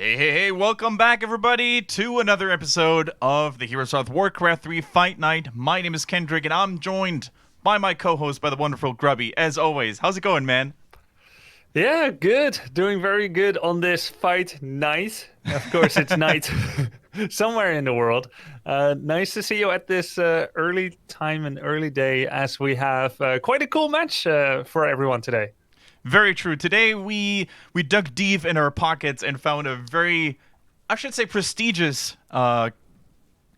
Hey, welcome back everybody to another episode of the Heroes Hearth Warcraft 3 Fight Night. My name is Kendric and I'm joined by my co-host, by the wonderful Grubby, as always. How's it going, man? Yeah, good. Doing very good on this fight night. Of course, it's night somewhere in the world. Nice to see you at this early time and early day as we have quite a cool match for everyone today. Very true. Today we dug deep in our pockets and found a very, I should say, prestigious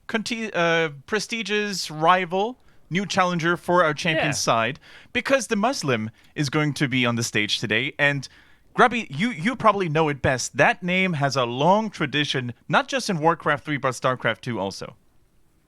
prestigious rival, new challenger for our champion side, because DeMusliM is going to be on the stage today. And Grubby, you probably know it best. That name has a long tradition, not just in Warcraft 3, but StarCraft 2 also.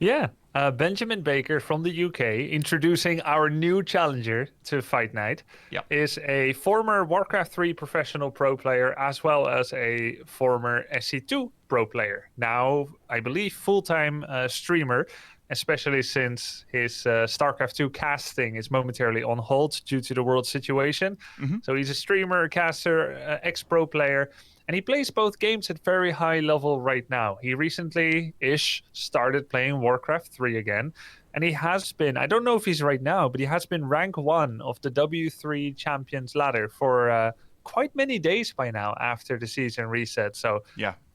Yeah, Benjamin Baker from the UK, introducing our new challenger to Fight Night, is a former Warcraft 3 professional pro player as well as a former SC2 pro player. Now, I believe, full-time streamer, especially since his StarCraft 2 casting is momentarily on hold due to the world situation. So he's a streamer, a caster, ex-pro player, and he plays both games at very high level right now. He recently-ish started playing Warcraft 3 again, and he has been, I don't know if he's right now, but he has been rank 1 of the W3 Champions ladder for quite many days by now after the season reset. So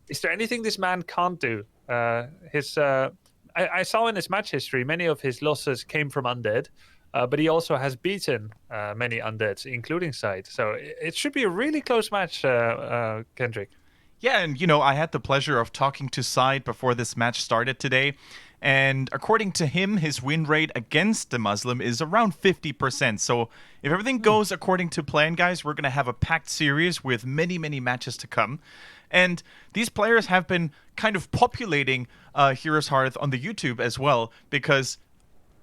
is there anything this man can't do? I saw in his match history, many of his losses came from Undead, but he also has beaten many Undeads, including SyDe. So it should be a really close match, Kendric. Yeah, and I had the pleasure of talking to SyDe before this match started today. And according to him, his win rate against DeMusliM is around 50%. So if everything goes according to plan, guys, we're going to have a packed series with many, many matches to come. And these players have been kind of populating Heroes Hearth on the YouTube as well, because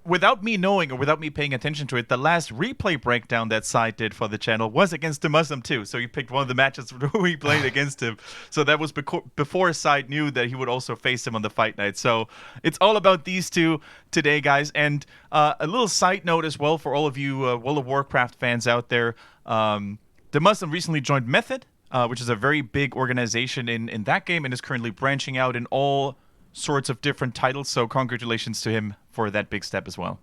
without me knowing or without me paying attention to it, the last replay breakdown that SyDe did for the channel was against DeMusliM too. So he picked one of the matches where he played against him. So that was before SyDe knew that he would also face him on the fight night. So it's all about these two today, guys. And a little side note as well for all of you World of Warcraft fans out there. DeMusliM recently joined Method, which is a very big organization in that game, and is currently branching out in all sorts of different titles. So congratulations to him for that big step as well.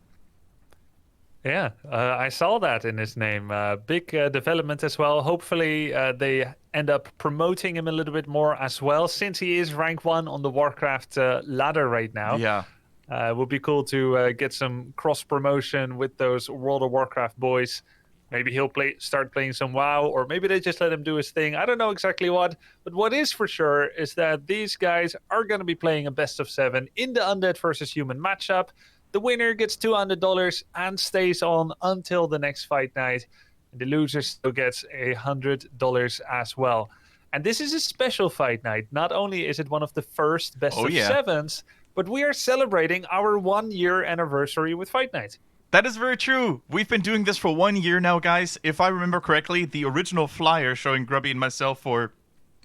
Yeah, I saw that in his name. Big development as well. Hopefully they end up promoting him a little bit more as well, since he is rank 1 on the Warcraft ladder right now. Yeah. It would be cool to get some cross promotion with those World of Warcraft boys. Maybe he'll start playing some WoW, or maybe they just let him do his thing. I don't know exactly what. But what is for sure is that these guys are going to be playing a best of 7 in the Undead versus Human matchup. The winner gets $200 and stays on until the next fight night. And the loser still gets $100 as well. And this is a special fight night. Not only is it one of the first best of 7s, but we are celebrating our 1-year anniversary with Fight Night. That is very true. We've been doing this for 1 year now, guys. If I remember correctly, the original flyer showing Grubby and myself for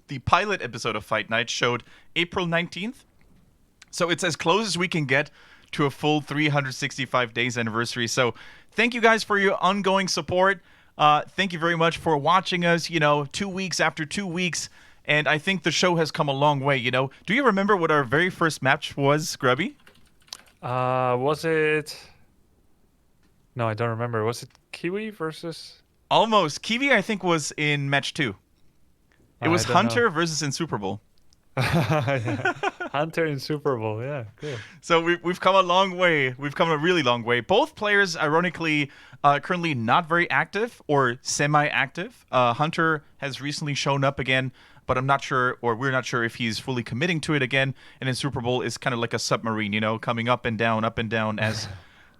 the pilot episode of Fight Night showed April 19th. So it's as close as we can get to a full 365 days anniversary. So thank you guys for your ongoing support. Thank you very much for watching us, 2 weeks after 2 weeks. And I think the show has come a long way, Do you remember what our very first match was, Grubby? Was it... No, I don't remember. Was it Kiwi versus... Almost. Kiwi, I think, was in match 2. It was Hunter versus in Super Bowl. Hunter in Super Bowl, yeah, cool. So we've come a long way. We've come a really long way. Both players, ironically, currently not very active or semi-active. Hunter has recently shown up again, but I'm not sure, or we're not sure if he's fully committing to it again. And in Super Bowl is kind of like a submarine, coming up and down as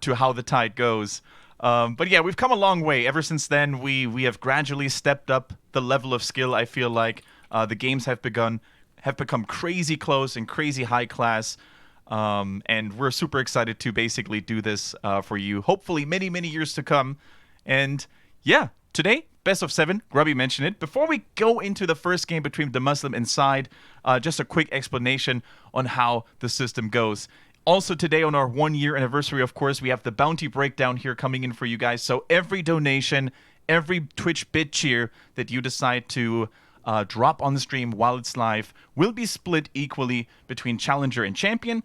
to how the tide goes. But yeah, we've come a long way. Ever since then, we have gradually stepped up the level of skill. I feel like the games have become crazy close and crazy high class. And we're super excited to basically do this for you. Hopefully many, many years to come. And yeah, today, best of 7. Grubby mentioned it. Before we go into the first game between DeMusliM and SyDe, just a quick explanation on how the system goes. Also today on our 1-year anniversary, of course, we have the bounty breakdown here coming in for you guys. So every donation, every Twitch bit cheer that you decide to drop on the stream while it's live will be split equally between Challenger and Champion.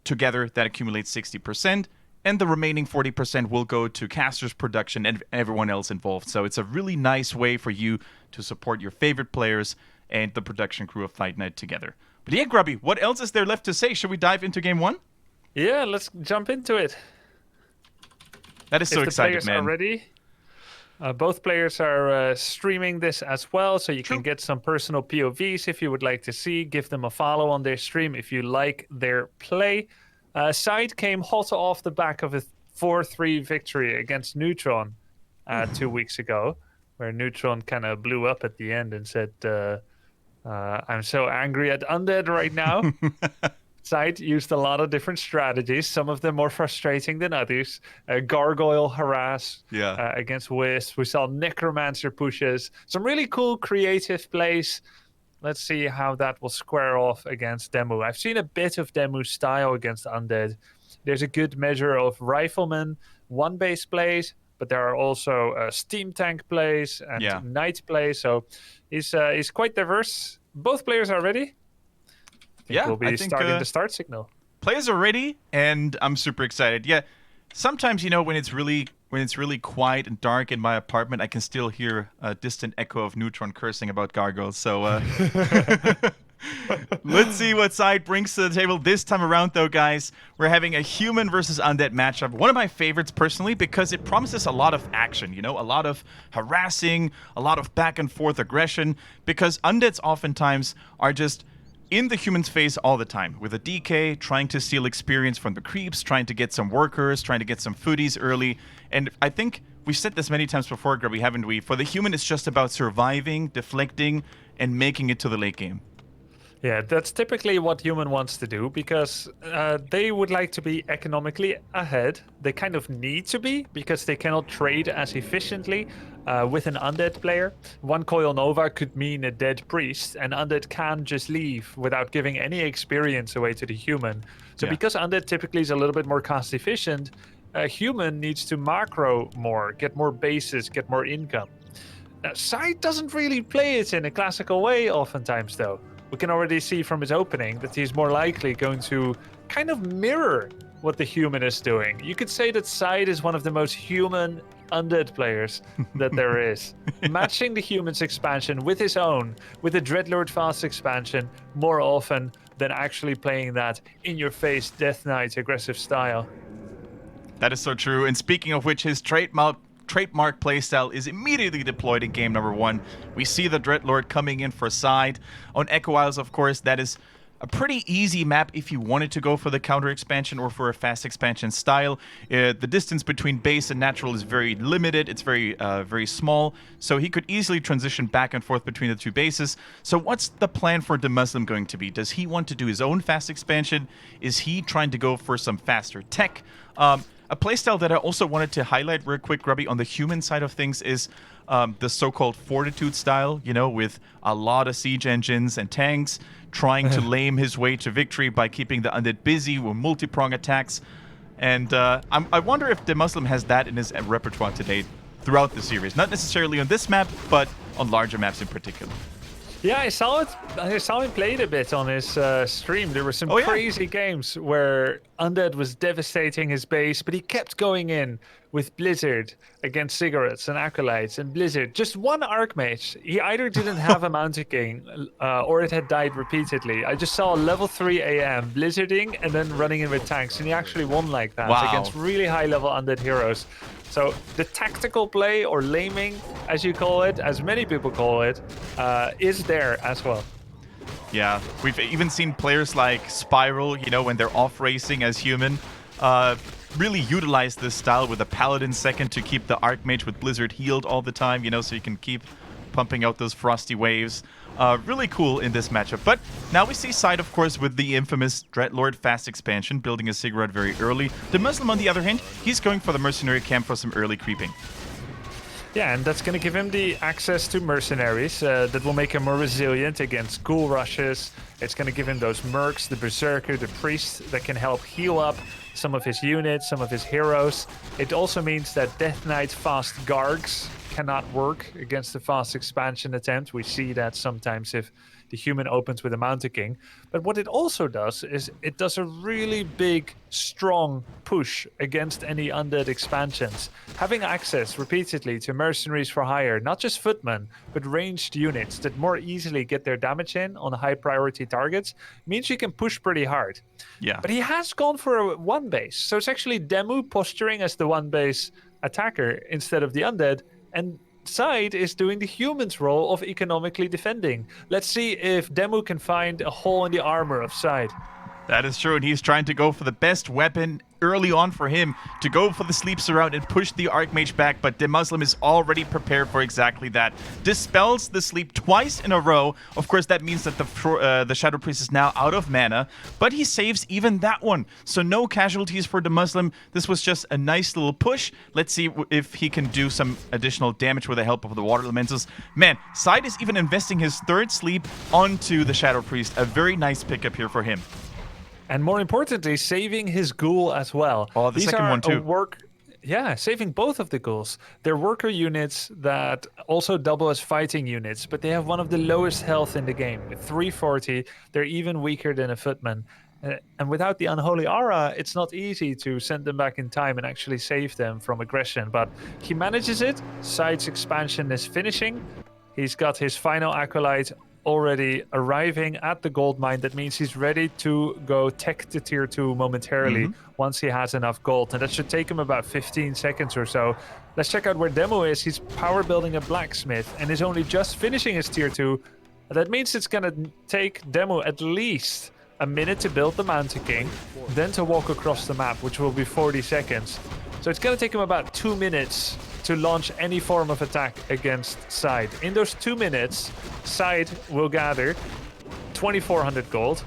Together, that accumulates 60%. And the remaining 40% will go to casters, production, and everyone else involved. So it's a really nice way for you to support your favorite players and the production crew of Fight Night together. But yeah, Grubby, what else is there left to say? Should we dive into game one? Yeah, let's jump into it. That is so exciting, man. Are ready. Both players are streaming this as well, so you can get some personal POVs if you would like to see. Give them a follow on their stream if you like their play. SyDe came hot off the back of a 4-3 victory against Neutron 2 weeks ago, where Neutron kind of blew up at the end and said, I'm so angry at Undead right now. SyDe used a lot of different strategies, some of them more frustrating than others. Gargoyle harass against Wisp. We saw Necromancer pushes. Some really cool creative plays. Let's see how that will square off against Demu. I've seen a bit of Demu's style against Undead. There's a good measure of Rifleman, one-base plays, but there are also Steam Tank plays and Knight plays. So he's quite diverse. Both players are ready. We'll be starting the start signal. Players are ready, and I'm super excited. Yeah, sometimes, when it's really quiet and dark in my apartment, I can still hear a distant echo of Neutron cursing about gargoyles. So let's see what SyDe brings to the table this time around, though, guys. We're having a human versus undead matchup. One of my favorites, personally, because it promises a lot of action, a lot of harassing, a lot of back and forth aggression, because undeads oftentimes are just in the human's face all the time, with a DK, trying to steal experience from the creeps, trying to get some workers, trying to get some foodies early. And I think we've said this many times before, Grubby, haven't we? For the human, it's just about surviving, deflecting, and making it to the late game. Yeah, that's typically what human wants to do, because they would like to be economically ahead. They kind of need to be, because they cannot trade as efficiently with an undead player. One Coil Nova could mean a dead priest, and undead can just leave without giving any experience away to the human. So because undead typically is a little bit more cost efficient, a human needs to macro more, get more bases, get more income. SyDe doesn't really play it in a classical way oftentimes, though. We can already see from his opening that he's more likely going to kind of mirror what the human is doing. You could say that SyDe is one of the most human undead players that there is. Matching the human's expansion with his own, with the Dreadlord fast expansion, more often than actually playing that in-your-face Death Knight aggressive style. That is so true. And speaking of which, his trademark playstyle is immediately deployed in game number 1. We see the Dreadlord coming in for SyDe. On Echo Isles, of course, that is a pretty easy map if you wanted to go for the counter expansion or for a fast expansion style. The distance between base and natural is very limited. It's very small, so he could easily transition back and forth between the two bases. So what's the plan for DeMusliM going to be? Does he want to do his own fast expansion? Is he trying to go for some faster tech? A playstyle that I also wanted to highlight real quick, Grubby, on the human side of things is the so-called Fortitude style, with a lot of siege engines and tanks, trying to lame his way to victory by keeping the undead busy with multi-prong attacks. And I wonder if DeMusliM has that in his repertoire today throughout the series. Not necessarily on this map, but on larger maps in particular. Yeah, I saw him play it a bit on his stream. There were some crazy games where Undead was devastating his base, but he kept going in with Blizzard against Cigarettes and Acolytes and Blizzard. Just one Archmage. He either didn't have a Mountain King or it had died repeatedly. I just saw a level 3 AM Blizzarding and then running in with tanks, and he actually won like that against really high-level Undead heroes. So the tactical play, or laming, as you call it, as many people call it, is there as well. Yeah, we've even seen players like Spiral, when they're off racing as human, really utilize this style with a Paladin second to keep the Archmage with Blizzard healed all the time, so you can keep pumping out those frosty waves. Really cool in this matchup. But now we see SyDe, of course, with the infamous Dreadlord fast expansion, building a Cigarette very early. DeMusliM, on the other hand, he's going for the Mercenary camp for some early creeping. Yeah, and that's going to give him the access to mercenaries that will make him more resilient against ghoul rushes It's going to give him those mercs, the berserker, the priest that can help heal up some of his units, some of his heroes. It also means that Death Knight's fast Gargs cannot work against the fast expansion attempt. We see that sometimes if the human opens with a Mountain King. But what it also does is it does a really big, strong push against any undead expansions. Having access repeatedly to mercenaries for hire, not just footmen, but ranged units that more easily get their damage in on high priority targets, means you can push pretty hard. Yeah. But he has gone for a one base. So it's actually Demu posturing as the one base attacker instead of the undead. And SyDe is doing the human's role of economically defending. Let's see if Demu can find a hole in the armor of SyDe. That is true, and he's trying to go for the best weapon early on for him, to go for the sleep surround and push the Archmage back, but DeMusliM is already prepared for exactly that. Dispels the sleep twice in a row. Of course, that means that the Shadow Priest is now out of mana, but he saves even that one. So no casualties for DeMusliM. This was just a nice little push. Let's see if he can do some additional damage with the help of the Water Elementals. Man, SyDe is even investing his third sleep onto the Shadow Priest. A very nice pickup here for him. And more importantly, saving his ghoul as well. Oh, the second one too. Saving both of the ghouls. They're worker units that also double as fighting units, but they have one of the lowest health in the game. With 340, they're even weaker than a footman. And without the Unholy Aura, it's not easy to send them back in time and actually save them from aggression. But he manages it. SyDe's expansion is finishing. He's got his final Acolyte already arriving at the gold mine. That means he's ready to go tech to tier 2 momentarily once he has enough gold, and that should take him about 15 seconds or so. Let's check out where Demu is. He's power building a blacksmith and is only just finishing his tier 2. That means it's gonna take Demu at least a minute to build the Mountain King, then to walk across the map, which will be 40 seconds. So it's gonna take him about 2 minutes to launch any form of attack against SyDe. In those 2 minutes, SyDe will gather 2,400 gold,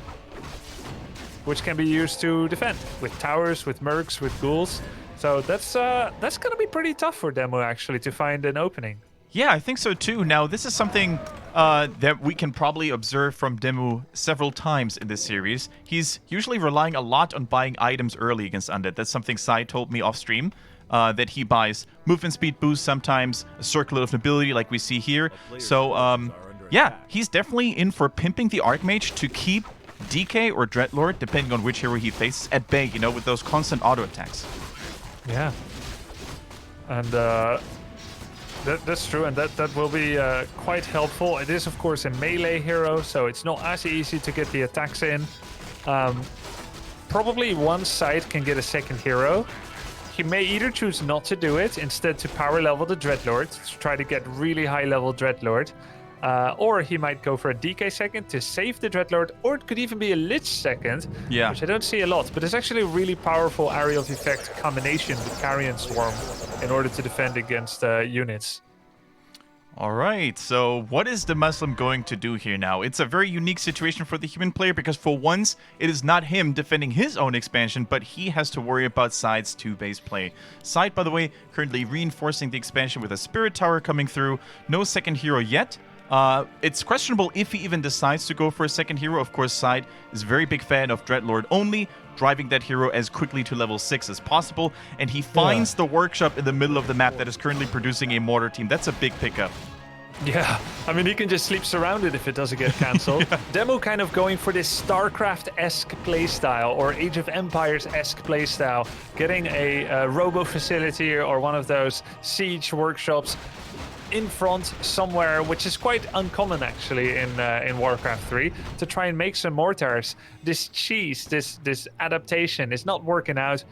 which can be used to defend with towers, with mercs, with ghouls. So that's gonna be pretty tough for Demu actually to find an opening. Yeah, I think so too. Now, this is something that we can probably observe from Demu several times in this series. He's usually relying a lot on buying items early against Undead. That's something SyDe told me off stream. That he buys movement speed boost sometimes, a circlet of nobility like we see here. So, yeah, he's definitely in for pimping the Archmage to keep DK or Dreadlord, depending on which hero he faces, at bay, you know, with those constant auto attacks. Yeah. And that's true, and that will be quite helpful. It is, of course, a melee hero, so it's not as easy to get the attacks in. Probably one SyDe can get a second hero. He may either choose not to do it, instead to power level the Dreadlord, to try to get really high level Dreadlord. Or he might go for a DK second to save the Dreadlord, or it could even be a Lich second, which I don't see a lot. But it's actually a really powerful area of effect combination with Carrion Swarm in order to defend against units. All right, so what is DeMusliM going to do here now? It's a very unique situation for the human player because for once, it is not him defending his own expansion, but he has to worry about SyDe's 2-base play. SyDe, by the way, currently reinforcing the expansion with a Spirit Tower coming through. No second hero yet. It's questionable if he even decides to go for a second hero. Of course, SyDe is a very big fan of Dreadlord only, driving that hero as quickly to level 6 as possible, and he finds the workshop in the middle of the map that is currently producing a mortar team. That's a big pickup. Yeah, I mean, he can just sleep surrounded if it doesn't get cancelled. Demu kind of going for this StarCraft-esque playstyle or Age of Empires-esque playstyle, getting a robo facility or one of those siege workshops in front somewhere, which is quite uncommon actually in Warcraft 3, to try and make some mortars. This cheese, this adaptation is not working out.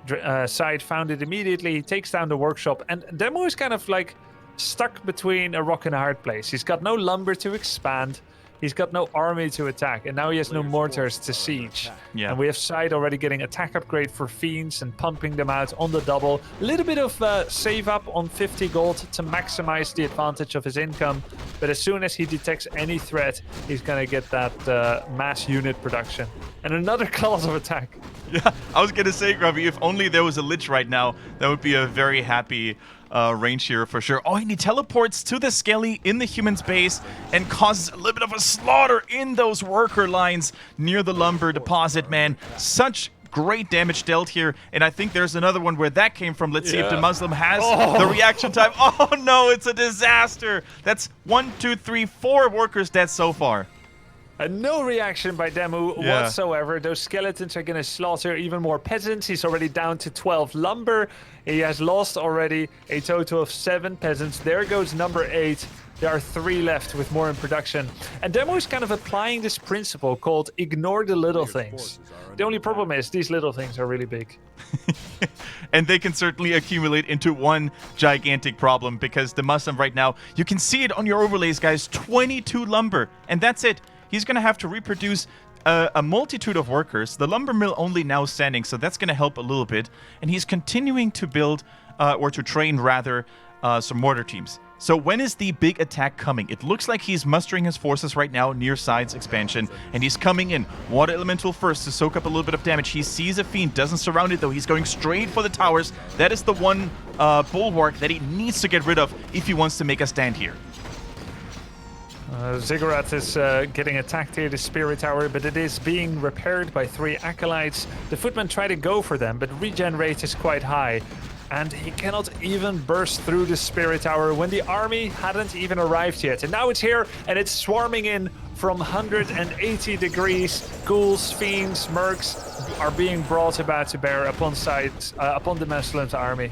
SyDe found it immediately, takes down the workshop, and Demu is kind of like stuck between a rock and a hard place. He's got no lumber to expand. He's got no army to attack, and now he has no mortars to siege. Yeah. And we have SyDe already getting attack upgrade for Fiends and pumping them out on the double. A little bit of save up on 50 gold to maximize the advantage of his income. But as soon as he detects any threat, he's going to get that mass unit production. And another class of attack. Yeah, I was gonna say, Grubby, if only there was a Lich right now, that would be a very happy range hero for sure. Oh, and he teleports to the Skelly in the human's base and causes a little bit of a slaughter in those worker lines near the lumber deposit, man. Such great damage dealt here, and I think there's another one where that came from. Let's see if DeMusliM has the reaction time. Oh no, it's a disaster. That's 1, 2, 3, 4 workers dead so far. And no reaction by Demu whatsoever. Those skeletons are going to slaughter even more peasants. He's already down to 12 lumber. He has lost already a total of 7 peasants. There goes number 8. There are 3 left with more in production. And Demu is kind of applying this principle called ignore the little things. The only problem is these little things are really big. And they can certainly accumulate into one gigantic problem, because DeMusliM right now, you can see it on your overlays, guys, 22 lumber. And that's it. He's going to have to reproduce a multitude of workers. The lumber mill only now standing, so that's going to help a little bit. And he's continuing to build, or to train rather, some mortar teams. So when is the big attack coming? It looks like he's mustering his forces right now near Side's expansion, and he's coming in. Water Elemental first to soak up a little bit of damage. He sees a Fiend, doesn't surround it though. He's going straight for the towers. That is the one bulwark that he needs to get rid of if he wants to make a stand here. Ziggurat is getting attacked here, the Spirit Tower, but it is being repaired by 3 Acolytes. The Footmen try to go for them, but regen rate is quite high. And he cannot even burst through the Spirit Tower when the army hadn't even arrived yet. And now it's here, and it's swarming in from 180 degrees. Ghouls, fiends, mercs are being brought about to bear upon DeMuslim's army.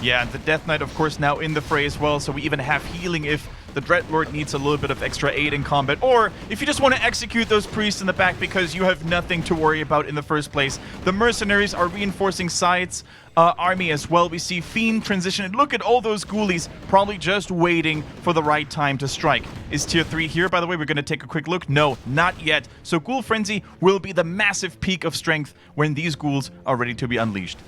Yeah, and the Death Knight, of course, now in the fray as well, so we even have healing if the Dreadlord needs a little bit of extra aid in combat, or if you just want to execute those priests in the back because you have nothing to worry about in the first place. The mercenaries are reinforcing Side's army as well. We see Fiend transition, and look at all those ghoulies probably just waiting for the right time to strike. Is tier 3 here, by the way? We're going to take a quick look. No, not yet. So Ghoul Frenzy will be the massive peak of strength when these ghouls are ready to be unleashed.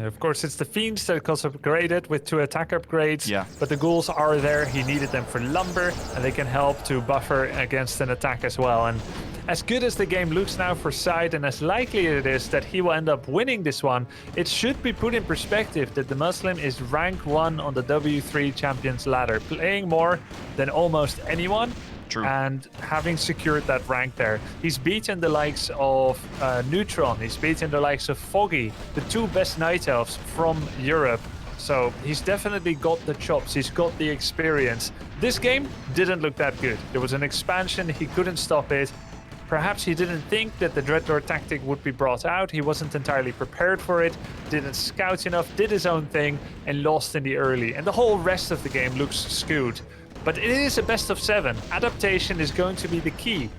Of course, it's the Fiends that got upgraded with 2 attack upgrades. Yeah. But the Ghouls are there. He needed them for lumber, and they can help to buffer against an attack as well. And as good as the game looks now for Side, and as likely it is that he will end up winning this one, it should be put in perspective that DeMusliM is rank 1 on the W3 Champions ladder, playing more than almost anyone. True. And having secured that rank there. He's beaten the likes of Neutron, he's beaten the likes of Foggy, the 2 best Night Elves from Europe. So he's definitely got the chops, he's got the experience. This game didn't look that good. There was an expansion, he couldn't stop it. Perhaps he didn't think that the Dreadlord tactic would be brought out. He wasn't entirely prepared for it, didn't scout enough, did his own thing, and lost in the early. And the whole rest of the game looks skewed. But it is a best of 7. Adaptation is going to be the key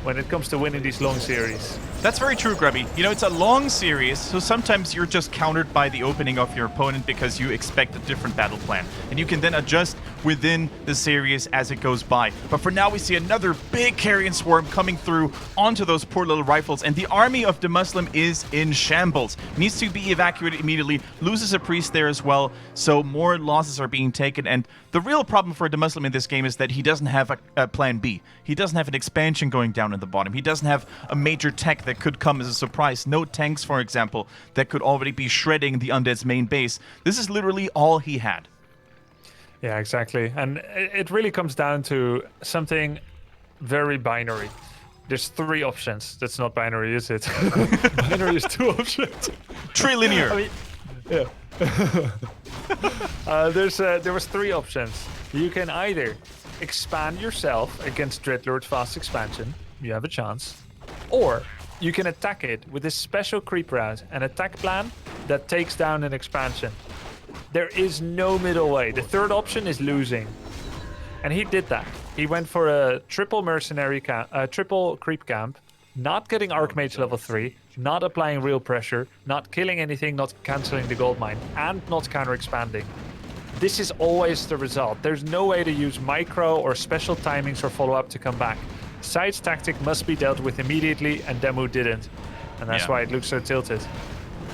when it comes to winning these long series. That's very true, Grubby. You know, it's a long series, so sometimes you're just countered by the opening of your opponent because you expect a different battle plan. And you can then adjust within the series as it goes by. But for now, we see another big carrion swarm coming through onto those poor little rifles. And the army of DeMusliM is in shambles. Needs to be evacuated immediately. Loses a priest there as well. So more losses are being taken. And the real problem for DeMusliM in this game is that he doesn't have a plan B. He doesn't have an expansion going down at the bottom. He doesn't have a major tech that could come as a surprise. No tanks, for example, that could already be shredding the Undead's main base. This is literally all he had. Yeah, exactly. And it really comes down to something very binary. There's 3 options. That's not binary, is it? Binary is 2 options. Trilinear. I mean, yeah. There was 3 options. You can either expand yourself against Dreadlord's fast expansion. You have a chance. Or you can attack it with a special creep route, an attack plan that takes down an expansion. There is no middle way. The 3rd option is losing. And he did that. He went for a triple mercenary triple creep camp, not getting Archmage level 3, not applying real pressure, not killing anything, not cancelling the gold mine, and not counter-expanding. This is always the result. There's no way to use micro or special timings or follow-up to come back. Side's tactic must be dealt with immediately, and Demu didn't. And that's why it looks so tilted.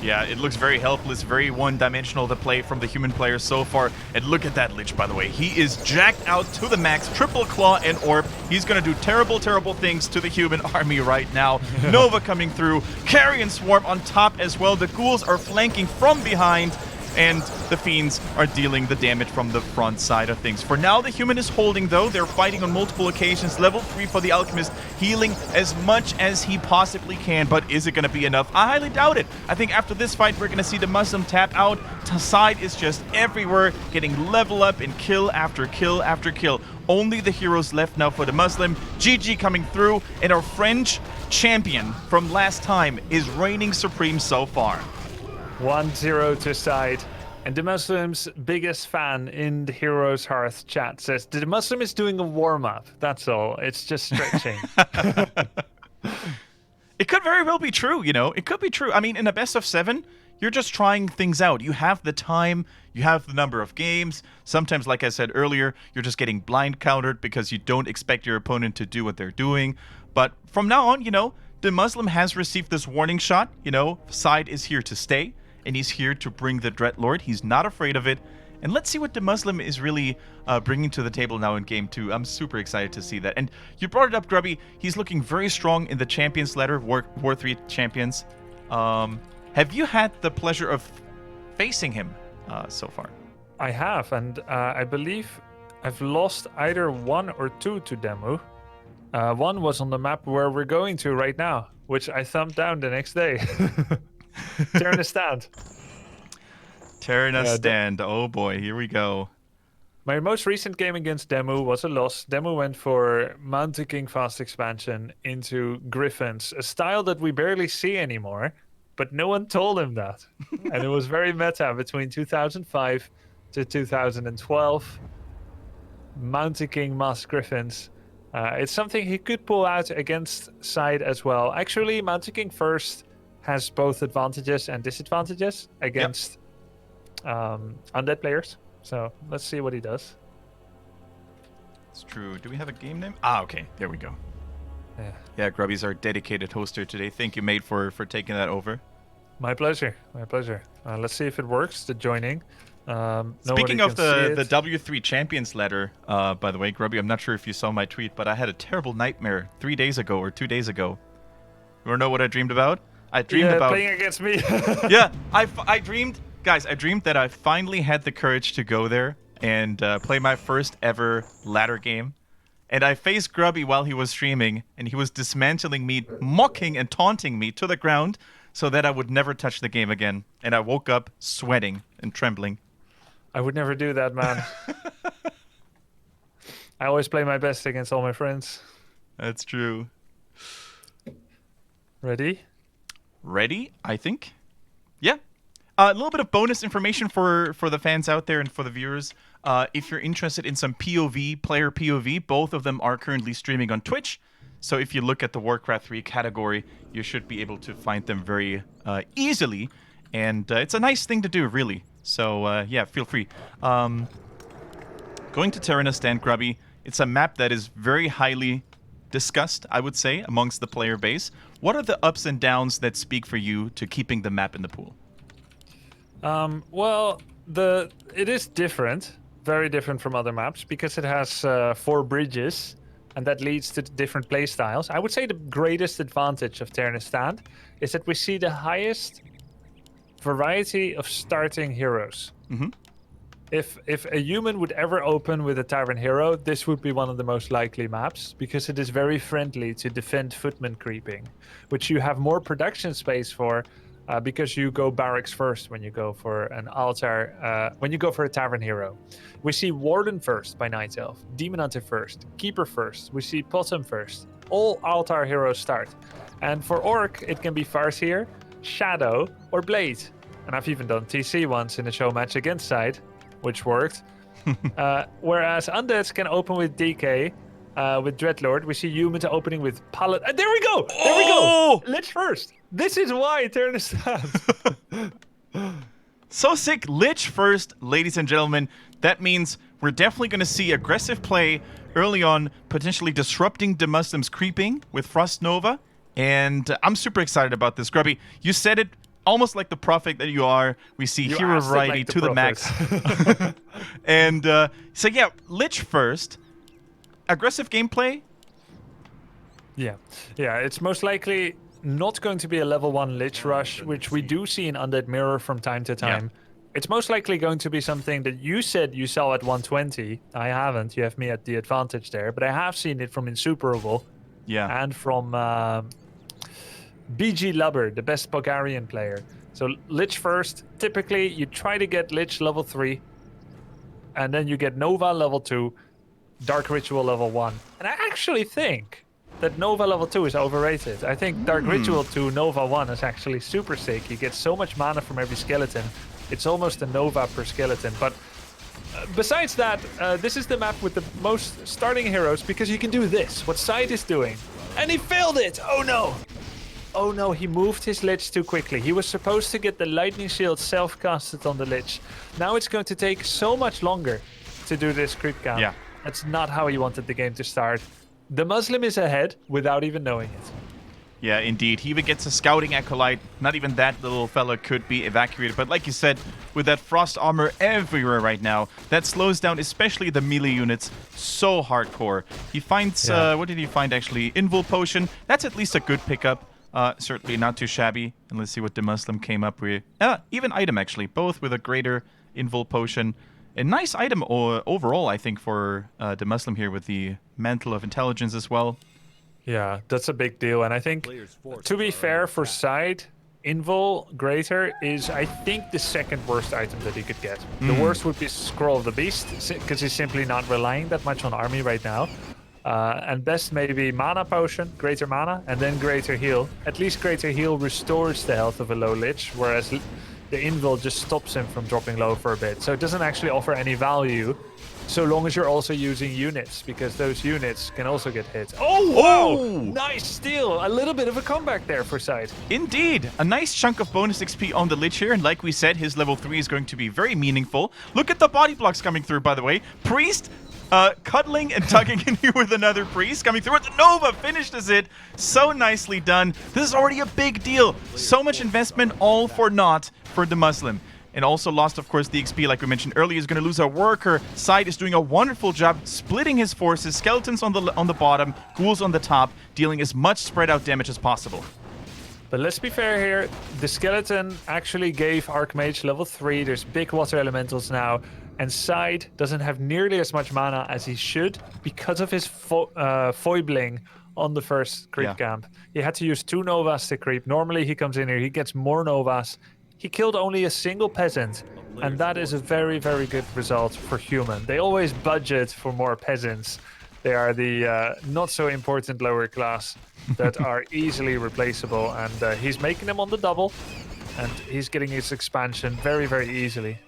Yeah, it looks very helpless, very one-dimensional, the play from the human players so far. And look at that Lich, by the way. He is jacked out to the max, triple claw and orb. He's going to do terrible, terrible things to the human army right now. Nova coming through, Carrion Swarm on top as well. The ghouls are flanking from behind, and the fiends are dealing the damage from the front side of things. For now, the human is holding, though. They're fighting on multiple occasions. Level 3 for the alchemist, healing as much as he possibly can, but is it going to be enough? I highly doubt it. I think after this fight, we're going to see DeMusliM tap out. SyDe is just everywhere, getting level up in kill after kill after kill. Only the heroes left now for DeMusliM. GG coming through, and our French champion from last time is reigning supreme so far. 1-0 to SyDe. And DeMuslim's biggest fan in the Heroes Hearth chat says, DeMusliM is doing a warm-up. That's all. It's just stretching. It could very well be true, you know. It could be true. I mean, in a best of 7, you're just trying things out. You have the time. You have the number of games. Sometimes, like I said earlier, you're just getting blind countered because you don't expect your opponent to do what they're doing. But from now on, you know, DeMusliM has received this warning shot. You know, SyDe is here to stay. And he's here to bring the Dreadlord. He's not afraid of it. And let's see what DeMusliM is really bringing to the table now in Game 2. I'm super excited to see that. And you brought it up, Grubby. He's looking very strong in the Champions ladder, War 3 Champions. Have you had the pleasure of facing him so far? I have, and I believe I've lost either 1 or 2 to Demu. One was on the map where we're going to right now, which I thumbed down the next day. Terenas stand. Terenas stand. Oh boy, here we go. My most recent game against Demu was a loss. Demu went for Mountain King fast expansion into Griffins, a style that we barely see anymore, but no one told him that. And it was very meta between 2005 to 2012. Mountain King Mass Griffins. It's something he could pull out against SyDe as well. Actually, Mountain King first has both advantages and disadvantages against undead players. So let's see what he does. It's true. Do we have a game name? Ah, okay. There we go. Yeah, Grubby's our dedicated hoster today. Thank you, mate, for taking that over. My pleasure. My pleasure. Let's see if it works, the joining. Speaking of the W3 Champions ladder, by the way, Grubby, I'm not sure if you saw my tweet, but I had a terrible nightmare 3 days ago or 2 days ago. You want to know what I dreamed about? I dreamed about playing against me. Yeah, I dreamed, guys. I dreamed that I finally had the courage to go there and play my first ever ladder game. And I faced Grubby while he was streaming, and he was dismantling me, mocking and taunting me to the ground, so that I would never touch the game again. And I woke up sweating and trembling. I would never do that, man. I always play my best against all my friends. That's true. Ready? Ready, I think. Yeah. A little bit of bonus information for the fans out there and for the viewers. If you're interested in some POV, player POV, both of them are currently streaming on Twitch. So if you look at the Warcraft 3 category, you should be able to find them very easily. And it's a nice thing to do, really. So, yeah, feel free. Going to Terenas stand, Grubby. It's a map that is very highly discussed, I would say, amongst the player base. What are the ups and downs that speak for you to keeping the map in the pool? Well, it is different, very different from other maps, because it has 4 bridges, and that leads to different play styles. I would say the greatest advantage of Terenas stand is that we see the highest variety of starting heroes. Mm-hmm. If a human would ever open with a Tyrant hero, this would be one of the most likely maps, because it is very friendly to defend footman creeping, which you have more production space for, because you go barracks first when you go for an altar, when you go for a Tyrant hero. We see Warden first by Night Elf, Demon Hunter first, Keeper first, we see Possum first. All altar heroes start. And for Orc, it can be Farseer, Shadow, or Blade. And I've even done TC once in a show match against SyDe, which worked. Whereas Undeads can open with DK, with Dreadlord. We see humans opening with Paladin. There we go! There we go! Lich first. This is why Terenas stands. So sick. Lich first, ladies and gentlemen. That means we're definitely going to see aggressive play early on, potentially disrupting DeMuslim's creeping with Frost Nova. And I'm super excited about this. Grubby, you said it almost like the prophet that you are. We see hero variety like to the max. And so yeah, Lich first. Aggressive gameplay. Yeah, it's most likely not going to be a level 1 Lich rush, which we do see in Undead Mirror from time to time. Yeah. It's most likely going to be something that you said you saw at 120. I haven't. You have me at the advantage there. But I have seen it from Insuperable. Yeah. And from BG Lubber, the best Bulgarian player. So Lich first. Typically, you try to get Lich level 3. And then you get Nova level 2. Dark Ritual level 1. And I actually think that Nova level 2 is overrated. I think Dark Ritual 2 Nova 1 is actually super sick. You get so much mana from every skeleton. It's almost a Nova per skeleton. But besides that, this is the map with the most starting heroes because you can do this, what SyDe is doing. And he failed it! Oh no! Oh no, he moved his Lich too quickly. He was supposed to get the Lightning Shield self-casted on the Lich. Now it's going to take so much longer to do this creep count. Yeah. That's not how he wanted the game to start. DeMusliM is ahead without even knowing it. Yeah, indeed. He even gets a scouting acolyte. Not even that little fella could be evacuated. But like you said, with that frost armor everywhere right now, that slows down especially the melee units so hardcore. He finds, what did he find actually? Invul Potion. That's at least a good pickup. Certainly not too shabby. And let's see what DeMusliM came up with. Even item actually, both with a greater Invul Potion. A nice item overall, I think, for DeMusliM here with the Mantle of Intelligence as well. Yeah, that's a big deal. And I think, to be fair, for SyDe, Invul Greater is, I think, the second worst item that he could get. The worst would be Scroll of the Beast, because he's simply not relying that much on army right now. And best maybe Mana Potion, Greater Mana, and then Greater Heal. At least Greater Heal restores the health of a low Lich, whereas the Invul just stops him from dropping low for a bit. So it doesn't actually offer any value, so long as you're also using units, because those units can also get hit. Oh, wow! Nice steal! A little bit of a comeback there for SyDe. Indeed! A nice chunk of bonus XP on the Lich here, and like we said, his level 3 is going to be very meaningful. Look at the body blocks coming through, by the way. Priest, cuddling and tugging in here with another Priest coming through. The Nova finishes it. So nicely done. This is already a big deal. So much investment, all for naught for DeMusliM. And also lost, of course, the XP, like we mentioned earlier, is going to lose a worker. SyDe is doing a wonderful job splitting his forces, skeletons on the bottom, ghouls on the top, dealing as much spread out damage as possible. But let's be fair here, the skeleton actually gave Archmage level 3, there's big water elementals now, and SyDe doesn't have nearly as much mana as he should because of his foibling on the first creep camp. He had to use 2 Novas to creep. Normally he comes in here, he gets more Novas. He killed only a single peasant, and that is a very, very good result for human. They always budget for more peasants. They are the not so important lower class that are easily replaceable, and he's making them on the double, and he's getting his expansion very, very easily.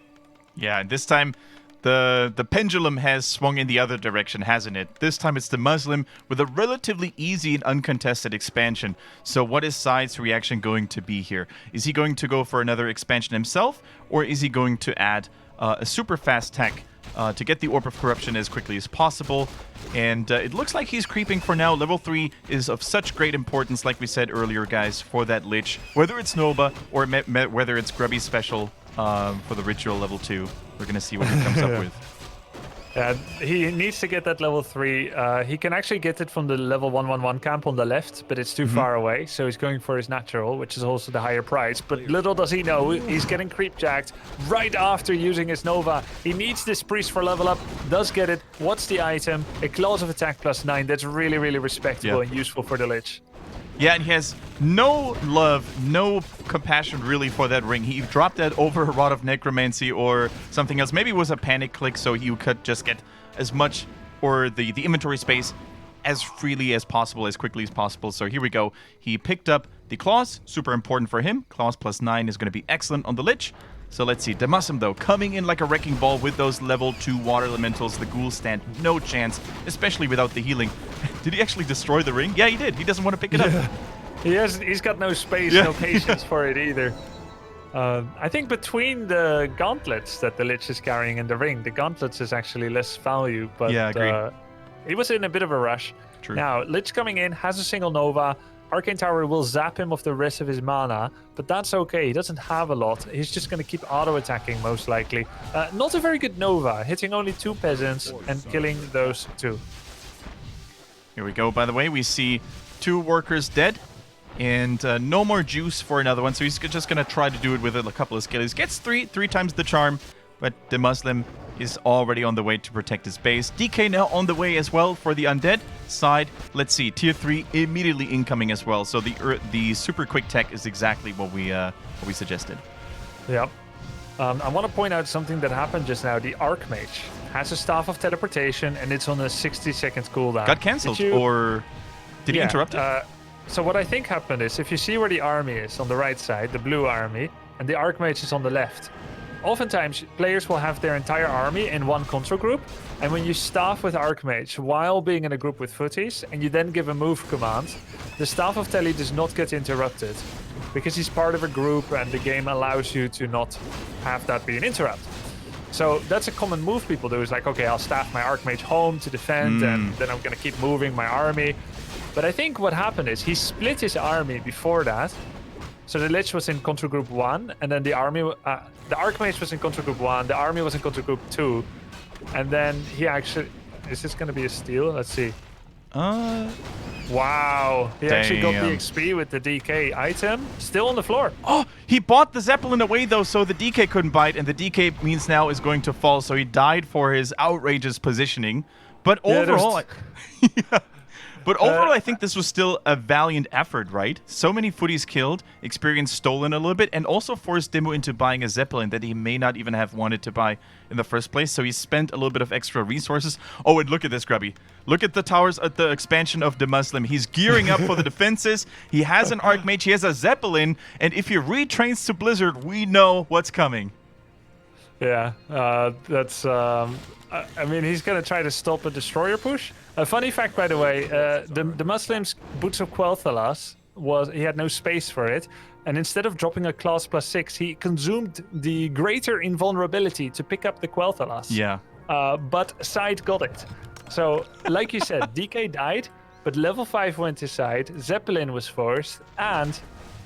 Yeah, and this time the pendulum has swung in the other direction, hasn't it? This time it's DeMusliM with a relatively easy and uncontested expansion. So what is SyDe's reaction going to be here? Is he going to go for another expansion himself, or is he going to add a super fast tech to get the Orb of Corruption as quickly as possible? And it looks like he's creeping for now. Level 3 is of such great importance, like we said earlier, guys, for that Lich. Whether it's Nova or whether it's Grubby Special for the Ritual level 2. We're going to see what he comes up with. He needs to get that level 3. He can actually get it from the level 111 camp on the left, but it's too far away. So he's going for his natural, which is also the higher price. But little does he know, he's getting creep jacked right after using his Nova. He needs this Priest for level up, does get it. What's the item? A Claws of Attack +9. That's really, really respectable and useful for the Lich. Yeah, and he has no love, no compassion really for that ring. He dropped that over a Rod of Necromancy or something else. Maybe it was a panic click, so you could just get as much, or the inventory space as freely as possible, as quickly as possible. So here we go. He picked up the Claws, super important for him. Claws +9 is going to be excellent on the Lich. So let's see. DeMusliM, though, coming in like a wrecking ball with those level 2 water elementals. The ghouls stand no chance, especially without the healing. Did he actually destroy the ring? Yeah, he did. He doesn't want to pick it up. He's got no space, no patience for it either. I think between the gauntlets that the Lich is carrying and the ring, the gauntlets is actually less value. But yeah, agreed. He was in a bit of a rush. True. Now, Lich coming in, has a single Nova. Arcane Tower will zap him of the rest of his mana, but that's okay. He doesn't have a lot. He's just going to keep auto-attacking, most likely. Not a very good Nova, hitting only 2 peasants and killing those 2. Here we go. By the way, we see 2 workers dead. And no more juice for another one, so he's just going to try to do it with a couple of skills. Gets 3 times the charm, but DeMusliM is already on the way to protect his base. DK now on the way as well for the Undead side. Let's see, tier 3 immediately incoming as well. So the super quick tech is exactly what we suggested. Yep. I want to point out something that happened just now. The Archmage has a Staff of Teleportation, and it's on a 60-second cooldown. Got cancelled, or did he interrupt it? So what I think happened is, if you see where the army is on the right side, the blue army, and the Archmage is on the left, oftentimes players will have their entire army in one control group, and when you staff with Archmage while being in a group with footies, and you then give a move command, the Staff of Tele does not get interrupted, because he's part of a group and the game allows you to not have that be an interrupt. So that's a common move people do, is like, okay, I'll staff my Archmage home to defend, and then I'm going to keep moving my army. But I think what happened is he split his army before that. So the Lich was in control group 1, and then the Archmage was in control group 1, the army was in control group 2, and then he actually... Is this going to be a steal? Let's see. Wow. He actually got the XP with the DK item. Still on the floor. Oh, he bought the Zeppelin away, though, so the DK couldn't bite, and the DK means now is going to fall, so he died for his outrageous positioning. But overall... Yeah, But overall, I think this was still a valiant effort, right? So many footies killed, experience stolen a little bit, and also forced Demo into buying a Zeppelin that he may not even have wanted to buy in the first place. So he spent a little bit of extra resources. Oh, and look at this, Grubby. Look at the towers at the expansion of DeMusliM. He's gearing up for the defenses. He has an Archmage, he has a Zeppelin, and if he retrains to Blizzard, we know what's coming. Yeah, that's... I mean, he's going to try to stop a destroyer push. A funny fact, by the way, the Muslim's Boots of Quel'Thalas he had no space for it, and instead of dropping a class +6, he consumed the greater invulnerability to pick up the Quel'Thalas. Yeah. But SyDe got it. So, like you said, DK died, but level 5 went to SyDe, Zeppelin was forced, and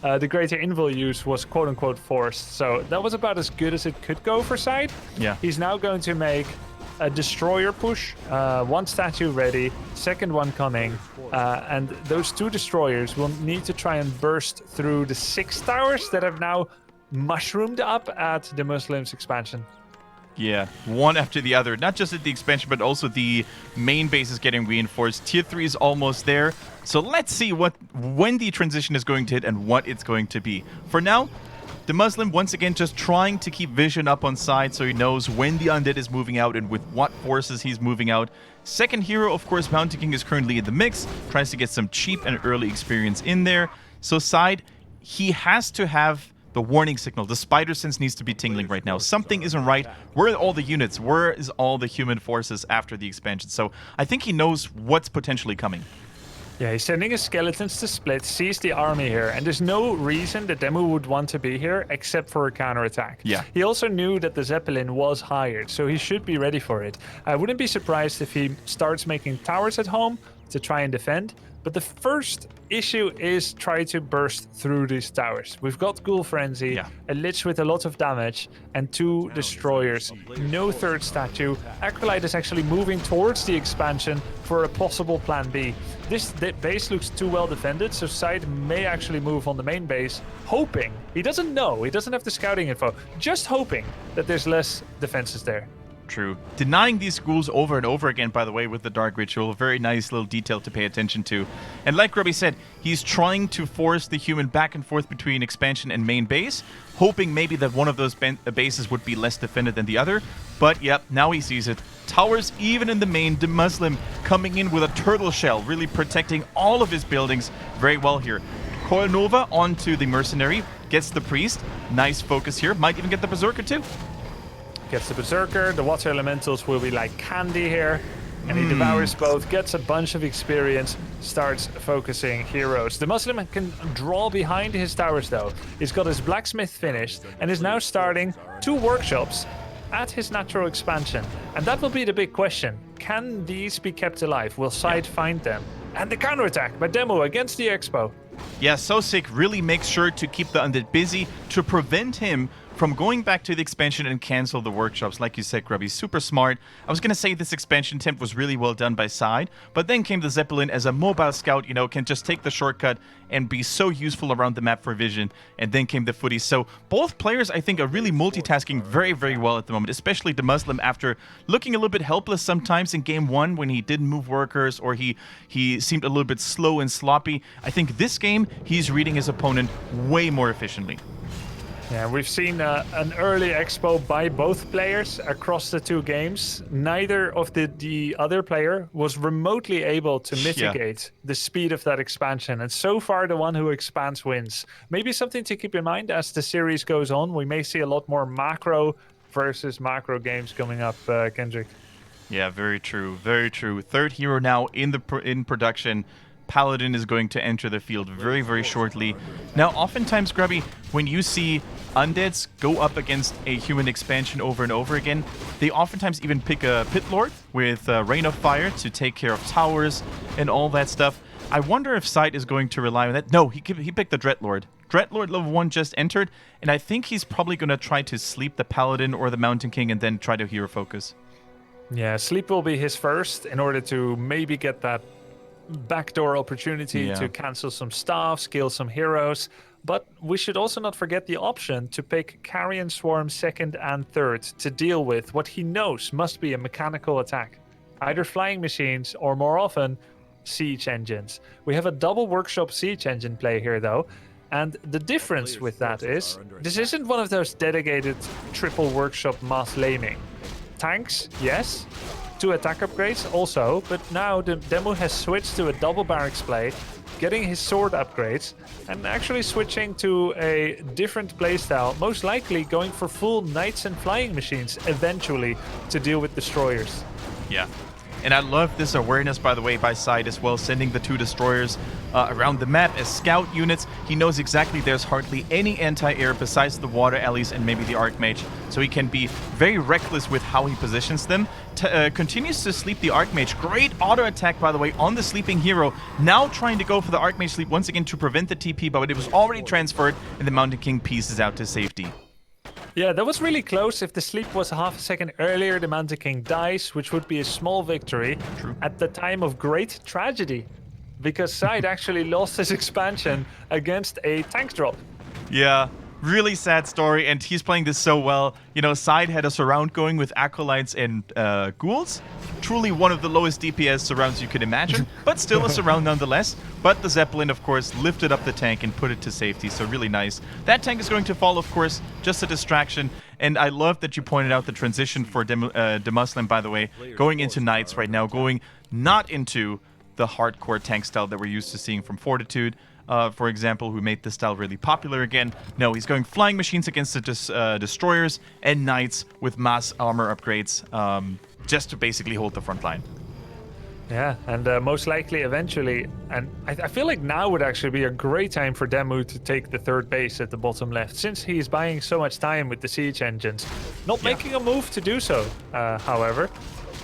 the greater invul use was quote-unquote forced. So that was about as good as it could go for SyDe. Yeah. He's now going to make a destroyer push, 1 statue ready, second one coming, and those 2 destroyers will need to try and burst through the 6 towers that have now mushroomed up at the DeMusliM's expansion. Yeah, one after the other. Not just at the expansion, but also the main base is getting reinforced. Tier 3 is almost there. So let's see when the transition is going to hit and what it's going to be. For now, DeMusliM once again just trying to keep vision up on side so he knows when the Undead is moving out and with what forces he's moving out. Second hero, of course, Bounty King is currently in the mix. Tries to get some cheap and early experience in there. So SyDe, he has to have the warning signal. The spider sense needs to be tingling right now. Something isn't right. Where are all the units? Where is all the human forces after the expansion? So I think he knows what's potentially coming. Yeah, he's sending his skeletons to split, sees the army here, and there's no reason that Demu would want to be here except for a counterattack. Yeah. He also knew that the Zeppelin was hired, so he should be ready for it. I wouldn't be surprised if he starts making towers at home to try and defend, but the first issue is try to burst through these towers. We've got Ghoul Frenzy, a Lich with a lot of damage, and 2 destroyers. No third statue. Acolyte is actually moving towards the expansion for a possible plan B. This base looks too well defended, so SyDe may actually move on the main base, hoping. He doesn't know, he doesn't have the scouting info, just hoping that there's less defenses there. True. Denying these ghouls over and over again, by the way, with the Dark Ritual. Very nice little detail to pay attention to. And like Grubby said, he's trying to force the human back and forth between expansion and main base, hoping maybe that one of those bases would be less defended than the other. But yep, now he sees it. Towers even in the main. DeMusliM coming in with a turtle shell, really protecting all of his buildings very well here. Coil Nova onto the Mercenary, gets the Priest. Nice focus here. Might even get the Berserker too. Gets the Berserker, the Water Elementals will be like candy here, and he devours both, gets a bunch of experience, starts focusing heroes. The DeMusliM can draw behind his towers though. He's got his Blacksmith finished, and is now starting 2 workshops at his natural expansion. And that will be the big question. Can these be kept alive? Will SyDe find them? And the counterattack by Demo against the Expo. Yeah, so sick really makes sure to keep the Undead busy to prevent him from going back to the expansion and cancel the workshops. Like you said, Grubby, super smart. I was going to say this expansion attempt was really well done by SyDe, but then came the Zeppelin as a mobile scout, you know, can just take the shortcut and be so useful around the map for vision. And then came the footy. So both players, I think, are really multitasking very, very well at the moment, especially DeMusliM after looking a little bit helpless sometimes in game 1 when he didn't move workers or he seemed a little bit slow and sloppy. I think this game, he's reading his opponent way more efficiently. Yeah, we've seen an early expo by both players across the 2 games. Neither of the other player was remotely able to mitigate the speed of that expansion. And so far, the one who expands wins. Maybe something to keep in mind as the series goes on. We may see a lot more macro versus macro games coming up, Kendric. Yeah, very true. Very true. 3rd hero now in production. Paladin is going to enter the field very, very shortly. Now, oftentimes, Grubby, when you see Undeads go up against a human expansion over and over again, they oftentimes even pick a Pit Lord with Rain of Fire to take care of towers and all that stuff. I wonder if SyDe is going to rely on that. No, he picked the Dreadlord. Dreadlord level 1 just entered, and I think he's probably going to try to sleep the Paladin or the Mountain King and then try to hero focus. Yeah, sleep will be his first in order to maybe get that backdoor opportunity to cancel some staff, skill some heroes. But we should also not forget the option to pick Carrion Swarm 2nd and 3rd to deal with what he knows must be a mechanical attack. Either flying machines or, more often, siege engines. We have a double workshop siege engine play here, though. And the difference with that is, this isn't one of those dedicated triple workshop mass laming. Tanks, yes. 2 attack upgrades also, but now the Demu has switched to a double barracks play, getting his sword upgrades, and actually switching to a different playstyle, most likely going for full knights and flying machines eventually to deal with destroyers. Yeah. And I love this awareness, by the way, by SyDe as well, sending the 2 destroyers around the map as scout units. He knows exactly there's hardly any anti-air besides the water alleys and maybe the Archmage, so he can be very reckless with how he positions them. Continues to sleep the Archmage. Great auto attack, by the way, on the sleeping hero. Now trying to go for the Archmage sleep once again to prevent the TP, but it was already transferred, and the Mountain King pieces out to safety. Yeah, that was really close. If the sleep was half a second earlier, the Mountain King dies, which would be a small victory at the time of great tragedy. Because SyDe actually lost his expansion against a tank drop. Yeah, really sad story, and he's playing this so well. You know, SyDe had a surround going with Acolytes and Ghouls. Truly one of the lowest DPS surrounds you could imagine, but still a surround nonetheless. But the Zeppelin, of course, lifted up the tank and put it to safety, so really nice. That tank is going to fall, of course, just a distraction. And I love that you pointed out the transition for DeMusliM, by the way, going into Knights right now, going not into the hardcore tank style that we're used to seeing from Fortitude, for example, who made this style really popular again. No, he's going flying machines against the destroyers and knights with mass armor upgrades, just to basically hold the front line. Yeah, and most likely eventually, and I feel like now would actually be a great time for Demu to take the 3rd base at the bottom left, since he's buying so much time with the siege engines. Not making a move to do so, however.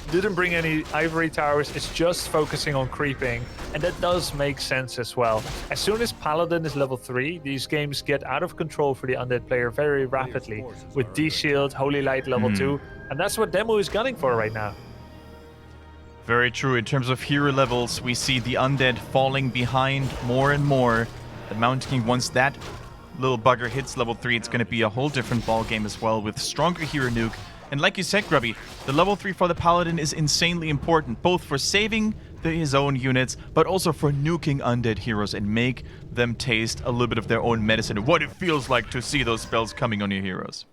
Didn't bring any ivory towers, it's just focusing on creeping, and that does make sense as well. As soon as Paladin is level 3, these games get out of control for the Undead player very rapidly, with D-Shield, Holy Light level 2, and that's what Demu is gunning for right now. Very true. In terms of hero levels, we see the Undead falling behind more and more. The Mountain King, once that little bugger hits level 3, it's going to be a whole different ball game as well, with stronger hero nuke. And like you said, Grubby, the level 3 for the Paladin is insanely important, both for saving his own units, but also for nuking undead heroes and make them taste a little bit of their own medicine, what it feels like to see those spells coming on your heroes.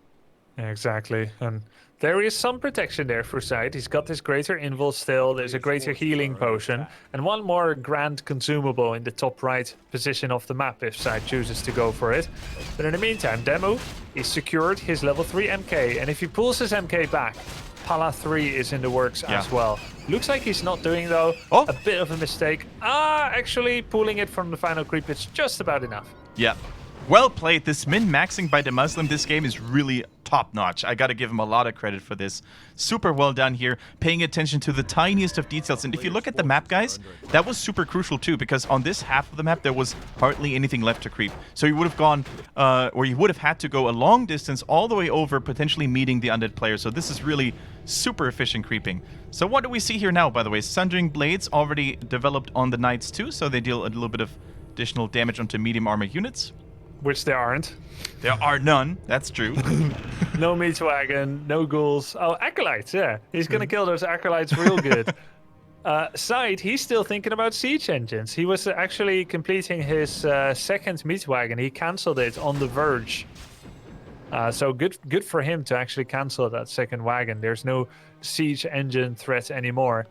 Yeah, exactly. And there is some protection there for SyDe. He's got this greater invul still, there's a greater healing potion, and one more grand consumable in the top right position of the map if SyDe chooses to go for it. But in the meantime, Demu, he's secured his level 3 MK, and if he pulls his MK back, Pala 3 is in the works as well. Looks like he's not doing, though. A bit of a mistake. Actually, pulling it from the final creep is just about enough. Yeah. Well played. This min-maxing by DeMusliM this game is really top-notch. I got to give him a lot of credit for this. Super well done here, paying attention to the tiniest of details. And if you look at the map, guys, that was super crucial too, because on this half of the map, there was hardly anything left to creep. So you would have gone, or you would have had to go a long distance all the way over, potentially meeting the undead player. So this is really super efficient creeping. So what do we see here now, by the way? Sundering Blades already developed on the Knights too, so they deal a little bit of additional damage onto medium armor units. Which there aren't. There are none, that's true. No meat wagon, no ghouls. Oh, acolytes, yeah. He's gonna kill those acolytes real good. SyDe, he's still thinking about siege engines. He was actually completing his second meat wagon. He cancelled it on the verge. So good for him to actually cancel that second wagon. There's no siege engine threat anymore.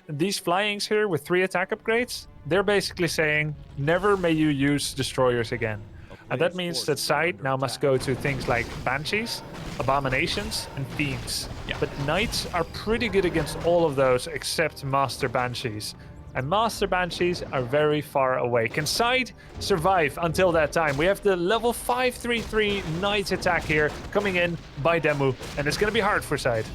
These flyings here with 3 attack upgrades, they're basically saying, never may you use destroyers again. And that means that SyDe now must go to things like Banshees, Abominations, and Fiends. Yeah. But Knights are pretty good against all of those except Master Banshees. And Master Banshees are very far away. Can SyDe survive until that time? We have the level 533 Knight attack here coming in by Demu. And it's going to be hard for SyDe.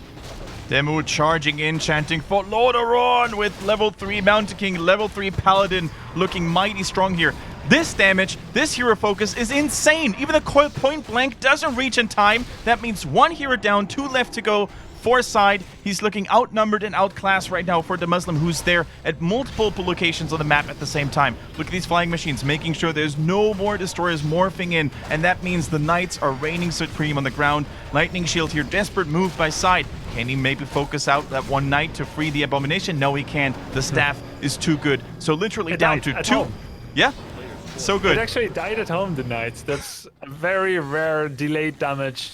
Demu charging in, chanting for Lordaeron with level 3 Mountain King, level 3 Paladin, looking mighty strong here. This damage, this hero focus is insane. Even the coil point blank doesn't reach in time. That means 1 hero down, 2 left to go for SyDe. He's looking outnumbered and outclassed right now for DeMusliM, who's there at multiple locations on the map at the same time. Look at these flying machines, making sure there's no more destroyers morphing in, and that means the Knights are reigning supreme on the ground. Lightning Shield here, desperate move by SyDe. Can he maybe focus out that one Knight to free the Abomination? No, he can't. The staff is too good. So literally down to 2. Home. Yeah, so good. It actually died at home, the Knight. That's a very rare delayed damage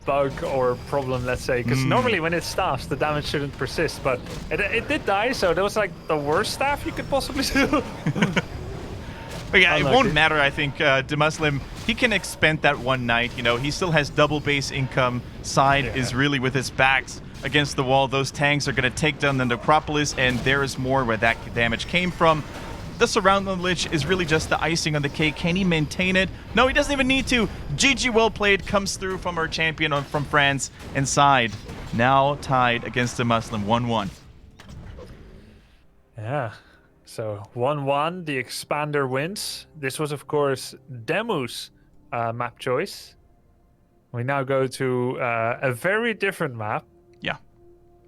bug or problem, let's say, because normally when it staffs, the damage shouldn't persist, but it did die, so that was like the worst staff you could possibly do. But yeah, it won't matter. I think DeMusliM, he can expend that one Knight. You know, he still has double base income. SyDe is really with his backs against the wall. Those tanks are going to take down the Necropolis, and there is more where that damage came from. The Surround on the Lich is really just the icing on the cake. Can he maintain it? No, he doesn't even need to. GG, well played, comes through from our champion from France. And SyDe now tied against DeMusliM 1-1. Yeah, so 1-1, the Expander wins. This was, of course, Demu's map choice. We now go to a very different map. Yeah.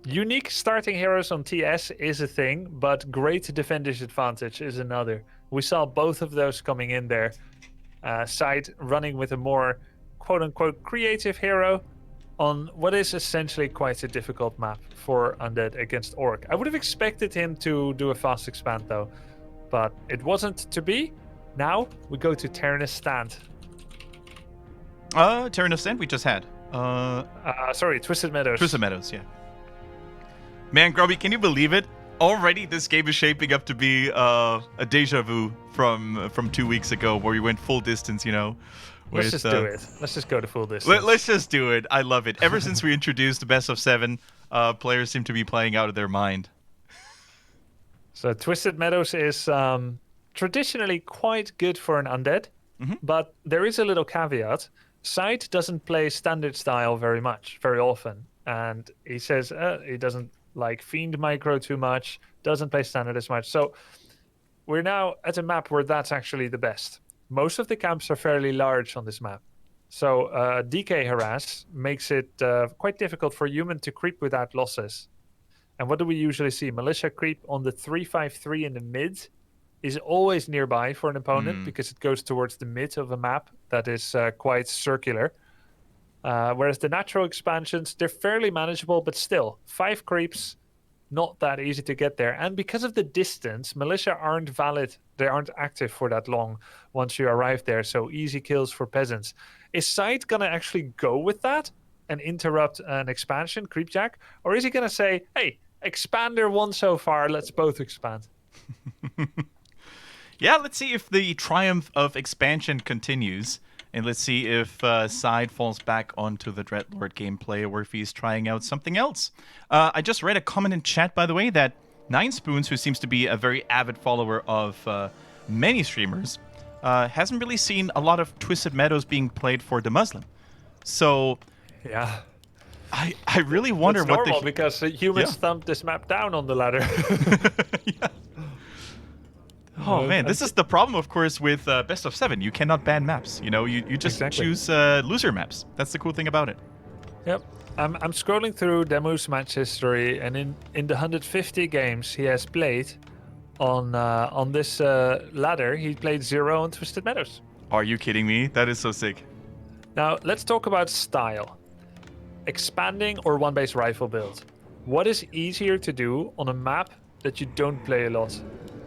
Unique starting heroes on TS is a thing, but great defender's advantage is another. We saw both of those coming in there. SyDe running with a more quote-unquote creative hero on what is essentially quite a difficult map for Undead against Orc. I would have expected him to do a fast expand though, but it wasn't to be. Now we go to Terenas stand. Terenas stand we just had. Sorry, Twisted Meadows. Twisted Meadows, yeah. Man, Grubby, can you believe it? Already this game is shaping up to be a deja vu from 2 weeks ago where we went full distance, you know. Let's just do it. Let's just go to full distance. Let's just do it. I love it. Ever since we introduced the best of 7, players seem to be playing out of their mind. So Twisted Meadows is traditionally quite good for an Undead, but there is a little caveat. SyDe doesn't play standard style very often. And he says he doesn't like Fiend micro too much, doesn't play standard as much. So we're now at a map where that's actually the best. Most of the camps are fairly large on this map. So DK harass makes it quite difficult for human to creep without losses. And what do we usually see? Militia creep on the 353 in the mid is always nearby for an opponent because it goes towards the mid of a map that is quite circular. Whereas the natural expansions, they're fairly manageable, but still, 5 creeps, not that easy to get there. And because of the distance, militia aren't valid. They aren't active for that long once you arrive there. So easy kills for peasants. Is SyDe going to actually go with that and interrupt an expansion, creepjack? Or is he going to say, hey, expander won so far, let's both expand? Yeah, let's see if the triumph of expansion continues. And let's see if SyDe falls back onto the Dreadlord gameplay or if he's trying out something else. I just read a comment in chat, by the way, that Nine Spoons, who seems to be a very avid follower of many streamers, hasn't really seen a lot of Twisted Meadows being played for DeMusliM. So Yeah. I really wonder That's what normal because humans thumped this map down on the ladder. Yeah. Oh man, this is the problem, of course, with best of 7. You cannot ban maps. You know, you just choose loser maps. That's the cool thing about it. Yep. I'm scrolling through Demu's match history, and in the 150 games he has played on this ladder, he played 0 on Twisted Meadows. Are you kidding me? That is so sick. Now let's talk about style. Expanding or one-base rifle build. What is easier to do on a map that you don't play a lot,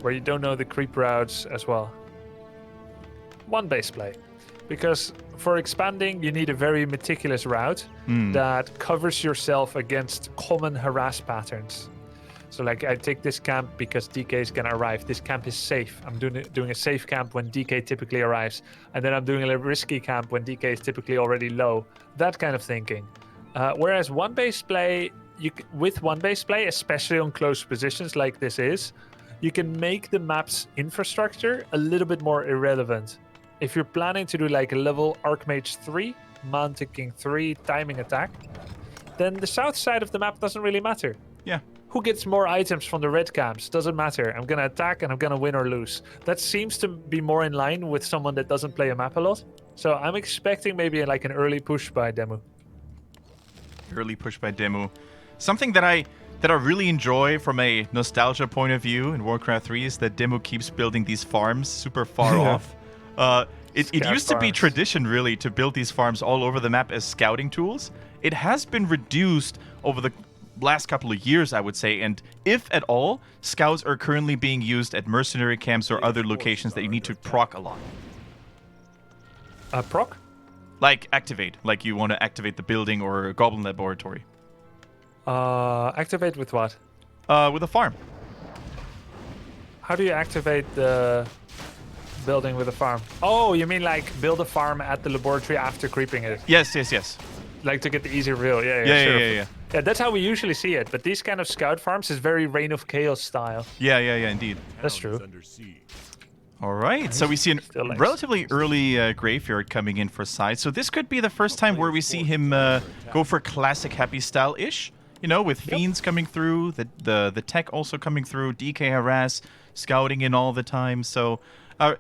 where you don't know the creep routes as well? One-base play. Because for expanding, you need a very meticulous route that covers yourself against common harass patterns. So like, I take this camp because DK is going to arrive. This camp is safe. I'm doing a safe camp when DK typically arrives. And then I'm doing a risky camp when DK is typically already low. That kind of thinking. Whereas one-base play, with one-base play, especially on close positions like this is, you can make the map's infrastructure a little bit more irrelevant. If you're planning to do like a level Archmage 3, Mountain King 3 timing attack, then the south side of the map doesn't really matter. Yeah. Who gets more items from the red camps? Doesn't matter. I'm going to attack and I'm going to win or lose. That seems to be more in line with someone that doesn't play a map a lot. So I'm expecting maybe like an early push by Demu. Early push by Demu. Something that I really enjoy from a nostalgia point of view in Warcraft 3 is that Demu keeps building these farms super far off. It used to be tradition, really, to build these farms all over the map as scouting tools. It has been reduced over the last couple of years, I would say, and if at all, scouts are currently being used at mercenary camps or other locations that you need to proc a lot. Proc? Like activate, like you want to activate the building or a goblin laboratory. Activate with what? With a farm. How do you activate the building with a farm? Oh, you mean like build a farm at the laboratory after creeping it? Yes. Like to get the easy reveal. Yeah, sure. Yeah, that's how we usually see it. But these kind of scout farms is very Reign of Chaos style. Yeah, indeed. That's true. All right, so we see a relatively early graveyard coming in for SyDe. So this could be the first time where we see him go for classic happy style-ish. You know, with Fiends coming through, the tech also coming through, DK harass, scouting in all the time. So I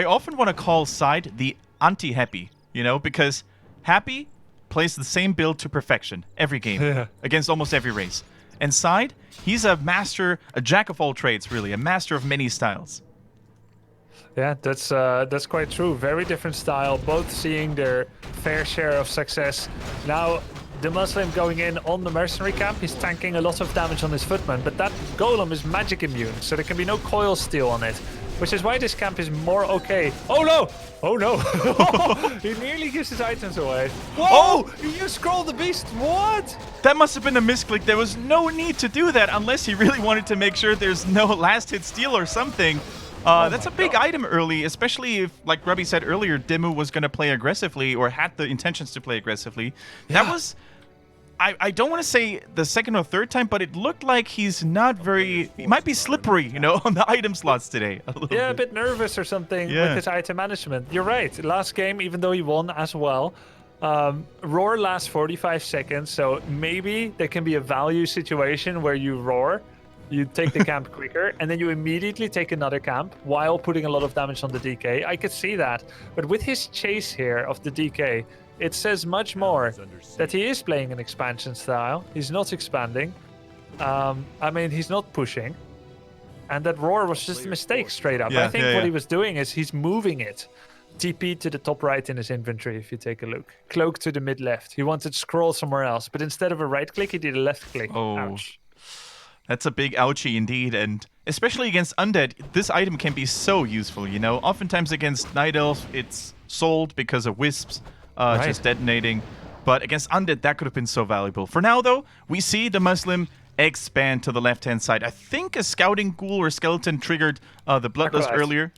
often want to call SyDe the anti-happy, you know, because happy plays the same build to perfection every game against almost every race. And SyDe, he's a master, a jack of all trades, really, a master of many styles. Yeah, that's quite true. Very different style, both seeing their fair share of success. Now, DeMusliM going in on the mercenary camp, he's tanking a lot of damage on his footman, but that golem is magic immune, so there can be no coil steal on it, which is why this camp is more okay. Oh no! Oh no! He nearly gives his items away. Whoa! Oh! You scrolled the beast. What? That must have been a misclick. There was no need to do that unless he really wanted to make sure there's no last hit steal or something. That's a big item early, especially if, like Grubby said earlier, Demu was going to play aggressively or had the intentions to play aggressively. Yeah. That was, I don't want to say the second or third time, but it looked like he's not very, he might be slippery, you know, on the item slots today. A bit nervous or something with his item management. You're right. Last game, even though he won as well, roar lasts 45 seconds, so maybe there can be a value situation where you roar. You take the camp quicker, and then you immediately take another camp while putting a lot of damage on the DK. I could see that. But with his chase here of the DK, it says much more that he is playing an expansion style. He's not expanding. I mean, he's not pushing. And that roar was just a mistake straight up. I think what he was doing is he's moving it. TP to the top right in his inventory, if you take a look. Cloak to the mid left. He wanted to scroll somewhere else, but instead of a right click, he did a left click. Oh. Ouch. That's a big ouchie indeed, and especially against Undead, this item can be so useful, you know? Oftentimes against Night Elf, it's sold because of wisps just detonating, but against Undead, that could have been so valuable. For now, though, we see DeMusliM expand to the left-hand side. I think a Scouting Ghoul or Skeleton triggered the Bloodlust earlier.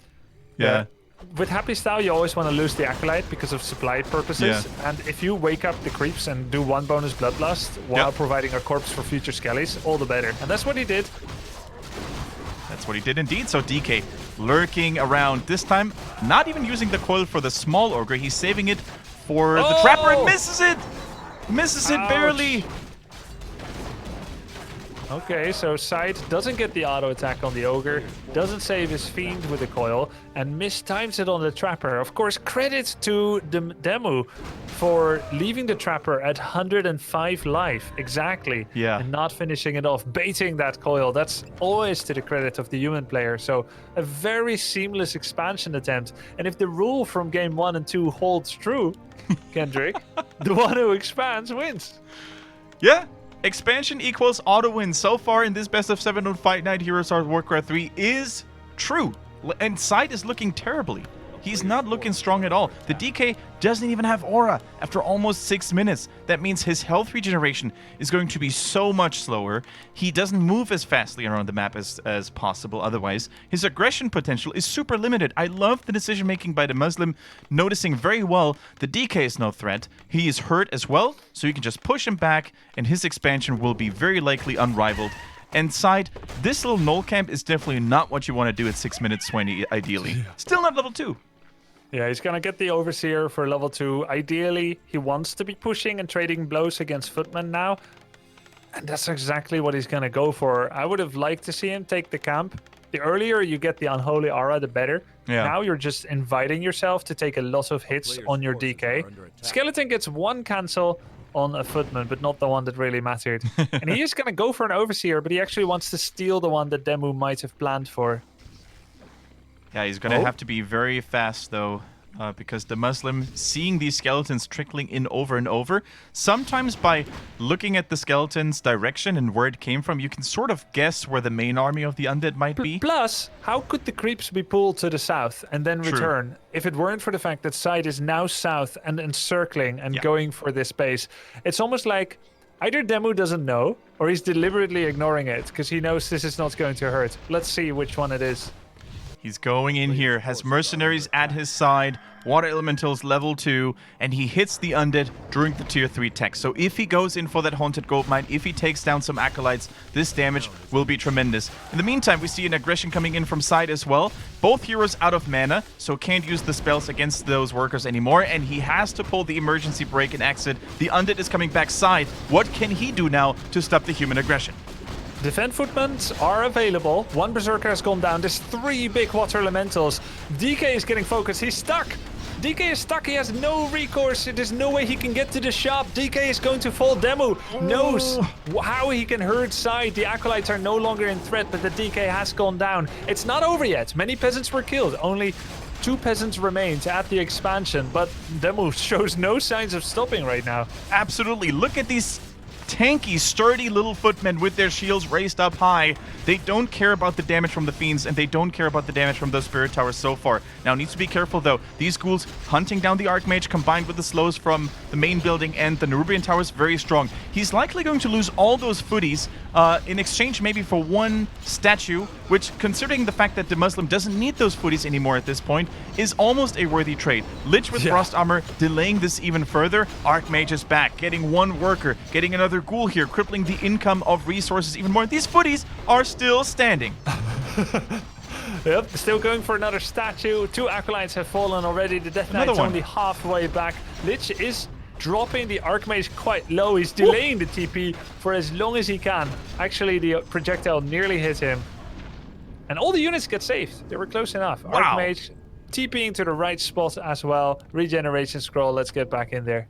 Yeah. With Happy Style, you always want to lose the Acolyte because of supply purposes. Yeah. And if you wake up the creeps and do one bonus Bloodlust while providing a corpse for future Skellies, all the better. And that's what he did. That's what he did indeed. So DK lurking around. This time, not even using the coil for the small ogre. He's saving it for the Trapper and misses it. Misses it barely. Okay, so SyDe doesn't get the auto attack on the Ogre, doesn't save his Fiend with the coil, and mistimes it on the Trapper. Of course, credit to Demu for leaving the Trapper at 105 life, exactly, and not finishing it off, baiting that coil. That's always to the credit of the human player. So a very seamless expansion attempt. And if the rule from game 1 and 2 holds true, Kendric, the one who expands wins. Yeah. Expansion equals auto win so far in this best of 7 on Fight Night Heroes Hearth Warcraft 3 is true. And SyDe is looking terribly. He's not looking strong at all. The DK doesn't even have aura after almost 6 minutes. That means his health regeneration is going to be so much slower. He doesn't move as fastly around the map as possible otherwise. His aggression potential is super limited. I love the decision making by DeMusliM, noticing very well the DK is no threat. He is hurt as well, so you can just push him back and his expansion will be very likely unrivaled. And SyDe, this little null camp is definitely not what you want to do at 6 minutes 20, ideally. Still not level 2. Yeah, he's going to get the Overseer for level 2. Ideally, he wants to be pushing and trading blows against Footman now. And that's exactly what he's going to go for. I would have liked to see him take the camp. The earlier you get the Unholy Aura, the better. Yeah. Now you're just inviting yourself to take a lot of hits on your DK. Skeleton gets 1 cancel on a Footman, but not the one that really mattered. And he is going to go for an Overseer, but he actually wants to steal the one that Demu might have planned for. Yeah, he's going to have to be very fast, though, because DeMusliM, seeing these skeletons trickling in over and over, sometimes by looking at the skeleton's direction and where it came from, you can sort of guess where the main army of the Undead might be. Plus, how could the creeps be pulled to the south and then return if it weren't for the fact that SyDe is now south and encircling and going for this base? It's almost like either Demu doesn't know, or he's deliberately ignoring it because he knows this is not going to hurt. Let's see which one it is. He's going in here, has mercenaries at his side, water elementals level 2, and he hits the Undead during the tier 3 tech. So if he goes in for that haunted gold mine, if he takes down some acolytes, this damage will be tremendous. In the meantime, we see an aggression coming in from SyDe as well. Both heroes out of mana, so can't use the spells against those workers anymore, and he has to pull the emergency break and exit. The Undead is coming back. SyDe, what can he do now to stop the human aggression? Defend Footmans are available. 1 Berserker has gone down. There's 3 big water elementals. DK is getting focused. He's stuck. DK is stuck. He has no recourse. There's no way he can get to the shop. DK is going to fall. Demu knows how he can hurt SyDe. The Acolytes are no longer in threat, but the DK has gone down. It's not over yet. Many peasants were killed. Only 2 peasants remained at the expansion, but Demu shows no signs of stopping right now. Absolutely. Look at these tanky, sturdy little footmen with their shields raised up high. They don't care about the damage from the fiends, and they don't care about the damage from those spirit towers so far. Now, needs to be careful, though. These ghouls hunting down the Archmage, combined with the slows from the main building and the Nerubian towers, very strong. He's likely going to lose all those footies in exchange maybe for 1 statue, which, considering the fact that DeMusliM doesn't need those footies anymore at this point, is almost a worthy trade. Lich with Frost Armor, delaying this even further. Archmage is back, getting 1 worker, getting another ghoul here, crippling the income of resources even more. These footies are still standing. Yep, still going for another statue. 2 acolytes have fallen already. The Death Knight's only halfway back. Lich is dropping the Archmage quite low. He's delaying the TP for as long as he can. Actually, the projectile nearly hit him. And all the units get saved. They were close enough. Wow. Archmage TPing to the right spot as well. Regeneration scroll. Let's get back in there.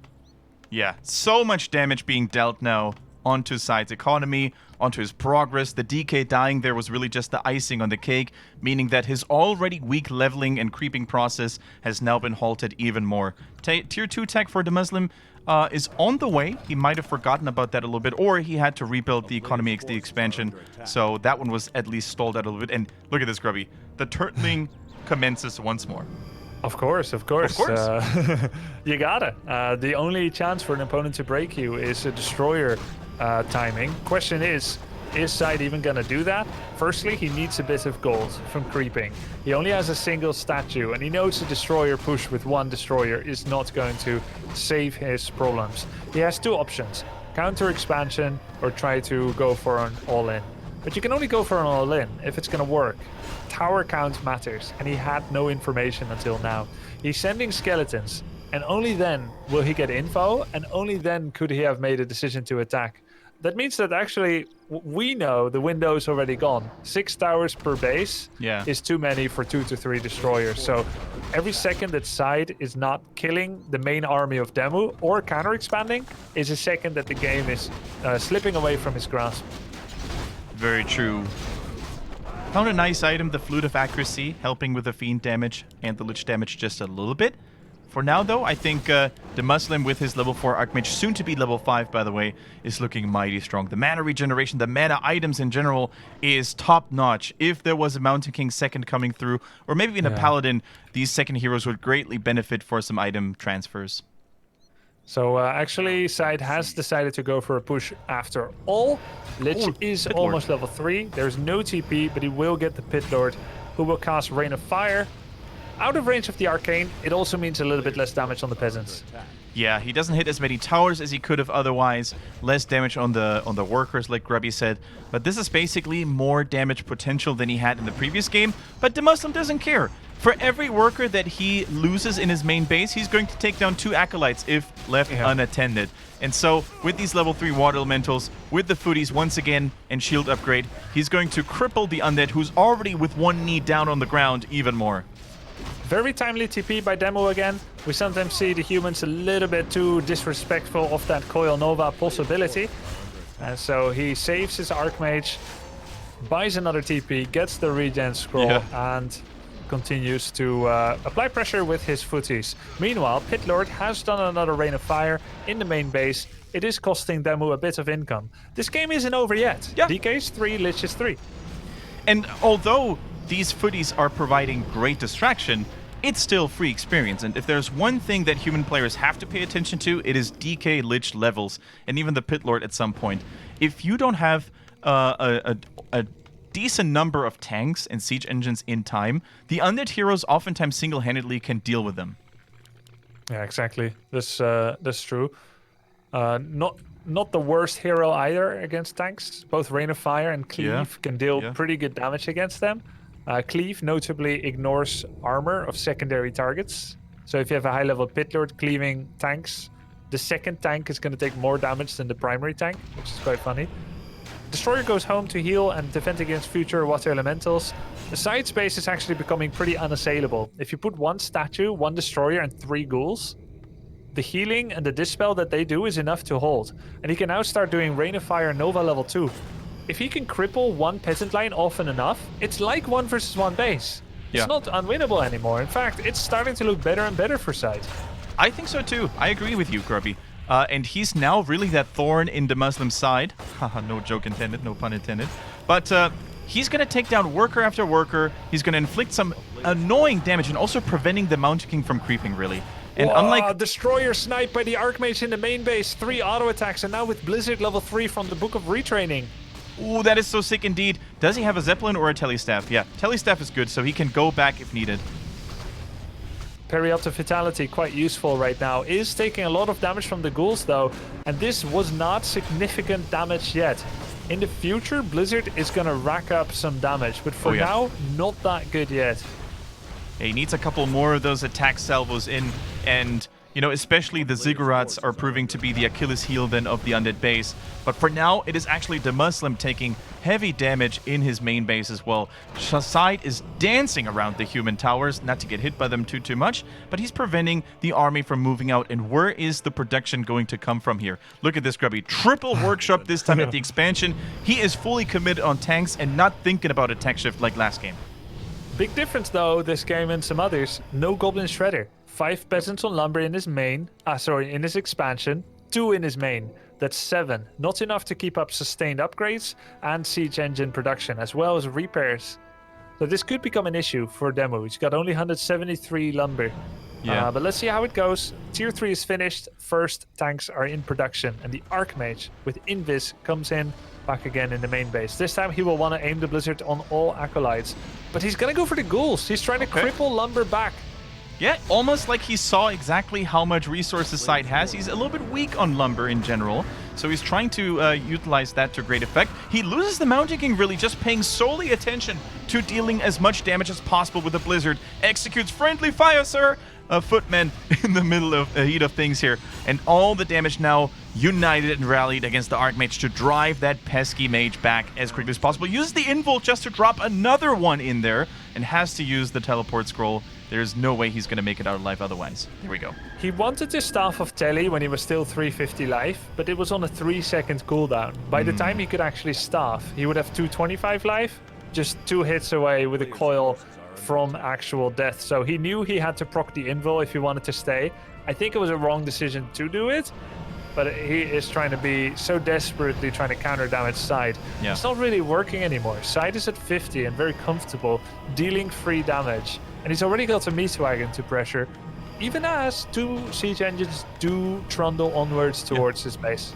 Yeah, so much damage being dealt now onto SyDe's economy, onto his progress. The DK dying there was really just the icing on the cake, meaning that his already weak leveling and creeping process has now been halted even more. Tier 2 tech for DeMusliM is on the way. He might have forgotten about that a little bit, or he had to rebuild the economy XD expansion, so that one was at least stalled out a little bit. And look at this, Grubby. The turtling commences once more. Of course. You gotta. The only chance for an opponent to break you is a destroyer timing. Question is SyDe even gonna do that? Firstly, he needs a bit of gold from creeping. He only has a single statue, and he knows a destroyer push with 1 destroyer is not going to save his problems. He has 2 options: counter expansion or try to go for an all-in. But you can only go for an all-in if it's gonna work. Tower count matters, and he had no information until now. He's sending skeletons. and only then will he get info, and only then could he have made a decision to attack. That means that actually we know the window is already gone. 6 towers per base is too many for 2 to 3 destroyers. So every second that SyDe is not killing the main army of Demu or counter expanding is a second that the game is slipping away from his grasp. Very true. Found a nice item, the Flute of Accuracy, helping with the Fiend damage and the Lich damage just a little bit. For now, though, I think DeMusliM with his level 4 Archmage, soon to be level 5, by the way, is looking mighty strong. The mana regeneration, the mana items in general is top-notch. If there was a Mountain King second coming through, or maybe even a Paladin, these second heroes would greatly benefit for some item transfers. So actually, SyDe has decided to go for a push after all. Lich is almost level 3. There's no TP, but he will get the Pit Lord, who will cast Rain of Fire. Out of range of the Arcane, it also means a little bit less damage on the Peasants. Yeah, he doesn't hit as many towers as he could have otherwise. Less damage on the workers, like Grubby said. But this is basically more damage potential than he had in the previous game. But DeMusliM doesn't care. For every worker that he loses in his main base, he's going to take down 2 Acolytes if left unattended. And so, with these level 3 Water Elementals, with the Footies once again, and shield upgrade, he's going to cripple the Undead, who's already with one knee down on the ground, even more. Very timely TP by Demo again. We sometimes see the humans a little bit too disrespectful of that Coil Nova possibility. And so he saves his Archmage, buys another TP, gets the regen scroll, and continues to apply pressure with his footies. Meanwhile, Pit Lord has done another Rain of Fire in the main base. It is costing Demu a bit of income. This game isn't over yet. DK is 3, Lich is 3. And although these footies are providing great distraction, it's still free experience. And if there's one thing that human players have to pay attention to, it is DK Lich levels, and even the Pit Lord at some point. If you don't have a decent number of tanks and siege engines in time, the Undead heroes oftentimes single-handedly can deal with them. Yeah, exactly. That's true. Not the worst hero either against tanks. Both Rain of Fire and Cleave can deal pretty good damage against them. Cleave notably ignores armor of secondary targets. So if you have a high-level Pit Lord cleaving tanks, the second tank is going to take more damage than the primary tank, which is quite funny. Destroyer goes home to heal and defend against future water elementals. The side space is actually becoming pretty unassailable. If you put 1 statue, 1 destroyer, and 3 ghouls, the healing and the dispel that they do is enough to hold. And he can now start doing Rain of Fire Nova level 2. If he can cripple 1 peasant line often enough, it's like 1 versus 1 base. It's not unwinnable anymore. In fact, it's starting to look better and better for SyDe. I think so too. I agree with you, Grubby. And he's now really that thorn in DeMuslim's side. Haha, no joke intended, no pun intended. But he's going to take down worker after worker. He's going to inflict some annoying damage and also preventing the Mountain King from creeping, really. And unlike Destroyer sniped by the Archmage in the main base, 3 auto attacks, and now with Blizzard level 3 from the Book of Retraining. Ooh, that is so sick indeed. Does he have a Zeppelin or a Telestaff? Yeah, Telestaff is good, so he can go back if needed. Periopta Vitality, quite useful right now, is taking a lot of damage from the ghouls though, and this was not significant damage yet. In the future, Blizzard is gonna rack up some damage, but for now, not that good yet. Yeah, he needs a couple more of those attack salvos in, and you know, especially the Ziggurats are proving to be the Achilles heel then of the Undead base. But for now, it is actually DeMusliM taking heavy damage in his main base as well. SyDe is dancing around the human towers, not to get hit by them too much, but he's preventing the army from moving out. And where is the production going to come from here? Look at this, Grubby. Triple workshop this time at the expansion. He is fully committed on tanks and not thinking about attack shift like last game. Big difference though, this game and some others. No Goblin Shredder. 5 peasants on lumber in his main, in his expansion, 2 in his main. That's 7. Not enough to keep up sustained upgrades and siege engine production, as well as repairs. So this could become an issue for Demo. He's got only 173 lumber. But let's see how it goes. Tier 3 is finished. First tanks are in production, and the Archmage with Invis comes in back again in the main base. This time he will want to aim the Blizzard on all Acolytes. But he's going to go for the ghouls. He's trying to cripple lumber back. Yeah, almost like he saw exactly how much resources SyDe has. He's a little bit weak on lumber in general, So he's trying to utilize that to great effect. He loses the Mountain King, really just paying solely attention to dealing as much damage as possible with the Blizzard. Executes friendly fire, sir! Footman in the middle of heat of things here. And all the damage now united and rallied against the Archmage to drive that pesky mage back as quickly as possible. Uses the invul just to drop another one in there and has to use the teleport scroll. There's no way he's going to make it out alive otherwise. Here we go. He wanted to Staff of Telly when he was still 350 life, but it was on a 3-second cooldown. By the time he could actually Staff, he would have 225 life, just 2 hits away with a coil from actual death. So he knew he had to proc the invul if he wanted to stay. I think it was a wrong decision to do it, but he is trying to be so desperately trying to counter damage SyDe. Yeah. It's not really working anymore. SyDe is at 50 and very comfortable, dealing free damage. And he's already got a Meatwagon to pressure, even as 2 siege engines do trundle onwards towards his base.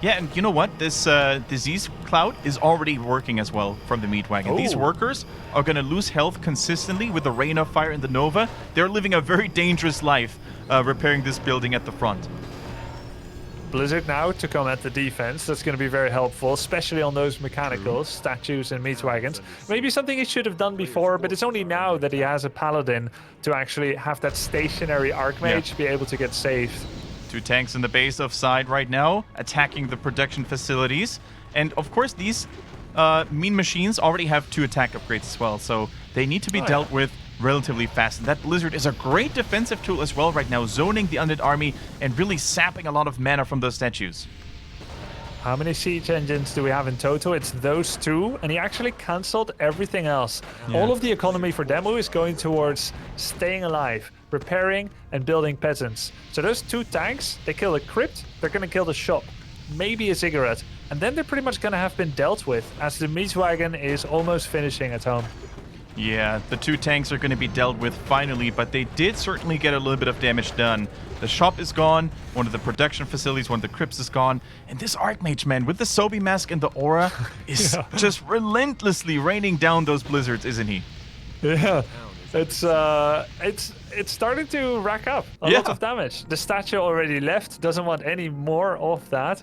Yeah, and you know what? This disease cloud is already working as well from the Meatwagon. Oh. These workers are going to lose health consistently with the Rain of Fire and the Nova. They're living a very dangerous life repairing this building at the front. Blizzard now to come at the defense. That's going to be very helpful, especially on those mechanicals, statues and Meatwagons. Maybe something he should have done before, but it's only now that he has a Paladin to actually have that stationary Archmage be able to get saved. 2 tanks in the base of SyDe right now, attacking the production facilities. And of course, these mean machines already have 2 attack upgrades as well, so they need to be dealt with relatively fast. And that Blizzard is a great defensive tool as well right now, zoning the Undead army and really sapping a lot of mana from those statues. How many siege engines do we have in total? It's those 2, and he actually cancelled everything else. Yeah. All of the economy for Demu is going towards staying alive, repairing, and building peasants. So those 2 tanks, they kill the crypt, they're going to kill the shop, maybe a ziggurat, and then they're pretty much going to have been dealt with, as the Meatwagon is almost finishing at home. Yeah, the 2 tanks are going to be dealt with finally, but they did certainly get a little bit of damage done. The shop is gone, one of the production facilities, one of the crypts is gone, and this Archmage, man, with the Sobi mask and the aura, is just relentlessly raining down those blizzards, isn't he? Yeah, it's starting to rack up a lot of damage. The statue already left, doesn't want any more of that.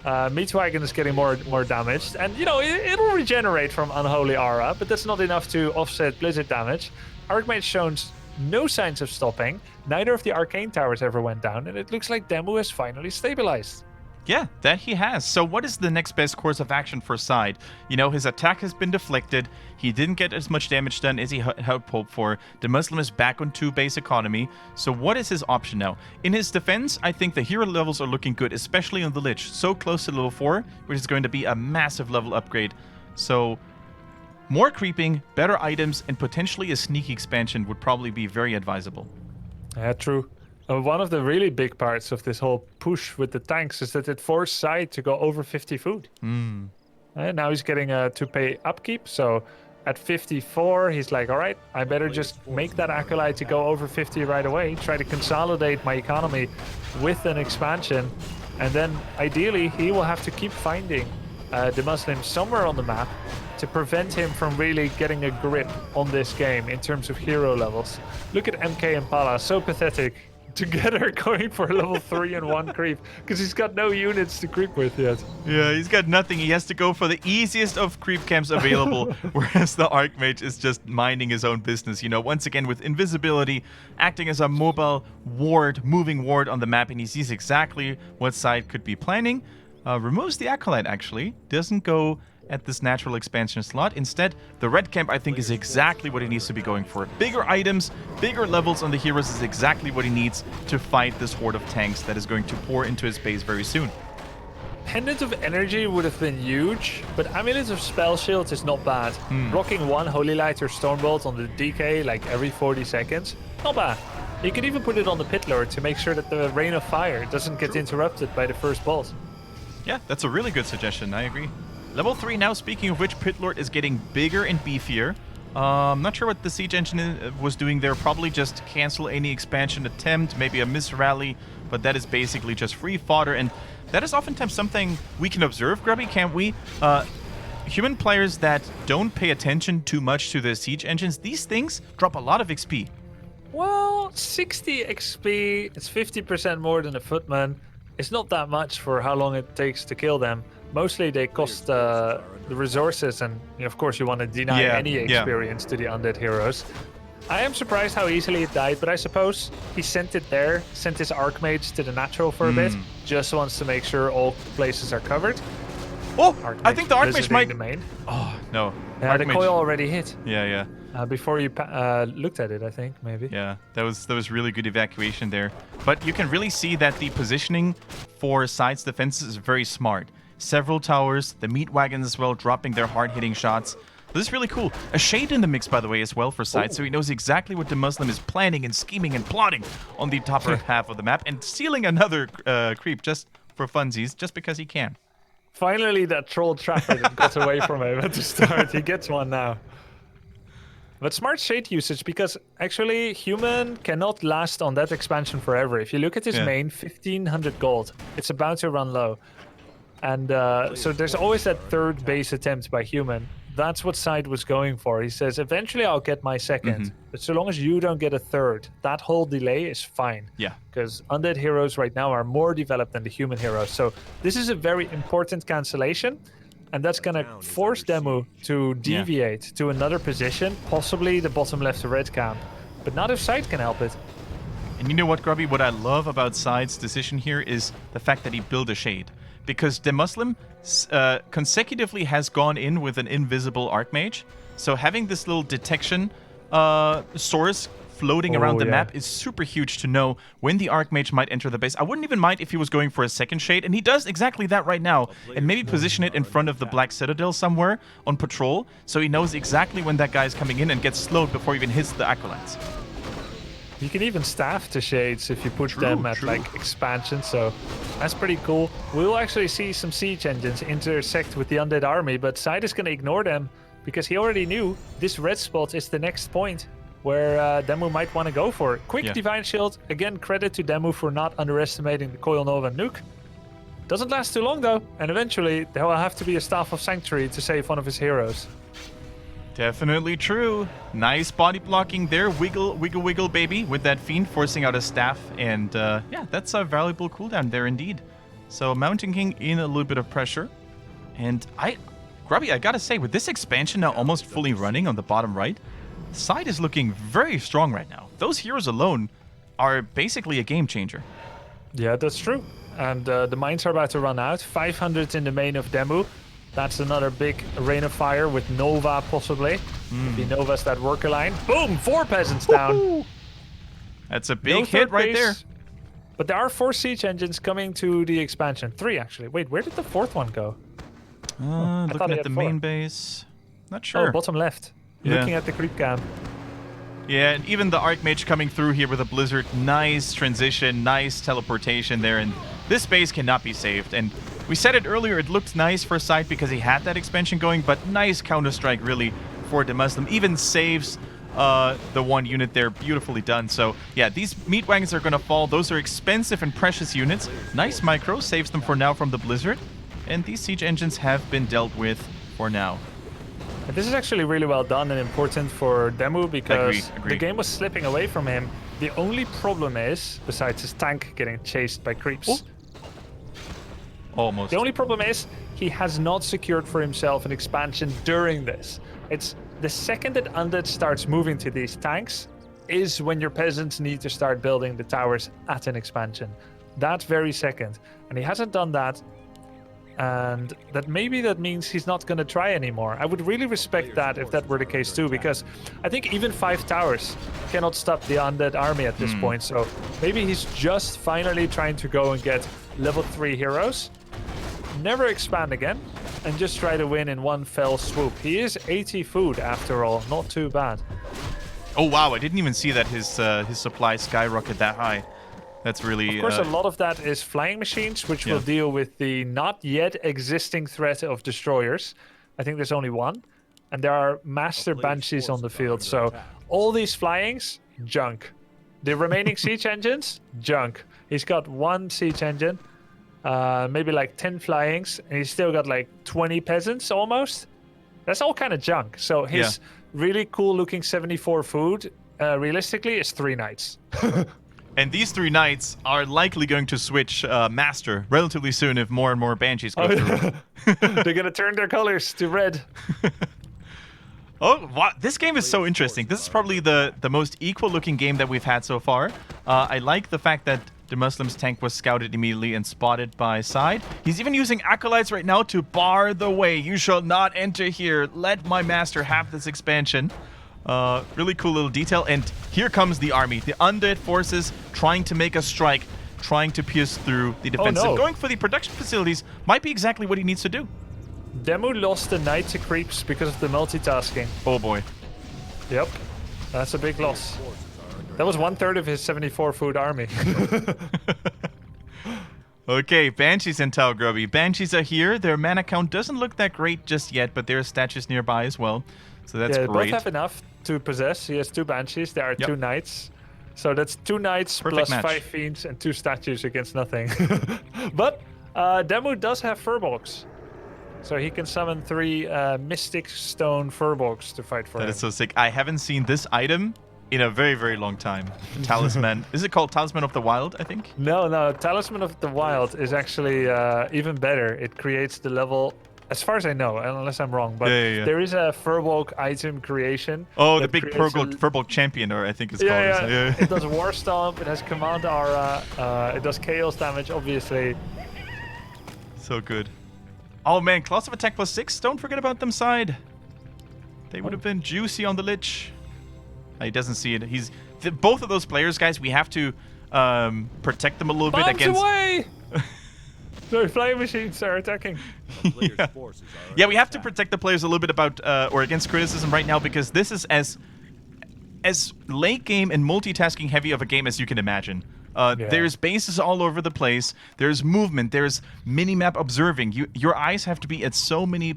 Meatwagon is getting more damaged, and you know it'll regenerate from Unholy Aura, but that's not enough to offset Blizzard damage. Archmage shows no signs of stopping. Neither of the Arcane Towers ever went down, and it looks like Demu has finally stabilized. Yeah, that he has. So what is the next best course of action for SyDe? You know, his attack has been deflected. He didn't get as much damage done as he had hoped for. DeMusliM is back on 2 base economy. So what is his option now? In his defense, I think the hero levels are looking good, especially on the Lich. So close to level 4, which is going to be a massive level upgrade. So more creeping, better items, and potentially a sneaky expansion would probably be very advisable. Yeah, true. One of the really big parts of this whole push with the tanks is that it forced SyDe to go over 50 food. And now he's getting to pay upkeep, so at 54, he's like, all right, I better just make that Acolyte to go over 50 right away, try to consolidate my economy with an expansion, and then ideally he will have to keep finding DeMusliM somewhere on the map to prevent him from really getting a grip on this game in terms of hero levels. Look at MK Impala, so pathetic. Together going for level 3 and 1 creep because he's got no units to creep with yet. Yeah, he's got nothing. He has to go for the easiest of creep camps available, whereas the Archmage is just minding his own business. You know, once again with invisibility, acting as a mobile ward, moving ward on the map, and he sees exactly what SyDe could be planning. Removes the Acolyte, actually. Doesn't go at this natural expansion slot. Instead, the red camp, I think, is exactly what he needs to be going for. Bigger items, bigger levels on the heroes is exactly what he needs to fight this horde of tanks that is going to pour into his base very soon. Pendant of Energy would have been huge, but Amulet of Spell Shield is not bad. Blocking 1 Holy Light or Stormbolt on the DK like every 40 seconds, not bad. You could even put it on the Pit Lord to make sure that the Rain of Fire doesn't get interrupted by the first bolt. Yeah, that's a really good suggestion, I agree. Level 3 now, speaking of which, Pit Lord is getting bigger and beefier. I'm not sure what the Siege Engine was doing there. Probably just cancel any expansion attempt, maybe a misrally, but that is basically just free fodder. And that is oftentimes something we can observe, Grubby, can't we? Human players that don't pay attention too much to the Siege Engines, these things drop a lot of XP. Well, 60 XP, it's 50% more than a Footman. it's not that much for how long it takes to kill them. Mostly they cost the resources, and of course you want to deny any experience to the undead heroes. I am surprised how easily it died, but I suppose he sent it there, sent his Archmage to the natural for a bit, just wants to make sure all places are covered. Oh, I think the Archmage might... The main. Oh, no. Yeah, the coil already hit. Yeah. Before you looked at it, I think, maybe. Yeah, that was really good evacuation there. But you can really see that the positioning for SyDe's defenses is very smart. Several towers, the meat wagons as well, dropping their hard-hitting shots. This is really cool. A shade in the mix, by the way, as well for SyDe, so he knows exactly what DeMusliM is planning and scheming and plotting on the top half of the map, and stealing another creep just for funsies, just because he can. Finally, that troll trapped it and got away from him at the start. He gets one now. But smart shade usage, because actually human cannot last on that expansion forever. If you look at his main, 1500 gold. It's about to run low. And so there's always that third base attempt by human. That's what SyDe was going for. He says, eventually I'll get my second. But so long as you don't get a third, that whole delay is fine. Yeah. Because undead heroes right now are more developed than the human heroes. So this is a very important cancellation. And that's going to force Demu to deviate to another position, possibly the bottom left red camp. But not if SyDe can help it. And you know what, Grubby? What I love about SyDe's decision here is the fact that he built a shade. Because DeMusliM consecutively has gone in with an invisible Archmage. So having this little detection source floating around the map is super huge to know when the Archmage might enter the base. I wouldn't even mind if he was going for a second shade, and he does exactly that right now. And maybe position it in front of the Black Citadel somewhere on patrol, so he knows exactly when that guy is coming in and gets slowed before he even hits the Acolytes. You can even staff the shades if you put them at like expansion, so that's pretty cool. We'll actually see some siege engines intersect with the undead army, but SyDe is going to ignore them because he already knew this red spot is the next point where Demu might want to go for. Quick Divine Shield. Again, credit to Demu for not underestimating the Coil Nova nuke. Doesn't last too long though, and eventually there will have to be a Staff of Sanctuary to save one of his heroes. Definitely true. Nice body blocking there. Wiggle, wiggle, wiggle, baby, with that Fiend forcing out a staff. And yeah, that's a valuable cooldown there indeed. So Mountain King in a little bit of pressure. And Grubby, I gotta say, with this expansion now almost fully running on the bottom right, SyDe is looking very strong right now. Those heroes alone are basically a game changer. Yeah, that's true. And the mines are about to run out. 500 in the main of Demu. That's another big Rain of Fire with Nova, possibly. The Nova's that worker line. Boom! 4 peasants down. That's a big hit right there. But there are 4 siege engines coming to the expansion. 3, actually. Wait, where did the 4th one go? Looking at the main base. Not sure. Oh, bottom left. Looking at the creep cam. Yeah, and even the Archmage coming through here with a Blizzard. Nice transition, nice teleportation there. And this base cannot be saved. And we said it earlier, it looked nice for SyDe because he had that expansion going, but nice counter-strike really for DeMusliM. Even saves the one unit there, beautifully done. So yeah, these meat wagons are going to fall. Those are expensive and precious units. Nice micro, saves them for now from the Blizzard. And these siege engines have been dealt with for now. This is actually really well done and important for Demu because the game was slipping away from him. The only problem is, besides his tank getting chased by creeps, almost. The only problem is he has not secured for himself an expansion during this. It's the second that Undead starts moving to these tanks is when your peasants need to start building the towers at an expansion. That very second. And he hasn't done that. And that means he's not going to try anymore. I would really respect that if that were the case too, because I think even 5 towers cannot stop the Undead army at this point. So maybe he's just finally trying to go and get level 3 heroes, never expand again, and just try to win in one fell swoop. He is 80 food after all, not too bad. Oh wow, I didn't even see that his supply skyrocket that high. That's really... Of course, a lot of that is flying machines, which will deal with the not yet existing threat of destroyers. I think there's only one. And there are master banshees on the field. So all these flyings, junk. The remaining siege engines, junk. He's got 1 siege engine, maybe like 10 flyings, and he's still got like 20 peasants almost. That's all kind of junk. So his really cool looking 74 food, realistically, is 3 knights. And these 3 knights are likely going to switch master relatively soon if more and more banshees go through. They're gonna turn their colors to red. Oh, wow. This game is so interesting. This is probably the most equal-looking game that we've had so far. I like the fact that DeMusliM's tank was scouted immediately and spotted by SyDe. He's even using acolytes right now to bar the way. You shall not enter here. Let my master have this expansion. Really cool little detail. And here comes the army. The undead forces trying to make a strike, trying to pierce through the defense. Oh, no. Going for the production facilities might be exactly what he needs to do. Demu lost the knight to creeps because of the multitasking. Oh boy. Yep. That's a big loss. That was 1/3 of his 74 food army. Okay, Banshees in Tau, Grubby. Banshees are here. Their mana count doesn't look that great just yet, but there are statues nearby as well. So that's yeah, great. Both have enough to possess. He has 2 Banshees. There are 2 Knights. So that's 2 Knights Perfect plus match. 5 Fiends and 2 statues against nothing. But Demu does have Furbolgs. So he can summon 3 Mystic Stone Furbolgs to fight for him. That is so sick. I haven't seen this item in a very, very long time. Talisman. Is it called Talisman of the Wild, I think? No. Talisman of the Wild is actually even better. It creates the level, as far as I know, unless I'm wrong, but there is a Furbolg item creation. Oh, the big Furbolg champion, or I think it's called. Yeah. It does War Stomp, it has Command Aura, it does Chaos damage, obviously. So good. Oh man, Claws of Attack plus 6. Don't forget about them SyDe. They would have been juicy on the Lich. He doesn't see it. Both of those players, guys, we have to protect them a little bit against... away! Sorry, flying machines are attacking. Yeah, we have to protect the players a little bit about or against criticism right now, because this is as late game and multitasking heavy of a game as you can imagine. There's bases all over the place. There's movement. There's mini-map observing. Your eyes have to be at so many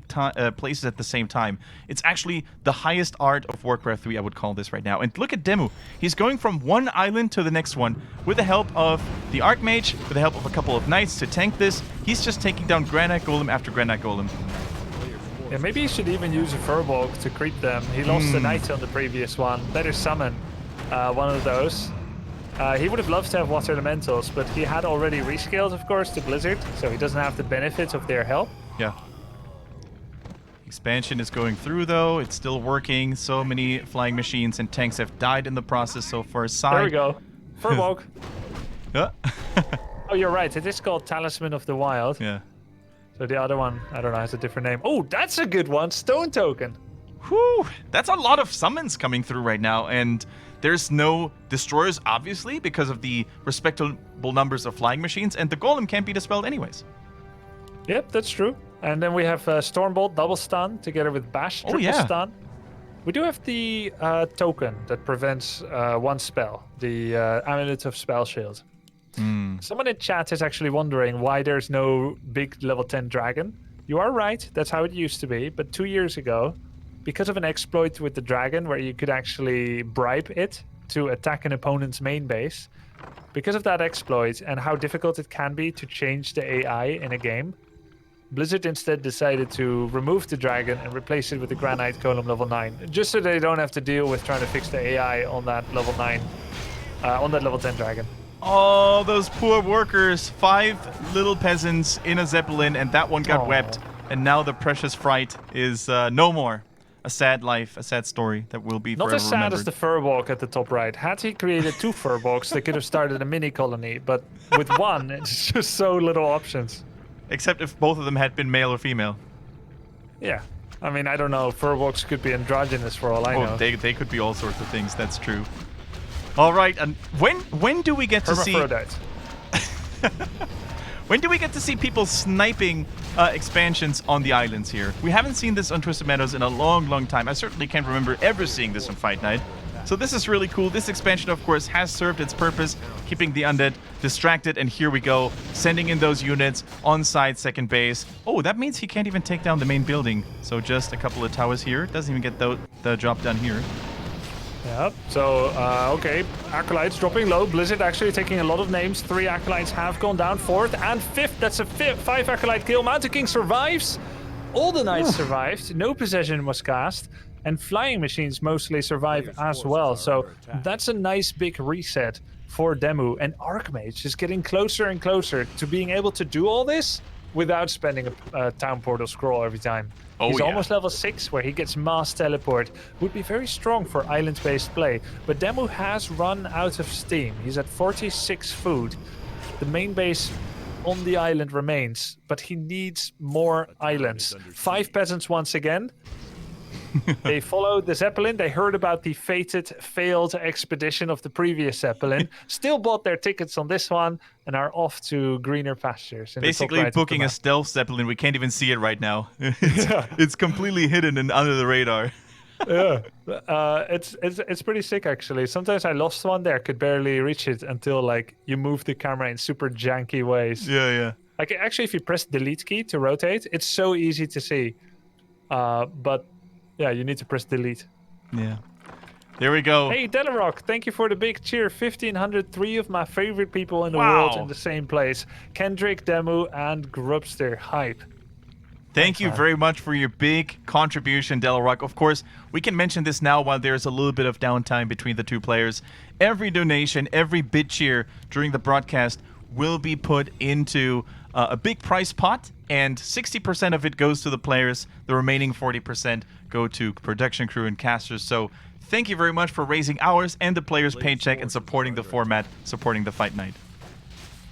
places at the same time. It's actually the highest art of Warcraft 3, I would call this right now. And look at Demu. He's going from one island to the next one with the help of the Archmage, with the help of a couple of knights to tank this. He's just taking down Granite Golem after Granite Golem. Yeah, maybe he should even use a Furbolg to creep them. He lost the knight on the previous one. Better summon one of those. He would have loved to have Water Elementals, but he had already rescaled, of course, to Blizzard, so he doesn't have the benefits of their help. Yeah. Expansion is going through, though. It's still working. So many flying machines and tanks have died in the process so far. SyDe. There we go. Furbolg. Yeah. Oh, you're right. It is called Talisman of the Wild. Yeah. So the other one, I don't know, has a different name. Oh, that's a good one. Stone Token. Whew. That's a lot of summons coming through right now, and there's no destroyers, obviously, because of the respectable numbers of flying machines, and the golem can't be dispelled anyways. Yep, that's true. And then we have Stormbolt double stun together with Bash triple stun. We do have the token that prevents one spell, the Amulet of Spell Shield. Someone in chat is actually wondering why there's no big level 10 dragon. You are right, that's how it used to be, but 2 years ago, because of an exploit with the dragon where you could actually bribe it to attack an opponent's main base, because of that exploit and how difficult it can be to change the AI in a game, Blizzard instead decided to remove the dragon and replace it with the Granite Golem level 9, just so they don't have to deal with trying to fix the AI on that level 9, on that level 10 dragon. Oh, those poor workers. 5 little peasants in a Zeppelin, and that one got webbed. And now the precious Fright is no more. A sad life, a sad story that will be forever Not as sad remembered. as the Furbolg at the top right. Had he created 2 Furbolgs, they could have started a mini colony, but with one, it's just so little options. Except if both of them had been male or female. Yeah. I mean, I don't know. Furbolgs could be androgynous for all I know. They could be all sorts of things, that's true. All right, and when do we get to see... When do we get to see people sniping expansions on the islands here? We haven't seen this on Twisted Meadows in a long, long time. I certainly can't remember ever seeing this on Fight Night. So this is really cool. This expansion, of course, has served its purpose, keeping the undead distracted. And here we go, sending in those units on side second base. Oh, that means he can't even take down the main building. So just a couple of towers here. Doesn't even get the job done here. Yep. So, okay. Acolytes dropping low. Blizzard actually taking a lot of names. 3 Acolytes have gone down. 4th and 5th. That's a 5 Acolyte kill. Mountain King survives. All the Knights survived. No possession was cast. And Flying Machines mostly survive as well. So that's a nice big reset for Demu, and Archmage is getting closer and closer to being able to do all this without spending a town portal scroll every time. He's almost level 6, where he gets mass teleport. Would be very strong for island-based play, but Demu has run out of steam. He's at 46 food. The main base on the island remains, but he needs more islands. 5 peasants once again. They followed the Zeppelin. They heard about the failed expedition of the previous Zeppelin. Still bought their tickets on this one and are off to greener pastures. Basically booking a stealth Zeppelin. We can't even see it right now. It's completely hidden and under the radar. Yeah, it's pretty sick actually. Sometimes I lost one there, could barely reach it until like you move the camera in super janky ways. Yeah. Like actually, if you press delete key to rotate, it's so easy to see. But yeah, you need to press delete. Yeah. There we go. Hey, Delarock, thank you for the big cheer. 1,503 of my favorite people in the world in the same place. Kendric, Demu, and Grubster. Hype. Thank you very much for your big contribution, Delarock. Of course, we can mention this now while there's a little bit of downtime between the two players. Every donation, every bit cheer during the broadcast will be put into a big prize pot, and 60% of it goes to the players. The remaining 40% go to production crew and casters. So thank you very much for raising ours and the players' paycheck and supporting the format, supporting the fight night.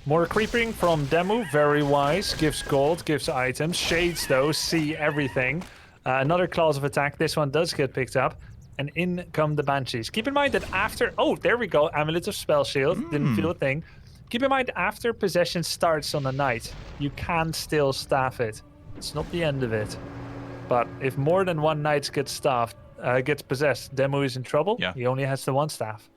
More creeping from Demu, very wise. Gives gold, gives items. Shades, though, see everything. Another clause of attack. This one does get picked up. And in come the Banshees. Keep in mind that after... Oh, there we go. Amulet of Spell Shield. Didn't feel a thing. Keep in mind, after possession starts on a knight, you can still staff it. It's not the end of it. But if more than one knight gets possessed, Demu is in trouble. Yeah. He only has the one staff.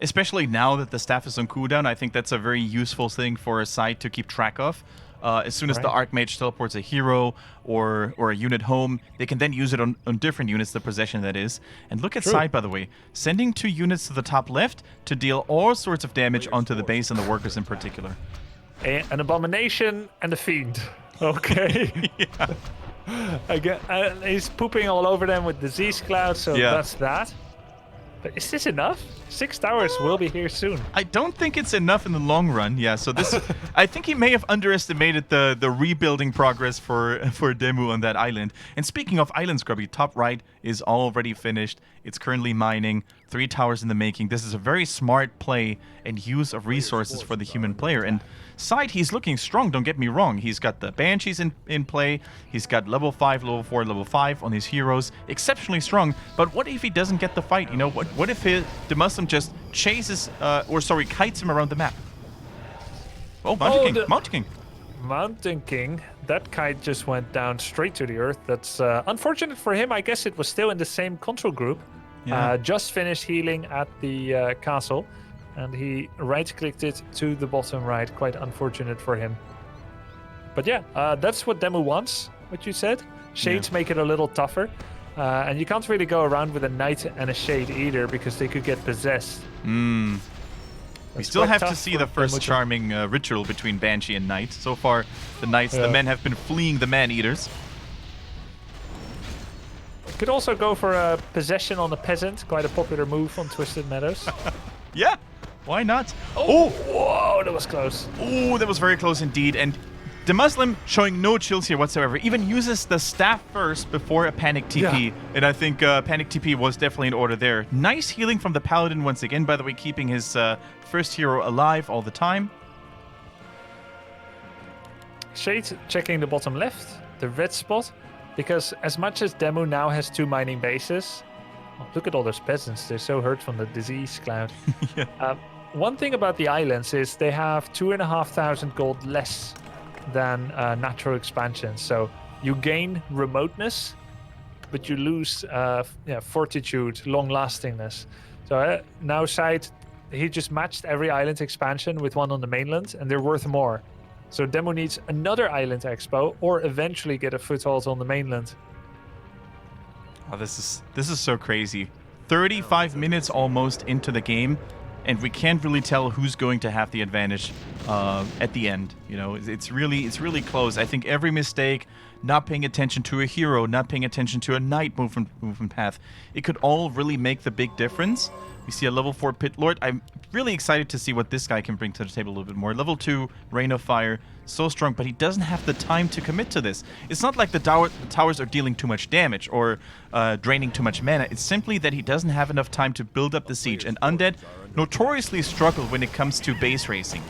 Especially now that the staff is on cooldown, I think that's a very useful thing for a side to keep track of. As soon as the Archmage teleports a hero or a unit home, they can then use it on different units, the possession that is. And look at side, by the way. Sending 2 units to the top left to deal all sorts of damage onto the base and the workers in particular. An Abomination and a Fiend. Okay. Yeah. Again, he's pooping all over them with disease cloud, so that's that. But is this enough? 6 towers will be here soon. I don't think it's enough in the long run. Yeah, so this, I think he may have underestimated the rebuilding progress for Demu on that island. And speaking of islands, Grubby, top right is already finished. It's currently mining. 3 towers in the making. This is a very smart play and use of resources for the human player. And side, he's looking strong, don't get me wrong. He's got the Banshees in play. He's got level 5, level 4, level 5 on his heroes. Exceptionally strong. But what if he doesn't get the fight? You know, what if DeMusliM just chases, kites him around the map? Oh, Mountain King. Mountain King. That kite just went down straight to the earth. That's unfortunate for him. I guess it was still in the same control group. Yeah. Just finished healing at the castle. And he right-clicked it to the bottom right. Quite unfortunate for him. But yeah, that's what Demu wants, what you said. Shades make it a little tougher. And you can't really go around with a knight and a shade either, because they could get possessed. We still have to see the first charming ritual between Banshee and Knight. So far, the Knights, the men have been fleeing the Man-Eaters. Could also go for a possession on a peasant. Quite a popular move on Twisted Meadows. Yeah, why not? Oh, whoa, that was close. Oh, that was very close indeed. And DeMusliM showing no chills here whatsoever. Even uses the staff first before a panic TP. Yeah. And I think panic TP was definitely in order there. Nice healing from the Paladin once again, by the way, keeping his first hero alive all the time. Shade checking the bottom left, the red spot. Because as much as Demu now has 2 mining bases, look at all those peasants. They're so hurt from the disease cloud. One thing about the islands is they have 2,500 gold less than natural expansion. So you gain remoteness, but you lose fortitude, long-lastingness. So now side, he just matched every island expansion with one on the mainland, and they're worth more. So Demu needs another island expo, or eventually get a foothold on the mainland. Oh, this is so crazy. 35 minutes almost into the game, and we can't really tell who's going to have the advantage at the end. You know, it's really close. I think every mistake not paying attention to a hero, not paying attention to a knight movement path. It could all really make the big difference. We see a level 4 Pit Lord. I'm really excited to see what this guy can bring to the table a little bit more. Level 2 Rain of Fire, so strong, but he doesn't have the time to commit to this. It's not like the towers are dealing too much damage or draining too much mana. It's simply that he doesn't have enough time to build up the siege. And Undead notoriously struggle when it comes to base racing.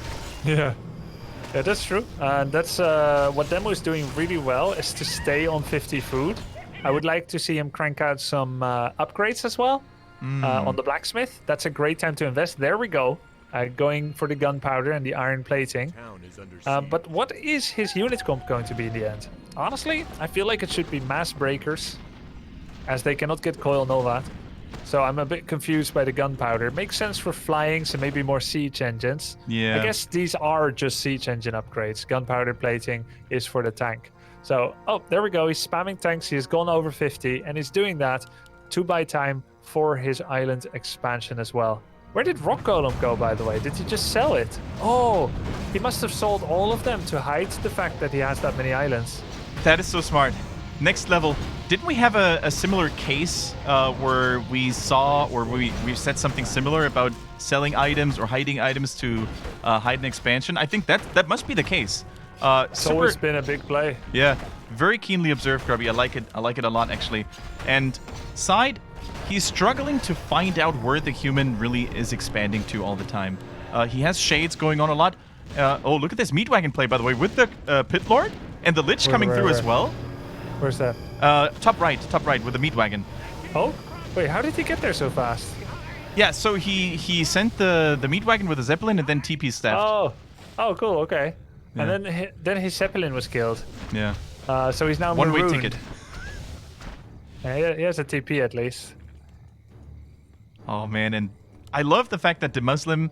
Yeah. Yeah, that's true. And that's what Demo is doing really well, is to stay on 50 food. I would like to see him crank out some upgrades as well. On the blacksmith. That's a great time to invest. There we go. Going for the gunpowder and the iron plating. But what is his unit comp going to be in the end? Honestly, I feel like it should be mass breakers, as they cannot get coil nova. So I'm a bit confused by the gunpowder. Makes sense for flying, so maybe more siege engines. Yeah. I guess these are just siege engine upgrades. Gunpowder plating is for the tank. So, oh, there we go. He's spamming tanks. He has gone over 50, and he's doing that to buy time for his island expansion as well. Where did Rock Golem go, by the way? Did he just sell it? Oh, he must have sold all of them to hide the fact that he has that many islands. That is so smart. Next level. Didn't we have a similar case where we saw, or we said something similar about selling items or hiding items to hide an expansion? I think that must be the case. It's always been a big play. Yeah, very keenly observed, Grubby. I like it. I like it a lot, actually. And SyDe, he's struggling to find out where the human really is expanding to all the time. He has shades going on a lot. Oh, look at this meat wagon play, by the way, with the Pit Lord and the Lich coming through as well. Where's that? Top right with the meat wagon. Oh, wait, how did he get there so fast? Yeah, so he sent the meat wagon with a Zeppelin and then TP staffed. Oh, cool, okay. Yeah. And then his Zeppelin was killed. Yeah. So he's now One-way marooned. ticket. Yeah, he has a TP at least. Oh, man, and I love the fact that DeMusliM,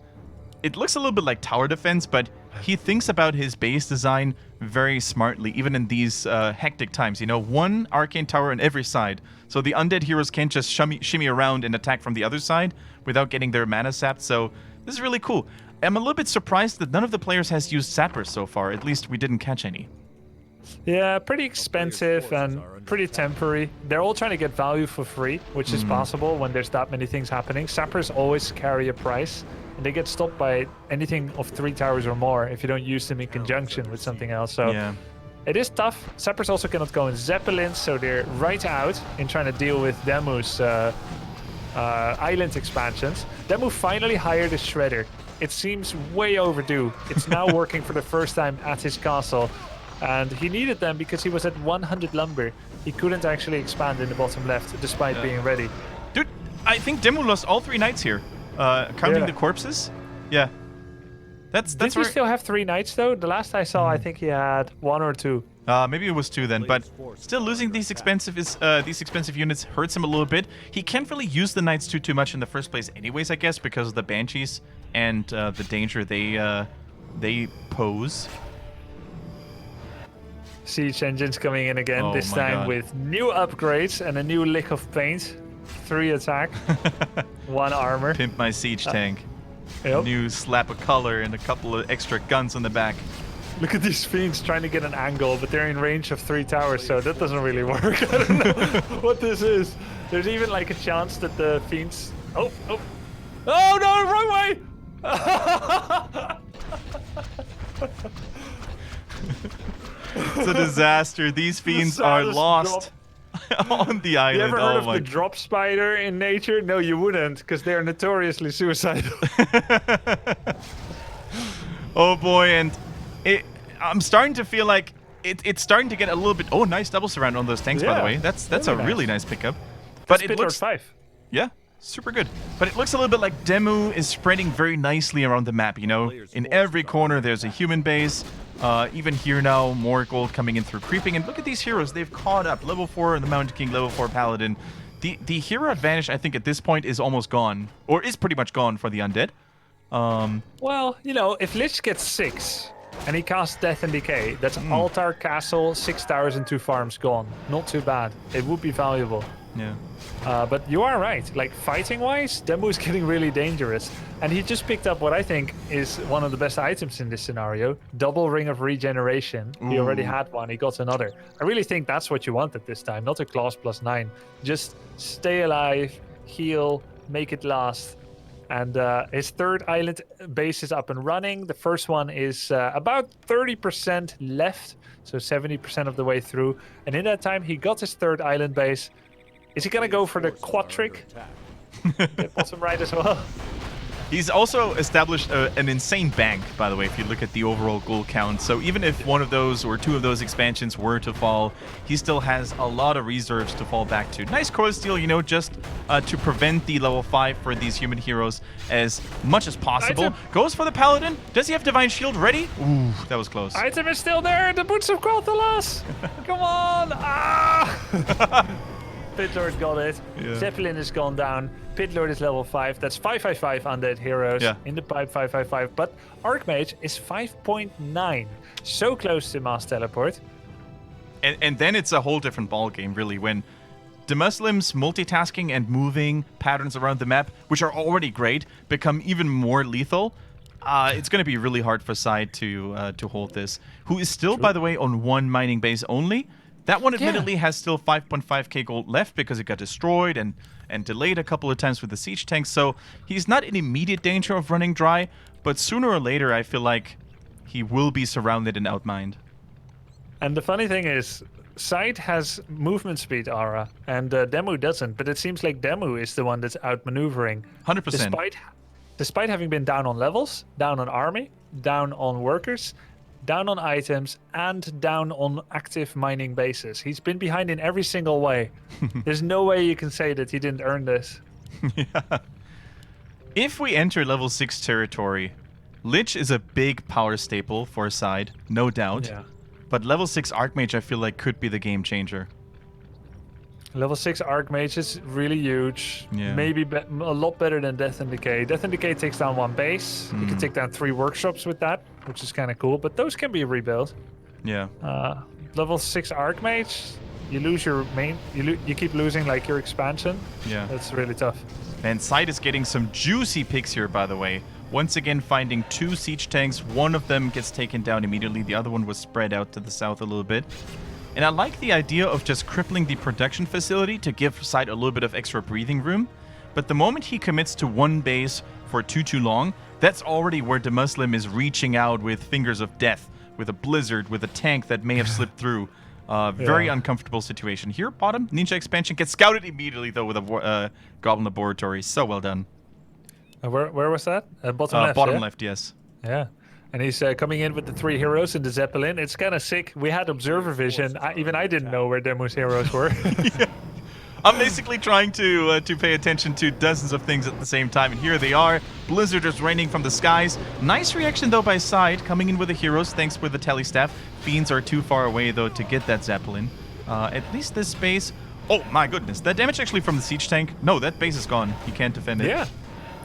it looks a little bit like tower defense, but he thinks about his base design very smartly, even in these hectic times. You know, one arcane tower on every side, so the undead heroes can't just shimmy around and attack from the other side without getting their mana sapped, so this is really cool. I'm a little bit surprised that none of the players has used sappers so far. At least we didn't catch any. Yeah, pretty expensive and pretty temporary. They're all trying to get value for free, which is possible when there's that many things happening. Sappers always carry a price, and they get stopped by anything of 3 towers or more if you don't use them in conjunction with something else. So yeah. It is tough. Sappers also cannot go in Zeppelins, so they're right out in trying to deal with Demu's island expansions. Demu finally hired a shredder. It seems way overdue. It's now working for the first time at his castle. And he needed them because he was at 100 lumber. He couldn't actually expand in the bottom left, despite being ready. Dude, I think Demu lost all 3 knights here. Counting the corpses? Yeah. That's Did he where... still have 3 knights, though? The last I saw, I think he had 1 or 2. Maybe it was 2 then, but still losing these expensive units hurts him a little bit. He can't really use the knights too much in the first place anyways, I guess, because of the banshees and the danger they pose. Siege engines coming in again, this time God. with new upgrades and a new lick of paint. 3 attack, 1 armor. Pimp my siege tank. Yep. New slap of color and a couple of extra guns on the back. Look at these fiends trying to get an angle, but they're in range of 3 towers, so that doesn't really work. I don't know what this is. There's even like a chance that the fiends... Oh no, wrong way! It's a disaster. These fiends are lost on the island. You ever heard of my the drop spider in nature? No, you wouldn't, because they're notoriously suicidal. Oh boy, and I'm starting to feel like it's starting to get a little bit... Oh, nice double surround on those tanks, by the way. That's really a really nice pickup. But But it looks... 5. Yeah, super good. But it looks a little bit like Demu is spreading very nicely around the map, you know? In every corner, there's a human base. Even here now, more gold coming in through creeping. And look at these heroes. They've caught up. Level 4 the Mountain King, level 4 Paladin. The hero advantage, I think, at this point is almost gone. Or is pretty much gone for the Undead. Well, you know, if Lich gets 6 and he casts Death and Decay, that's altar, castle, 6 towers and 2 farms gone. Not too bad. It would be valuable. Yeah. But you are right. Like, fighting-wise, Demu is getting really dangerous. And he just picked up what I think is one of the best items in this scenario. Double Ring of Regeneration. Ooh. He already had one. He got another. I really think that's what you wanted this time. Not a class +9. Just stay alive, heal, make it last. And his third island base is up and running. The first one is about 30% left. So 70% of the way through. And in that time, he got his third island base. Is he going to go for the quad trick? Bottom right as well. He's also established an insane bank, by the way, if you look at the overall goal count. So even if one of those or two of those expansions were to fall, he still has a lot of reserves to fall back to. Nice core steal, you know, just to prevent the level 5 for these human heroes as much as possible. Goes for the paladin. Does he have Divine Shield ready? Ooh, that was close. Item is still there. The Boots of Quel'Thalas. Come on. Ah! Pitlord got it. Yeah. Zeppelin has gone down. Pitlord is level 5. That's 555 undead heroes in the pipe 555. But Archmage is 5.9. So close to mass teleport. And then it's a whole different ballgame, really, when DeMusliM's multitasking and moving patterns around the map, which are already great, become even more lethal. It's going to be really hard for SyDe to hold this. Who is still, by the way, on one mining base only. That one admittedly has still 5.5k gold left because it got destroyed and delayed a couple of times with the siege tanks. So he's not in immediate danger of running dry, but sooner or later I feel like he will be surrounded and outmined. And the funny thing is, SyDe has movement speed aura and Demu doesn't, but it seems like Demu is the one that's outmaneuvering. 100%. Despite having been down on levels, down on army, down on workers, down on items, and down on active mining bases. He's been behind in every single way. There's no way you can say that he didn't earn this. Yeah. If we enter level 6 territory, Lich is a big power staple for SyDe, no doubt. Yeah. But level 6 Archmage I feel like could be the game changer. Level 6 Archmage is really huge. Yeah. Maybe a lot better than Death and Decay. Death and Decay takes down 1 base. You can take down 3 workshops with that, which is kind of cool. But those can be rebuilt. Yeah. Level 6 Archmage, you lose your main. You keep losing like your expansion. Yeah. That's really tough. And SyDe is getting some juicy picks here, by the way. Once again, finding 2 siege tanks. One of them gets taken down immediately. The other one was spread out to the south a little bit. And I like the idea of just crippling the production facility to give SyDe a little bit of extra breathing room. But the moment he commits to 1 base for too long, that's already where DeMusliM is reaching out with fingers of death, with a blizzard, with a tank that may have slipped through. Very uncomfortable situation. Here, bottom, Ninja expansion gets scouted immediately, though, with a Goblin Laboratory. So well done. Where was that? Bottom left, Bottom left, yes. Yeah. And he's coming in with the 3 heroes in the Zeppelin. It's kind of sick. We had observer vision. Even I didn't know where Demu's heroes were. Yeah. I'm basically trying to pay attention to dozens of things at the same time. And here they are. Blizzard is raining from the skies. Nice reaction, though, by SyDe. Coming in with the heroes, thanks for the tally staff. Fiends are too far away, though, to get that Zeppelin. At least this base... Oh, my goodness. That damage actually from the siege tank. No, that base is gone. He can't defend it. Yeah.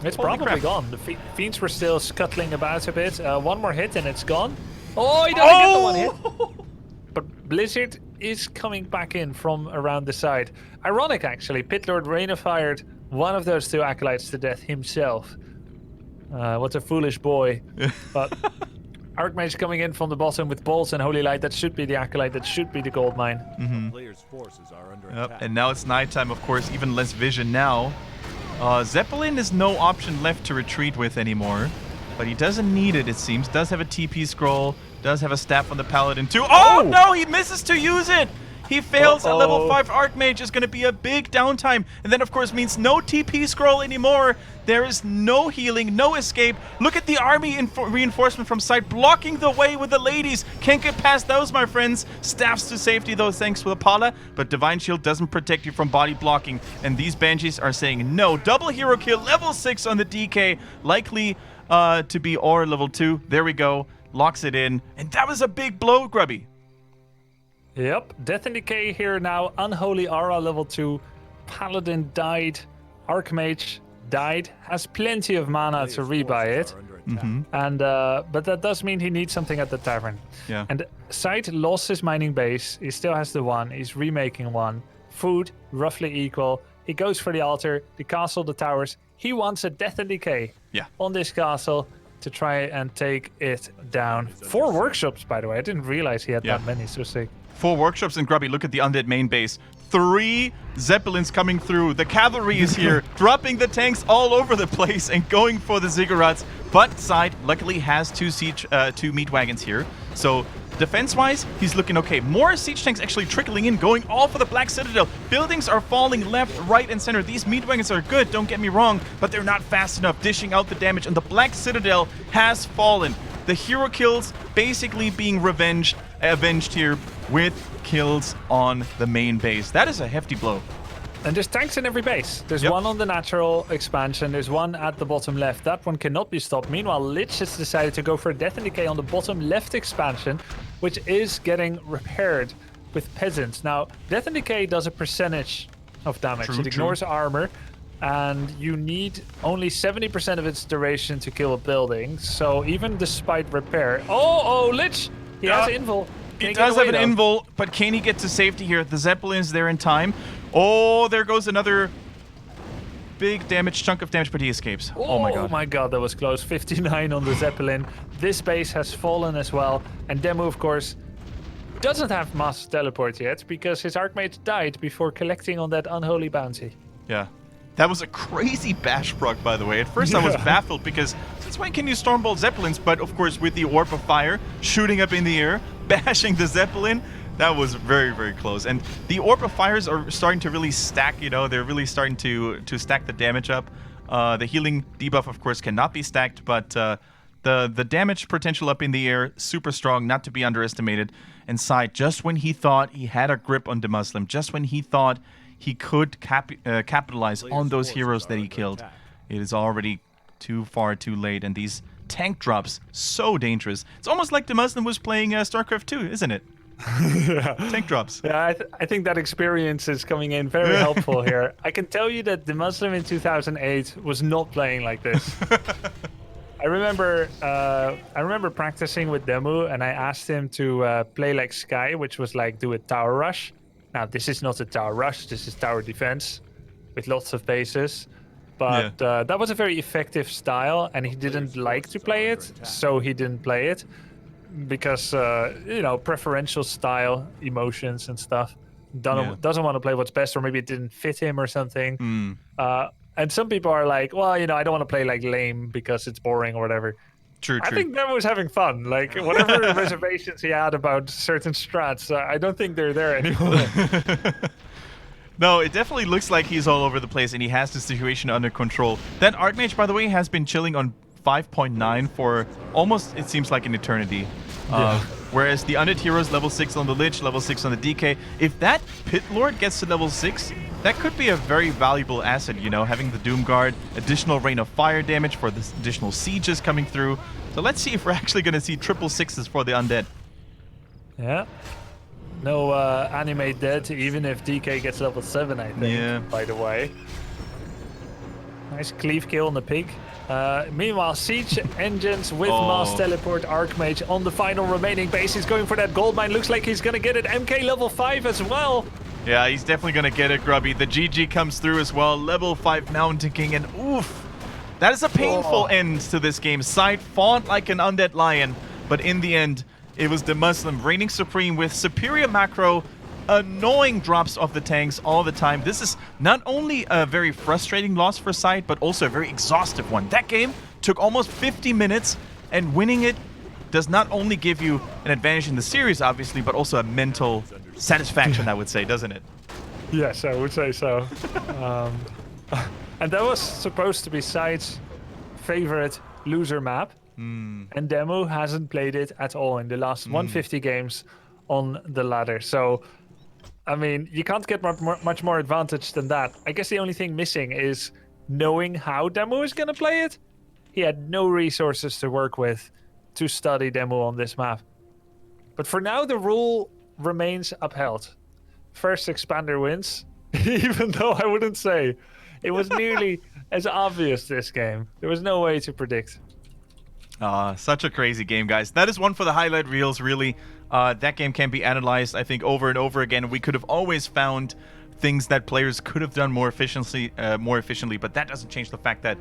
It's probably gone. The Fiends were still scuttling about a bit. 1 more hit and it's gone. Oh, he doesn't get the 1 hit. But Blizzard is coming back in from around the side. Ironic, actually. Pitlord Raina fired one of those 2 acolytes to death himself. What a foolish boy. But Archmage coming in from the bottom with bolts and Holy Light. That should be the acolyte. That should be the gold mine. Mm-hmm. Players' forces are under attack. And now it's nighttime, of course. Even less vision now. Zeppelin is no option left to retreat with anymore, but he doesn't need it, it seems. Does have a TP scroll, does have a staff on the Paladin too. Oh, no, he misses to use it! He fails at level 5 Archmage. Is going to be a big downtime. And then, of course, means no TP scroll anymore. There is no healing, no escape. Look at the army reinforcement from SyDe blocking the way with the ladies. Can't get past those, my friends. Staffs to safety, though, thanks to the Pala. But Divine Shield doesn't protect you from body blocking. And these Banshees are saying no. Double hero kill, level 6 on the DK. Likely to be Aura level 2. There we go. Locks it in. And that was a big blow, Grubby. Yep, Death and Decay here now. Unholy Aura level 2. Paladin died. Archmage died. Has plenty of mana to rebuy it. And but that does mean he needs something at the tavern. Yeah. And SyDe lost his mining base. He still has the 1. He's remaking 1. food, roughly equal. He goes for the altar, the castle, the towers. He wants a death and decay on this castle to try and take it down. 4 workshops, by the way. I didn't realize he had that many. So sick. 4 workshops in Grubby. Look at the Undead main base. 3 Zeppelins coming through. The cavalry is here, dropping the tanks all over the place and going for the ziggurats. But SyDe luckily has 2 meat wagons here. So defense-wise, he's looking okay. More siege tanks actually trickling in, going all for the Black Citadel. Buildings are falling left, right, and center. These meat wagons are good, don't get me wrong, but they're not fast enough, dishing out the damage, and the Black Citadel has fallen. The hero kills basically being avenged here with kills on the main base. That is a hefty blow. And there's tanks in every base. There's one on the natural expansion. There's one at the bottom left. That one cannot be stopped. Meanwhile, Lich has decided to go for a Death and Decay on the bottom left expansion, which is getting repaired with peasants. Now, Death and Decay does a percentage of damage. It ignores armor, and you need only 70% of its duration to kill a building. So even despite repair... Oh, Lich! He has invul. He does have an invul, but can he get to safety here? The Zeppelin is there in time. Oh, there goes another big chunk of damage, but he escapes. Oh my god. Oh my god, that was close. 59 on the Zeppelin. This base has fallen as well. And Demu, of course, doesn't have mass teleport yet because his Archmage died before collecting on that unholy bounty. Yeah. That was a crazy bash proc, by the way. At first I was baffled because since when can you Stormbolt Zeppelins? But of course with the Orb of Fire shooting up in the air, bashing the Zeppelin, that was very, very close. And the Orb of Fires are starting to really stack, you know, they're really starting to stack the damage up. The healing debuff, of course, cannot be stacked, but the damage potential up in the air, super strong, not to be underestimated. And SyDe, just when he thought he had a grip on DeMusliM, just when he thought he could capitalize on those heroes that he killed, it is already too far, too late. And these tank drops, so dangerous. It's almost like DeMusliM was playing StarCraft 2, isn't it? Tank drops. Yeah, I think that experience is coming in very helpful here. I can tell you that DeMusliM in 2008 was not playing like this. I remember practicing with Demu, and I asked him to play like Sky, which was like do a tower rush. Now, this is not a tower rush, this is tower defense with lots of bases. But that was a very effective style, and he didn't like to play it, so he didn't play it. Because, you know, preferential style, emotions and stuff. Doesn't want to play what's best, or maybe it didn't fit him or something. And some people are like, well, you know, I don't want to play like lame because it's boring or whatever. True. I think Demo was having fun. Like, whatever reservations he had about certain strats, I don't think they're there anymore. No, it definitely looks like he's all over the place and he has the situation under control. That Archmage, by the way, has been chilling on 5.9 for almost, it seems like an eternity. Whereas the Undead Heroes level 6 on the Lich, level 6 on the DK. If that Pit Lord gets to level 6, that could be a very valuable asset, you know, having the Doom Guard, additional Rain of Fire damage for the additional sieges coming through. So let's see if we're actually going to see triple 6s for the Undead. Yeah. No animate dead, even if DK gets level 7, I think, by the way. Nice cleave kill on the pig. Meanwhile, Siege Engines with Mass Teleport Archmage on the final remaining base. He's going for that gold mine. Looks like he's going to get it. MK level 5 as well. Yeah, he's definitely going to get it, Grubby. The GG comes through as well. Level 5 Mountain King, and oof. That is a painful end to this game. SyDe fought like an undead lion, but in the end, it was DeMusliM reigning supreme with superior macro, annoying drops of the tanks all the time. This is not only a very frustrating loss for SyDe, but also a very exhaustive one. That game took almost 50 minutes, and winning it does not only give you an advantage in the series, obviously, but also a mental satisfaction, I would say, doesn't it? Yes, I would say so. And that was supposed to be SyDe's favorite loser map. And Demu hasn't played it at all in the last 150 games on the ladder. So, I mean, you can't get much more advantage than that. I guess the only thing missing is knowing how Demu is going to play it. He had no resources to work with to study Demu on this map. But for now, the rule remains upheld. First expander wins, even though I wouldn't say it was nearly as obvious this game. There was no way to predict. Such a crazy game, guys. That is one for the highlight reels, really. That game can be analyzed, I think, over and over again. We could have always found things that players could have done more efficiently, but that doesn't change the fact that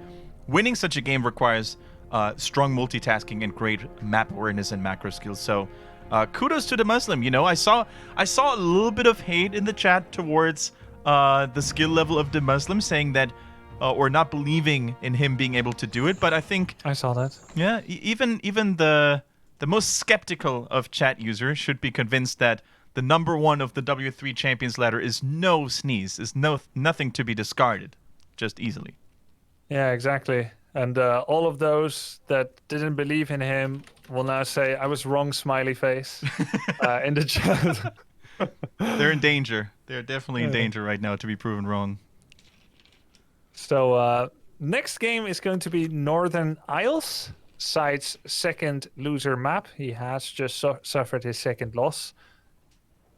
winning such a game requires strong multitasking and great map awareness and macro skills. So kudos to DeMusliM. You know, I saw a little bit of hate in the chat towards the skill level of DeMusliM, saying that or not believing in him being able to do it. But I think I saw that. Yeah, even the most skeptical of chat users should be convinced that the number 1 of the W3 Champions ladder is no sneeze, is nothing to be discarded, just easily. Yeah, exactly. And all of those that didn't believe in him will now say, I was wrong, smiley face, in the chat. They're in danger. They're definitely in danger right now to be proven wrong. So next game is going to be Northern Isles, SyDe's second loser map. He has just suffered his second loss.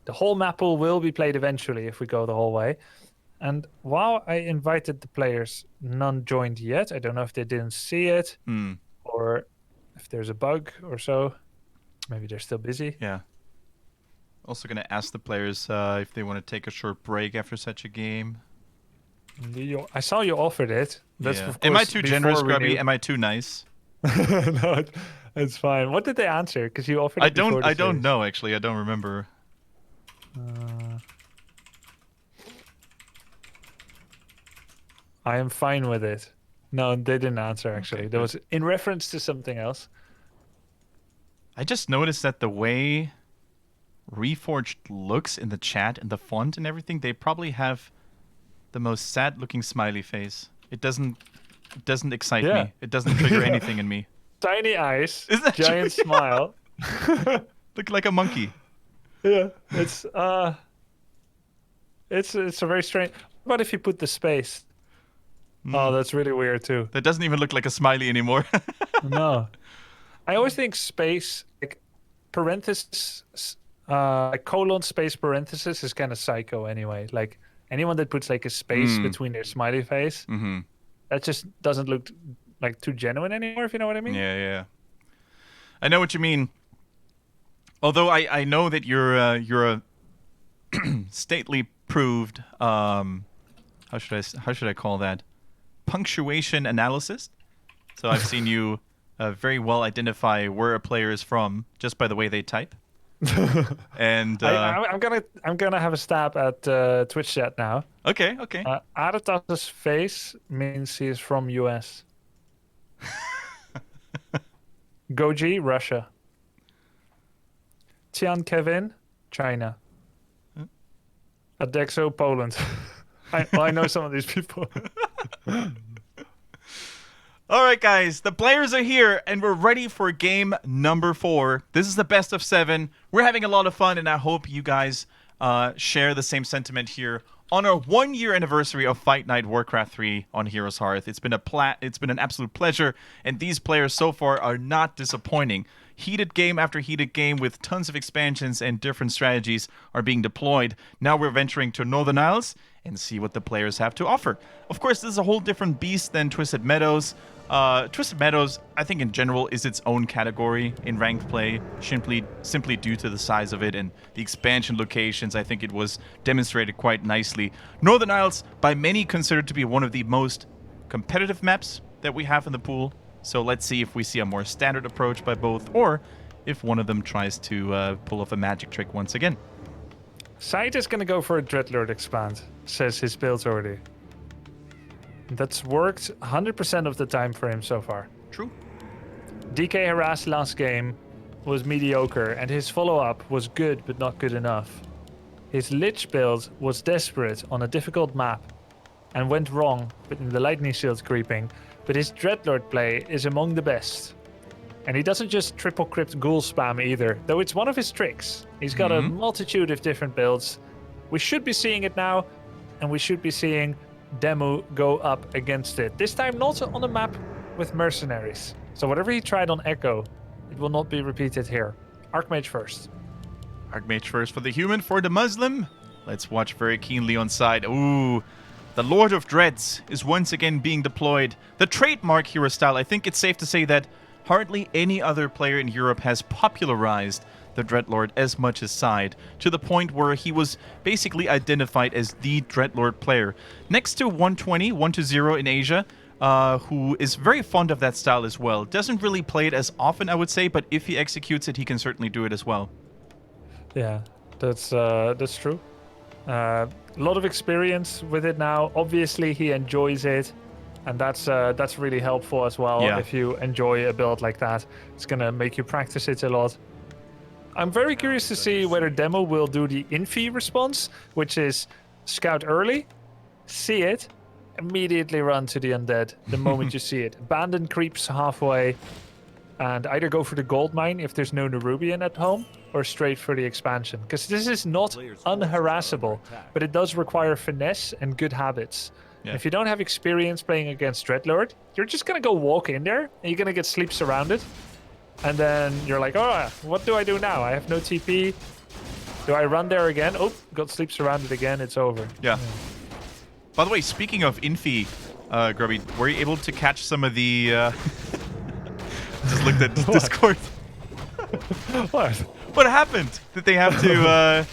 The whole map pool will be played eventually if we go the whole way. And while I invited the players, none joined yet. I don't know if they didn't see it or if there's a bug or so. Maybe they're still busy. Yeah. Also going to ask the players if they want to take a short break after such a game. I saw you offered it. That's yeah. Of course, am I too generous, Grubby? Am I too nice? No, it's fine. What did they answer? Because you offered it I don't know, actually. I don't remember. I am fine with it. No, they didn't answer, actually. Okay, that was in reference to something else. I just noticed that the way Reforged looks in the chat and the font and everything, they probably have the most sad-looking smiley face. It doesn't excite me. It doesn't trigger anything in me. Tiny eyes, Is that giant true? smile. Look like a monkey. Yeah, it's a very strange. What if you put the space? Oh, that's really weird too. That doesn't even look like a smiley anymore. No, I always think space, like parenthesis, like colon space parenthesis is kind of psycho anyway. Like anyone that puts like a space between their smiley face, that just doesn't look like too genuine anymore. If you know what I mean? Yeah. I know what you mean. Although I know that you're a stately proved how should I call that, punctuation analysis. So I've seen you very well identify where a player is from just by the way they type. And I'm gonna have a stab at Twitch chat now. Okay. Aratas's face means he is from US. Goji, Russia. Tian Kevin, China. Adexo, Poland. I know some of these people. All right, guys, the players are here, and we're ready for game number 4. This is the best of 7. We're having a lot of fun, and I hope you guys share the same sentiment here on our 1-year anniversary of Fight Night Warcraft 3 on Heroes Hearth. It's been an absolute pleasure, and these players so far are not disappointing. Heated game after heated game with tons of expansions and different strategies are being deployed. Now we're venturing to Northern Isles and see what the players have to offer. Of course, this is a whole different beast than Twisted Meadows. Twisted Meadows, I think in general, is its own category in ranked play, simply due to the size of it and the expansion locations. I think it was demonstrated quite nicely. Northern Isles, by many considered to be one of the most competitive maps that we have in the pool. So let's see if we see a more standard approach by both, or if one of them tries to pull off a magic trick once again. SyDe is going to go for a Dreadlord expand, says his build already. That's worked 100% of the time for him so far. True. DK Harass last game was mediocre, and his follow-up was good but not good enough. His Lich build was desperate on a difficult map and went wrong with the lightning shields creeping, but his Dreadlord play is among the best. And he doesn't just triple crypt ghoul spam either, though it's one of his tricks. He's got a multitude of different builds. We should be seeing it now, and we should be seeing Demu go up against it. This time not on a map with mercenaries. So whatever he tried on Echo, it will not be repeated here. Archmage first. Archmage first for the human, for DeMusliM. Let's watch very keenly on side. Ooh, the Lord of Dreads is once again being deployed. The trademark hero style. I think it's safe to say that hardly any other player in Europe has popularized the Dreadlord as much as SyDe, to the point where he was basically identified as the Dreadlord player. Next to 120, 1-0 in Asia, who is very fond of that style as well. Doesn't really play it as often, I would say, but if he executes it, he can certainly do it as well. Yeah, that's true. A lot of experience with it now. Obviously, he enjoys it, and that's really helpful as well. Yeah. If you enjoy a build like that, it's gonna make you practice it a lot. I'm very curious to see whether Demo will do the infi response, which is scout early, see it, immediately run to the Undead the moment you see it. Abandon creeps halfway, and either go for the gold mine if there's no Nerubian at home, or straight for the expansion. Because this is not unharassable, but it does require finesse and good habits. Yeah. If you don't have experience playing against Dreadlord, you're just going to go walk in there, and you're going to get sleep surrounded. And then you're like, oh, what do I do now? I have no TP. Do I run there again? Oh, got sleep surrounded again. It's over. Yeah. By the way, speaking of infi, Grubby, were you able to catch some of the... Just looked at Discord. What? What happened? Did they have to...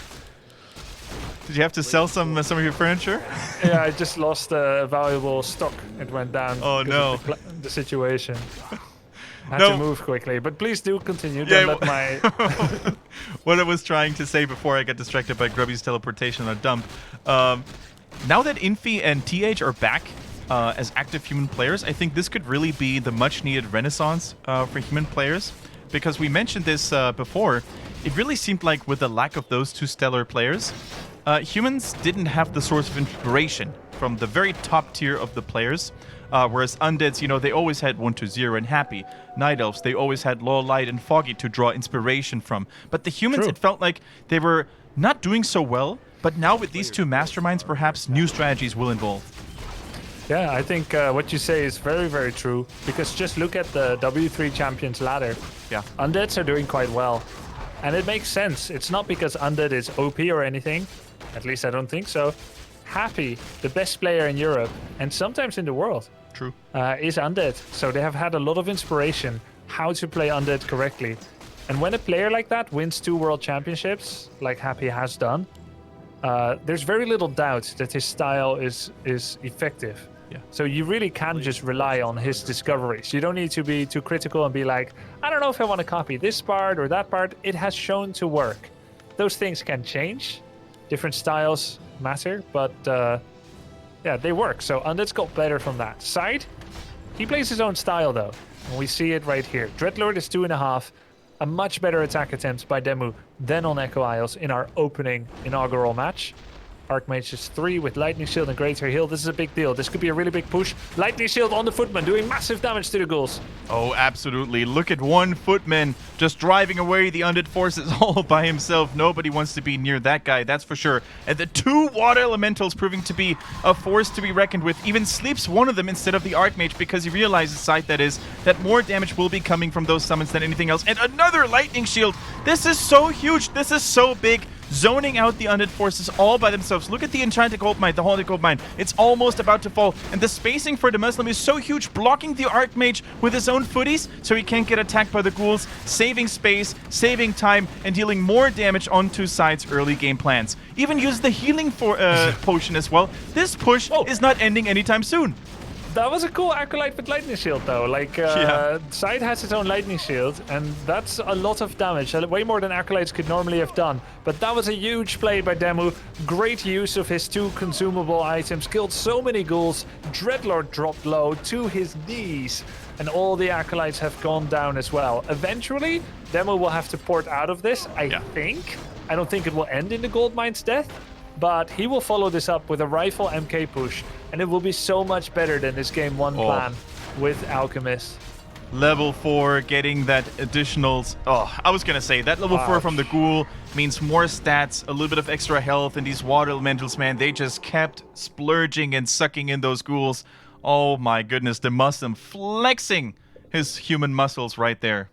Did you have to sell some of your furniture? Yeah, I just lost a valuable stock. It went down. Oh, no. The situation. I had No. to move quickly, but please do continue. Don't let my... What I was trying to say before I got distracted by Grubby's teleportation on a dump. Now that Infi and TH are back as active human players, I think this could really be the much-needed renaissance for human players. Because we mentioned this before, it really seemed like with the lack of those two stellar players, humans didn't have the source of inspiration from the very top tier of the players. Whereas Undeads, you know, they always had 1-0 and Happy. Night Elves, they always had Low Light and Foggy to draw inspiration from. But the humans, it felt like they were not doing so well. But now with these two masterminds, perhaps new strategies will evolve. Yeah, I think what you say is very, very true. Because just look at the W3 Champions ladder. Yeah. Undeads are doing quite well. And it makes sense. It's not because Undead is OP or anything. At least I don't think so. Happy, the best player in Europe, and sometimes in the world. True. Is Undead. So they have had a lot of inspiration how to play Undead correctly. And when a player like that wins 2 world championships, like Happy has done, there's very little doubt that his style is effective. Yeah. So you really can just rely on his discoveries. You don't need to be too critical and be like, I don't know if I want to copy this part or that part. It has shown to work. Those things can change. Different styles matter, but yeah, they work. So Undead's got better from that. SyDe, he plays his own style though. And we see it right here. Dreadlord is 2.5. A much better attack attempt by Demu than on Echo Isles in our opening inaugural match. Archmage is 3 with Lightning Shield and Greater Heal. This is a big deal. This could be a really big push. Lightning Shield on the Footman, doing massive damage to the ghouls. Oh, absolutely. Look at one Footman just driving away the Undead forces all by himself. Nobody wants to be near that guy, that's for sure. And the 2 Water Elementals proving to be a force to be reckoned with. Even sleeps one of them instead of the Archmage because he realizes, SyDe that is, that more damage will be coming from those summons than anything else. And another Lightning Shield. This is so huge. This is so big. Zoning out the Undead forces all by themselves. Look at the Enchanted Gold Mine, the Haunted Gold Mine. It's almost about to fall. And the spacing for DeMusliM is so huge, blocking the Archmage with his own footies so he can't get attacked by the ghouls, saving space, saving time, and dealing more damage onto SyDe's early game plans. Even use the healing potion as well. This push is not ending anytime soon. That was a cool Acolyte with Lightning Shield, though. Like, SyDe has its own Lightning Shield, and that's a lot of damage. Way more than Acolytes could normally have done. But that was a huge play by Demu. Great use of his 2 consumable items. Killed so many ghouls. Dreadlord dropped low to his knees. And all the Acolytes have gone down as well. Eventually, Demu will have to port out of this, I think. I don't think it will end in the Gold Mine's death. But he will follow this up with a rifle MK push, and it will be so much better than this game 1 plan with Alchemist. Level 4, getting that additionals. Oh, I was gonna say, that level 4 from the Ghoul means more stats, a little bit of extra health, and these Water Elementals, man, they just kept splurging and sucking in those ghouls. Oh my goodness, DeMusliM flexing his human muscles right there.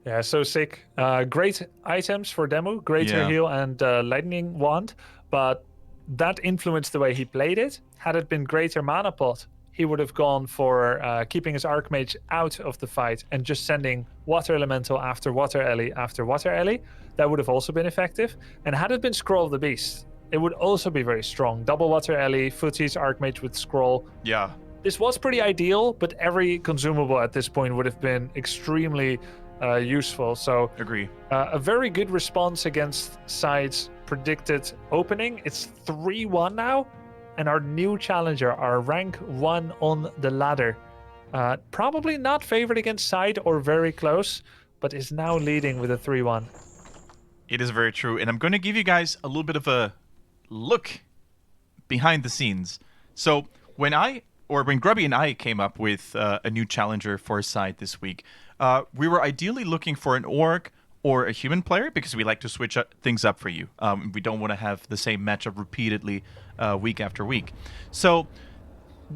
Yeah, so sick. Great items for Demu, Greater Heal and Lightning Wand, but that influenced the way he played it. Had it been Greater Mana Pot he would have gone for keeping his Archmage out of the fight and just sending Water Elemental after Water Ellie after Water Ellie. That would have also been effective. And had it been Scroll of the Beast, it would also be very strong. Double Water Ellie, Footsie's Archmage with Scroll. Yeah. This was pretty ideal, but every consumable at this point would have been extremely useful. So agree. A very good response against SyDe's predicted opening. It's 3-1 now. And our new challenger, our rank 1 on the ladder, probably not favored against SyDe or very close, but is now leading with a 3-1. It is very true. And I'm going to give you guys a little bit of a look behind the scenes. So when Grubby and I came up with a new challenger for SyDe this week, we were ideally looking for an orc or a human player because we like to switch things up for you. We don't want to have the same matchup repeatedly week after week. So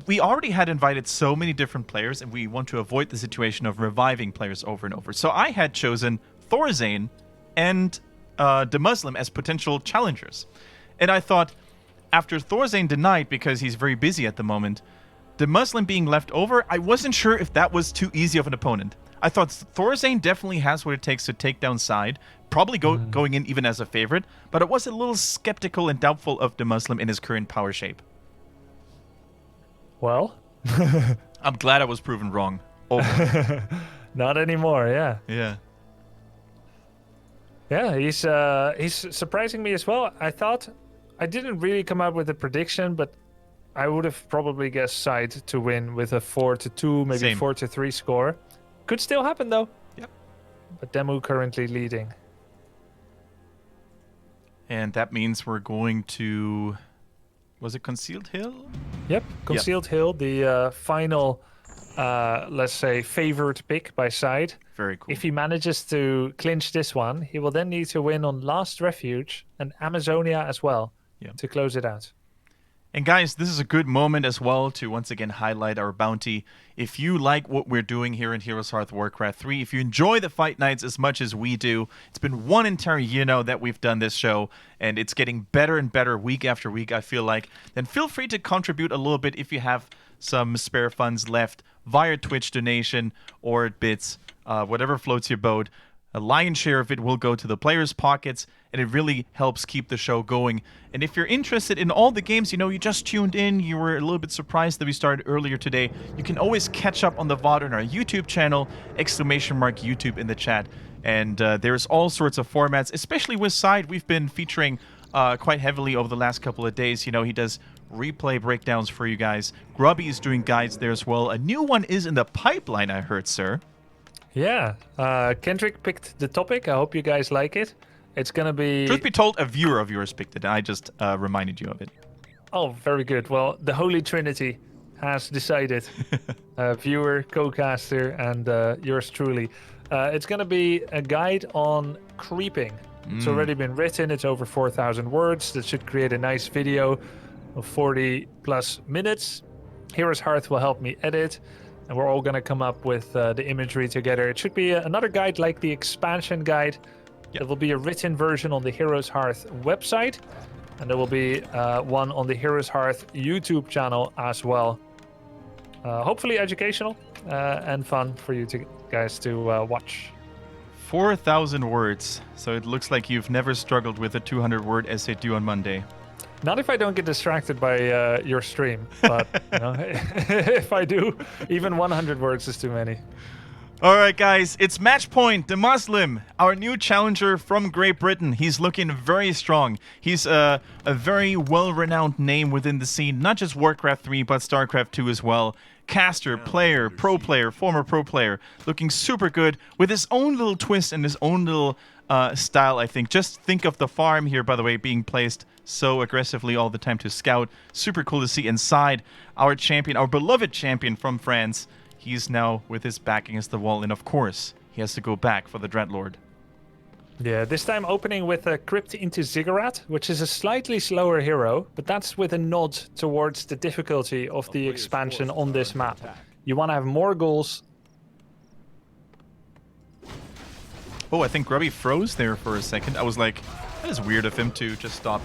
we already had invited so many different players, and we want to avoid the situation of reviving players over and over. So I had chosen Thorazane and DeMusliM as potential challengers. And I thought, after Thorazane denied because he's very busy at the moment, DeMusliM being left over, I wasn't sure if that was too easy of an opponent. I thought Thorazane definitely has what it takes to take down SyDe, probably going in even as a favorite, but I was a little skeptical and doubtful of DeMusliM in his current power shape. Well, I'm glad I was proven wrong. Not anymore, yeah. Yeah. Yeah, he's surprising me as well. I didn't really come up with a prediction, but I would have probably guessed SyDe to win with a 4-2, maybe 4-3 score. Could still happen though. Yep. But Demu currently leading. And that means we're going to... Was it Concealed Hill? Yep, Concealed Hill, the final, let's say, favored pick by SyDe. Very cool. If he manages to clinch this one, he will then need to win on Last Refuge and Amazonia as well to close it out. And guys, this is a good moment as well to once again highlight our bounty. If you like what we're doing here in Heroes Hearth Warcraft 3, if you enjoy the fight nights as much as we do, it's been one entire year now that we've done this show, and it's getting better and better week after week, I feel like, then feel free to contribute a little bit if you have some spare funds left via Twitch donation or bits, whatever floats your boat. A lion's share of it will go to the players' pockets, and it really helps keep the show going. And if you're interested in all the games, you just tuned in, you were a little bit surprised that we started earlier today, you can always catch up on the VOD on our YouTube channel, !YouTube in the chat. And there's all sorts of formats, especially with SyDe. We've been featuring quite heavily over the last couple of days. He does replay breakdowns for you guys. Grubby is doing guides there as well. A new one is in the pipeline, I heard, sir. Yeah, Kendric picked the topic. I hope you guys like it. It's going to be... Truth be told, a viewer of yours picked it. I just reminded you of it. Oh, very good. Well, the Holy Trinity has decided. Viewer, co-caster, and yours truly. It's going to be a guide on creeping. It's already been written. It's over 4,000 words. That should create a nice video of 40 plus minutes. Heroes Hearth will help me edit. And we're all going to come up with the imagery together. It should be another guide like the expansion guide. Yep. There will be a written version on the Heroes Hearth website. And there will be one on the Heroes Hearth YouTube channel as well. Hopefully educational and fun for you guys to watch. 4,000 words. So it looks like you've never struggled with a 200-word essay due on Monday. Not if I don't get distracted by your stream, but if I do, even 100 words is too many. All right, guys, it's match point. DeMusliM, our new challenger from Great Britain. He's looking very strong. He's a very well-renowned name within the scene, not just Warcraft 3, but StarCraft 2 as well. Caster, player, pro player, former pro player, looking super good with his own little twist and his own little style, I think. Just think of the farm here, by the way, being placed so aggressively all the time to scout. Super cool to see inside our champion, our beloved champion from France. He's now with his back against the wall, and of course, he has to go back for the Dreadlord. Yeah, this time opening with a Crypt into Ziggurat, which is a slightly slower hero, but that's with a nod towards the difficulty of the expansion on this map. You want to have more goals. Oh, I think Grubby froze there for a second. I was like, that is weird of him to just stop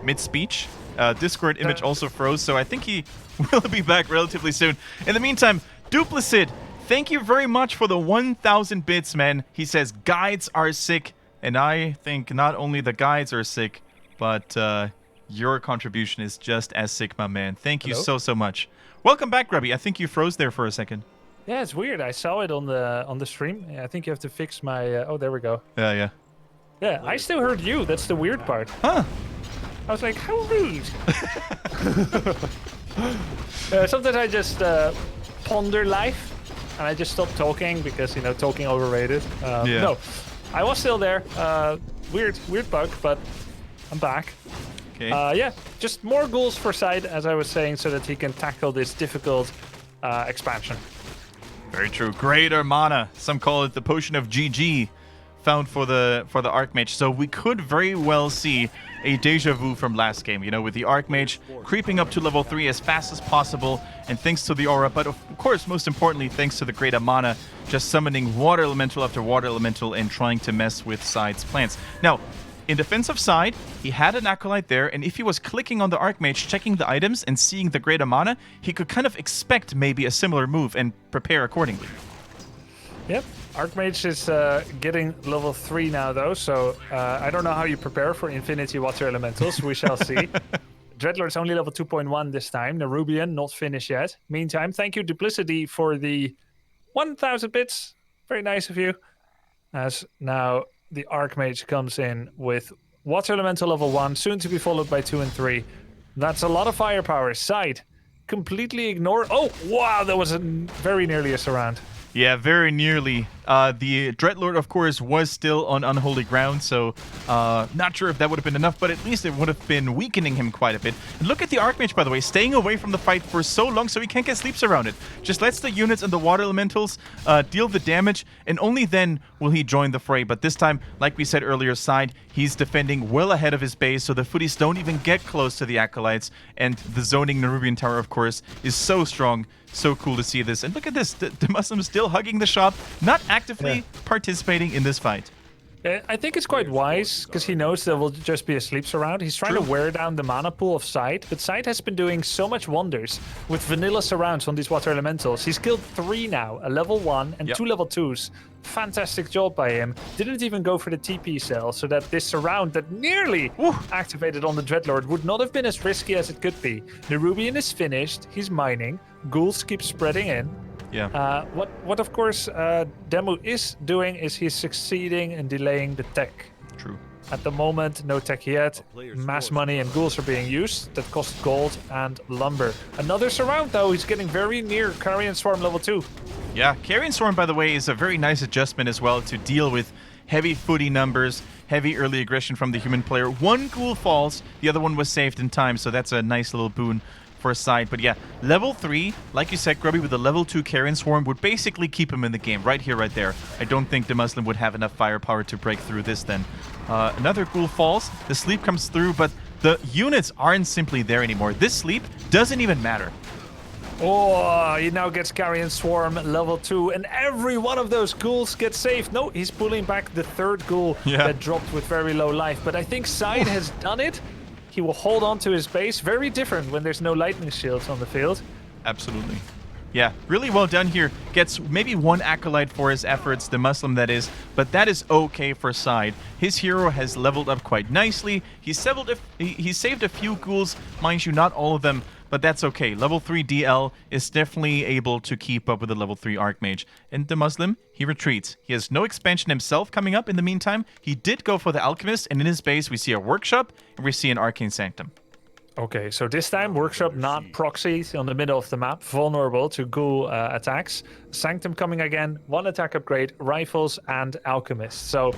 mid-speech. Discord image also froze, so I think he will be back relatively soon. In the meantime, DeMusliM, thank you very much for the 1,000 bits, man. He says guides are sick, and I think not only the guides are sick, but your contribution is just as sick, my man. Thank you so much. Welcome back, Grubby. I think you froze there for a second. Yeah, it's weird. I saw it on the stream. I think you have to fix my... oh, there we go. Yeah. Yeah, I still heard you. That's the weird part. Huh. I was like, how rude. Sometimes I just ponder life, and I just stop talking because, you know, talking overrated. No, I was still there. Weird bug, but I'm back. Okay. Yeah, just more ghouls for SyDe, as I was saying, so that he can tackle this difficult expansion. Very true. Greater mana. Some call it the potion of GG, found for the Archmage. So we could very well see a deja vu from last game, you know, with the Archmage creeping up to level 3 as fast as possible, and thanks to the aura, but of course, most importantly, thanks to the greater mana, just summoning water elemental after water elemental and trying to mess with SyDe's plants. Now, in defense of SyDe, he had an Acolyte there, and if he was clicking on the Archmage, checking the items, and seeing the greater mana, he could kind of expect maybe a similar move and prepare accordingly. Yep. Archmage is getting level 3 now, though, so I don't know how you prepare for Infinity Water Elementals. We shall see. Dreadlord's only level 2.1 this time. Nerubian, not finished yet. Meantime, thank you, Duplicity, for the 1,000 bits. Very nice of you. As now the Archmage comes in with Water Elemental level 1, soon to be followed by 2 and 3. That's a lot of firepower. SyDe, completely ignore... Oh, wow, that was very nearly a surround. Yeah, very nearly. The Dreadlord, of course, was still on unholy ground, so not sure if that would have been enough, but at least it would have been weakening him quite a bit. And look at the Archmage, by the way, staying away from the fight for so long so he can't get sleeps around it. Just lets the units and the water elementals deal the damage, and only then will he join the fray. But this time, like we said earlier, SyDe, he's defending well ahead of his base, so the footies don't even get close to the Acolytes, and the zoning Nerubian Tower, of course, is so strong. So cool to see this. And look at this, DeMusliM still hugging the shop, not actively participating in this fight. I think it's quite wise, because he knows there will just be a sleep surround. He's trying to wear down the mana pool of SyDe, but SyDe has been doing so much wonders with vanilla surrounds on these water elementals. He's killed 3 now, a level 1 and 2 level 2s. Fantastic job by him. Didn't even go for the TP cell, so that this surround that nearly activated on the Dreadlord would not have been as risky as it could be. Nerubian is finished. He's mining. Ghouls keep spreading in. Yeah. What of course Demu is doing is he's succeeding in delaying the tech. True. At the moment, no tech yet. Mass money and ghouls are being used. That costs gold and lumber. Another surround though. He's getting very near Carrion Swarm level 2. Yeah, Carrion Swarm, by the way, is a very nice adjustment as well to deal with heavy footy numbers, heavy early aggression from the human player. One ghoul falls, the other one was saved in time, so that's a nice little boon for SyDe. But yeah, level 3, like you said, Grubby, with a level 2 Carrion Swarm would basically keep him in the game, right here, right there. I don't think DeMusliM would have enough firepower to break through this then. Another ghoul falls, the sleep comes through, but the units aren't simply there anymore. This sleep doesn't even matter. Oh, he now gets Carrion Swarm level 2, and every one of those ghouls gets saved. No, he's pulling back the third ghoul that dropped with very low life. But I think SyDe has done it. He will hold on to his base. Very different when there's no lightning shields on the field. Absolutely. Yeah, really well done here. Gets maybe 1 Acolyte for his efforts, DeMusliM that is, but that is okay for SyDe. His hero has leveled up quite nicely. He saved a few ghouls, mind you, not all of them, but that's okay. Level 3 DL is definitely able to keep up with the level 3 Archmage. And DeMusliM, he retreats. He has no expansion himself coming up in the meantime. He did go for the Alchemist, and in his base we see a Workshop, and we see an Arcane Sanctum. Okay, so this time Workshop not proxied on the middle of the map, vulnerable to ghoul attacks. Sanctum coming again, 1 attack upgrade, Rifles, and Alchemist. So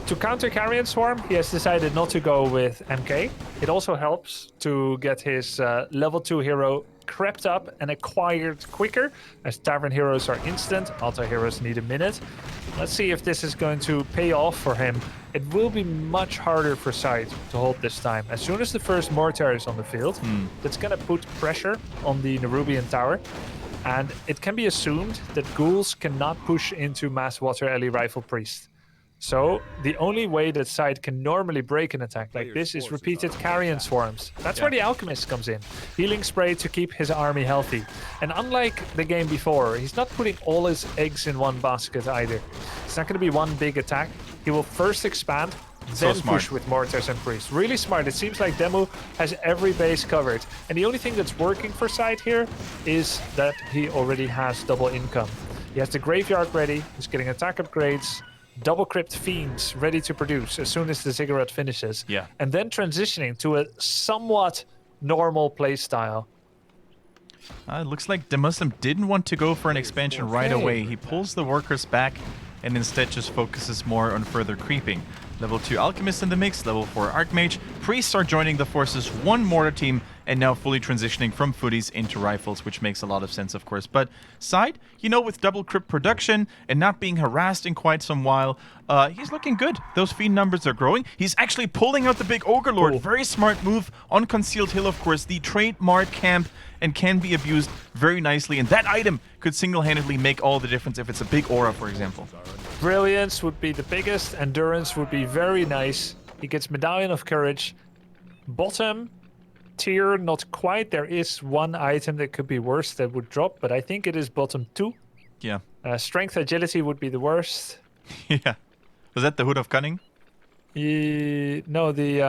to counter Carrion Swarm, he has decided not to go with MK. It also helps to get his level 2 hero crept up and acquired quicker, as Tavern heroes are instant, altar heroes need a minute. Let's see if this is going to pay off for him. It will be much harder for SyDe to hold this time. As soon as the first mortar is on the field, that's going to put pressure on the Nerubian Tower. And it can be assumed that ghouls cannot push into Mass Water Alley Rifle Priest. So the only way that SyDe can normally break an attack like this is repeated carrion swarms. That's where the Alchemist comes in. Healing spray to keep his army healthy. And unlike the game before, he's not putting all his eggs in one basket either. It's not going to be one big attack. He will first expand, then push with mortars and priests. Really smart. It seems like Demu has every base covered. And the only thing that's working for SyDe here is that he already has double income. He has the graveyard ready. He's getting attack upgrades. Double crypt fiends ready to produce as soon as the ziggurat finishes. Yeah. And then transitioning to a somewhat normal playstyle. It looks like DeMusliM didn't want to go for an expansion right away. He pulls the workers back and instead just focuses more on further creeping. Level 2 Alchemist in the mix, level 4 Archmage. Priests are joining the forces, one mortar team, and now fully transitioning from footies into rifles, which makes a lot of sense, of course. But SyDe, you know, with double crypt production and not being harassed in quite some while, he's looking good. Those fiend numbers are growing. He's actually pulling out the big Ogre Lord. Very smart move on Concealed Hill, of course. The trademark camp and can be abused very nicely. And that item could single-handedly make all the difference if it's a big aura, for example. Brilliance would be the biggest. Endurance would be very nice. He gets Medallion of Courage. Bottom tier, not quite. There is one item that could be worse that would drop, but I think it is bottom 2. Yeah. Strength Agility would be the worst. Yeah. Was that the Hood of Cunning? No, the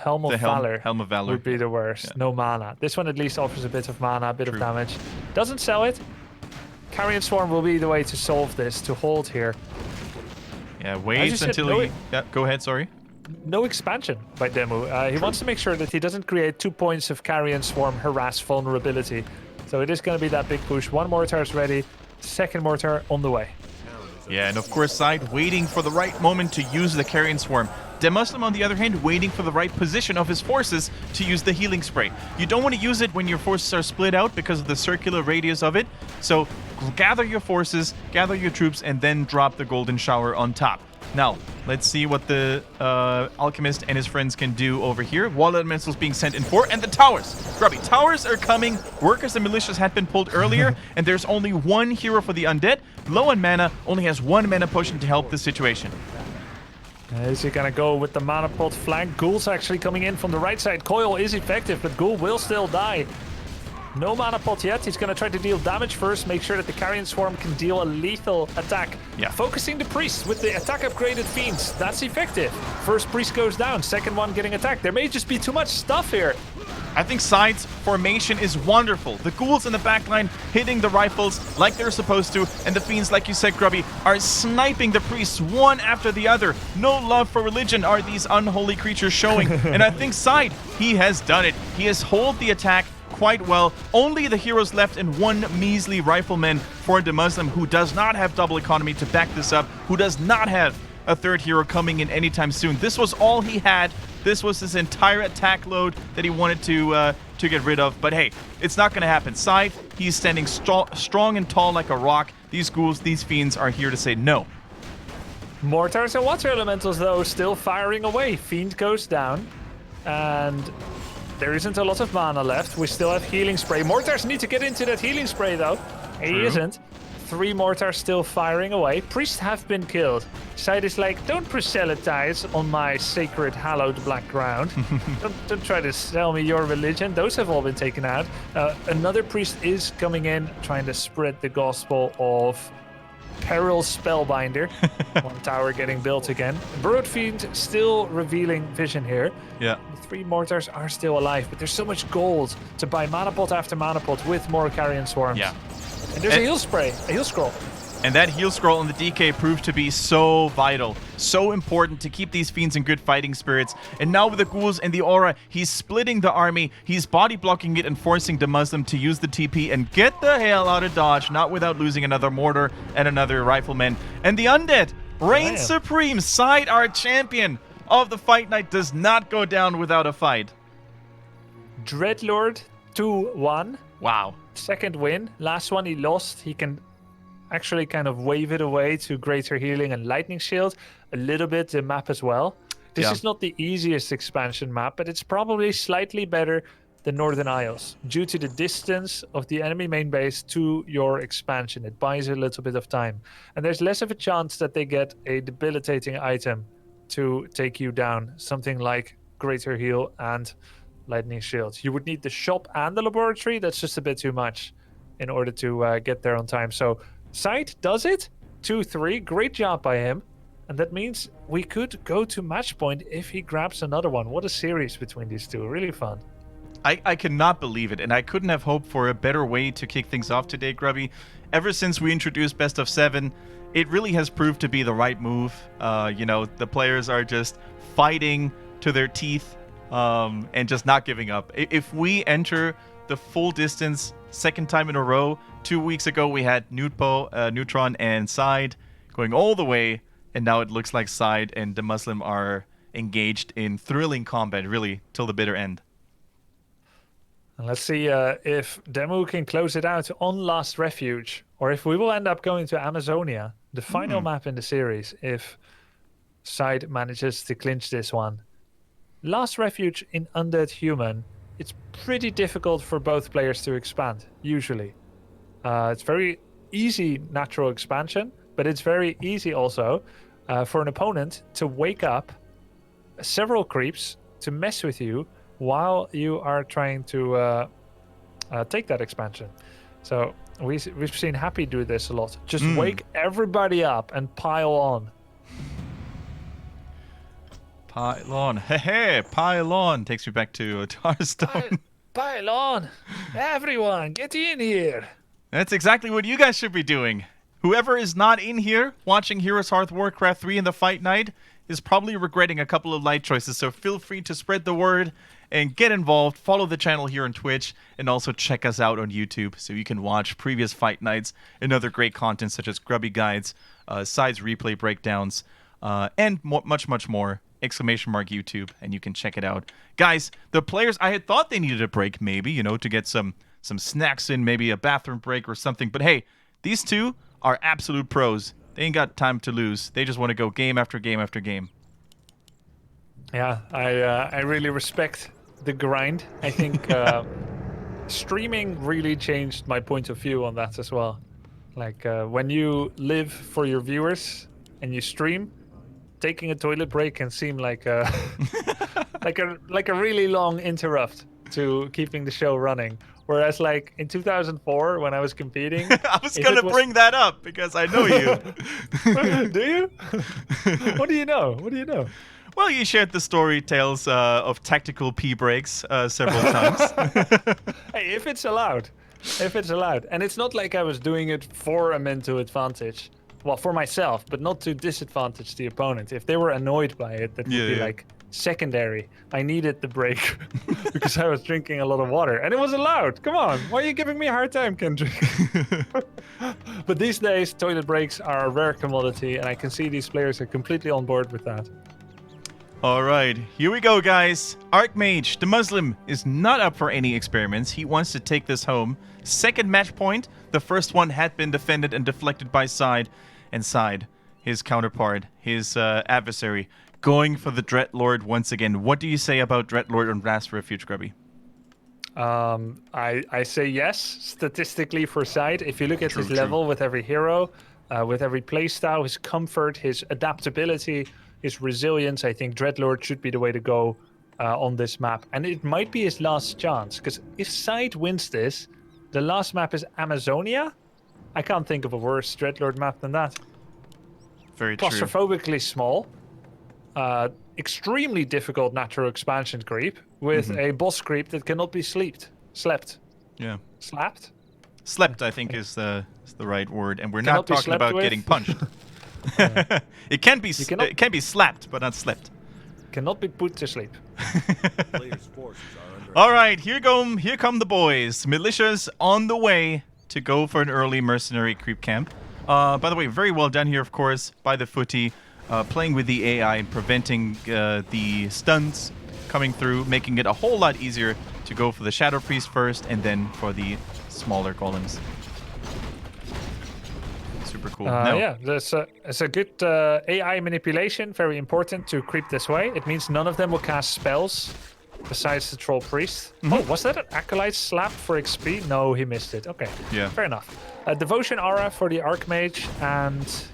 Helm of Valor. Helm of Valor would be the worst. Yeah. No mana. This one at least offers a bit of mana, a bit of damage. Doesn't sell it. Carrion Swarm will be the way to solve this, to hold here. Yeah, waits until he... Yeah, go ahead, sorry. No expansion by Demu. He wants to make sure that he doesn't create 2 points of Carrion Swarm harass vulnerability. So it is going to be that big push. One mortar is ready. Second mortar on the way. Yeah, and of course, SyDe waiting for the right moment to use the Carrion Swarm. DeMusliM, on the other hand, waiting for the right position of his forces to use the healing spray. You don't want to use it when your forces are split out because of the circular radius of it. So gather your forces, gather your troops, and then drop the golden shower on top. Now, let's see what the Alchemist and his friends can do over here. Wall elementals being sent in 4, and the towers. Grubby, towers are coming. Workers and militias had been pulled earlier, and there's only one hero for the Undead. Low on mana, only has 1 mana potion to help the situation. Is he gonna go with the mana pot flank? Ghoul's actually coming in from the right side. Coil is effective, but Ghoul will still die. No mana pot yet. He's gonna try to deal damage first, make sure that the Carrion Swarm can deal a lethal attack. Yeah. Focusing the Priest with the attack upgraded Fiends. That's effective. First Priest goes down, second one getting attacked. There may just be too much stuff here. I think SyDe's formation is wonderful. The ghouls in the backline hitting the rifles like they're supposed to, and the fiends, like you said, Grubby, are sniping the priests one after the other. No love for religion are these unholy creatures showing, and I think SyDe, he has done it. He has held the attack quite well. Only the heroes left and one measly rifleman for DeMusliM, who does not have double economy to back this up, who does not have a third hero coming in anytime soon. This was all he had. This was his entire attack load that he wanted to get rid of. But hey, it's not going to happen. SyDe, he's standing strong and tall like a rock. These ghouls, these fiends are here to say no. Mortars and water elementals, though, still firing away. Fiend goes down, and there isn't a lot of mana left. We still have healing spray. Mortars need to get into that healing spray, though. He isn't. 3 mortars still firing away. Priests have been killed. SyDe is like, don't proselytize on my sacred, hallowed black ground. don't try to sell me your religion. Those have all been taken out. Another priest is coming in, trying to spread the gospel of Peril Spellbinder. One tower getting built again. Burrowed Fiend still revealing vision here. Yeah. The 3 mortars are still alive, but there's so much gold to buy mana pot after mana pot with more Carrion Swarms. Yeah. And there's a heal spray, a heal scroll. And that heal scroll on the DK proved to be so vital, so important to keep these fiends in good fighting spirits. And now with the ghouls and the aura, he's splitting the army, he's body blocking it and forcing DeMusliM to use the TP and get the hell out of dodge, not without losing another mortar and another rifleman. And the Undead reign supreme. SyDe, our champion of the Fight Night, does not go down without a fight. Dreadlord 2-1. Wow. Second win. Last one he lost. He can actually kind of wave it away to greater healing and lightning shield. A little bit the map as well. This is not the easiest expansion map, but it's probably slightly better the Northern Isles due to the distance of the enemy main base to your expansion. It buys a little bit of time. And there's less of a chance that they get a debilitating item to take you down. Something like Greater Heal and Lightning Shield. You would need the shop and the laboratory. That's just a bit too much in order to get there on time. So SyDe does it. 2-3. Great job by him. And that means we could go to match point if he grabs another one. What a series between these two. Really fun. I cannot believe it, and I couldn't have hoped for a better way to kick things off today, Grubby. Ever since we introduced Best of 7, it really has proved to be the right move. The players are just fighting to their teeth and just not giving up. If we enter the full distance second time in a row, 2 weeks ago we had Neutron and SyDe going all the way, and now it looks like SyDe and DeMusliM are engaged in thrilling combat, really, till the bitter end. And let's see if Demu can close it out on Last Refuge, or if we will end up going to Amazonia, the final map in the series, if SyDe manages to clinch this one. Last Refuge in Undead Human, it's pretty difficult for both players to expand, usually. It's very easy natural expansion, but it's very easy also for an opponent to wake up several creeps to mess with you while you are trying to take that expansion. So we've seen Happy do this a lot. Just wake everybody up and pile on. Pile on. Hey, pile on. Takes me back to Hearthstone. Pile on. Everyone, get in here. That's exactly what you guys should be doing. Whoever is not in here watching Heroes Hearth Warcraft 3 in the fight night is probably regretting a couple of light choices, so feel free to spread the word and get involved. Follow the channel here on Twitch, and also check us out on YouTube so you can watch previous fight nights and other great content such as Grubby guides, SyDe's replay breakdowns, and much more. !YouTube, and you can check it out. Guys, the players, I had thought they needed a break maybe, to get some snacks in, maybe a bathroom break or something, but hey, these two are absolute pros. They ain't got time to lose. They just want to go game after game after game. Yeah, I really respect the grind. I think streaming really changed my point of view on that as well. Like when you live for your viewers and you stream, taking a toilet break can seem like a like a really long interrupt to keeping the show running. Whereas, like, in 2004, when I was competing... I was going to bring that up, because I know you. Do you? What do you know? What do you know? Well, you shared the story tales of tactical pee breaks several times. Hey, if it's allowed. If it's allowed. And it's not like I was doing it for a mental advantage. Well, for myself, but not to disadvantage the opponent. If they were annoyed by it, that would be like... secondary. I needed the break because I was drinking a lot of water, and it was allowed. Come on, why are you giving me a hard time, Kendric? But these days, toilet breaks are a rare commodity, and I can see these players are completely on board with that. All right, here we go, guys. Archmage, DeMusliM, is not up for any experiments. He wants to take this home. Second match point. The first one had been defended and deflected by SyDe, and SyDe, his counterpart, his adversary, going for the Dreadlord once again. What do you say about Dreadlord on Last Refuge, Grubby? I say yes, statistically for SyDe. If you look at his level with every hero, with every playstyle, his comfort, his adaptability, his resilience, I think Dreadlord should be the way to go on this map. And it might be his last chance, because if SyDe wins this, the last map is Amazonia. I can't think of a worse Dreadlord map than that. Very true. Claustrophobically small. Extremely difficult natural expansion creep with a boss creep that cannot be slept. Yeah. Slapped? Slept, I think, is the right word, and we're not talking about getting punched. It can be slapped, but not slept. Cannot be put to sleep. All right, here come the boys. Militias on the way to go for an early mercenary creep camp. By the way, very well done here, of course, by the footy. Playing with the AI and preventing the stuns coming through, making it a whole lot easier to go for the Shadow Priest first and then for the smaller golems. Super cool. Yeah, it's a good AI manipulation, very important to creep this way. It means none of them will cast spells besides the Troll Priest. Oh, was that an Acolyte slap for XP? No, he missed it. Okay, yeah, fair enough. Devotion Aura for the Archmage, and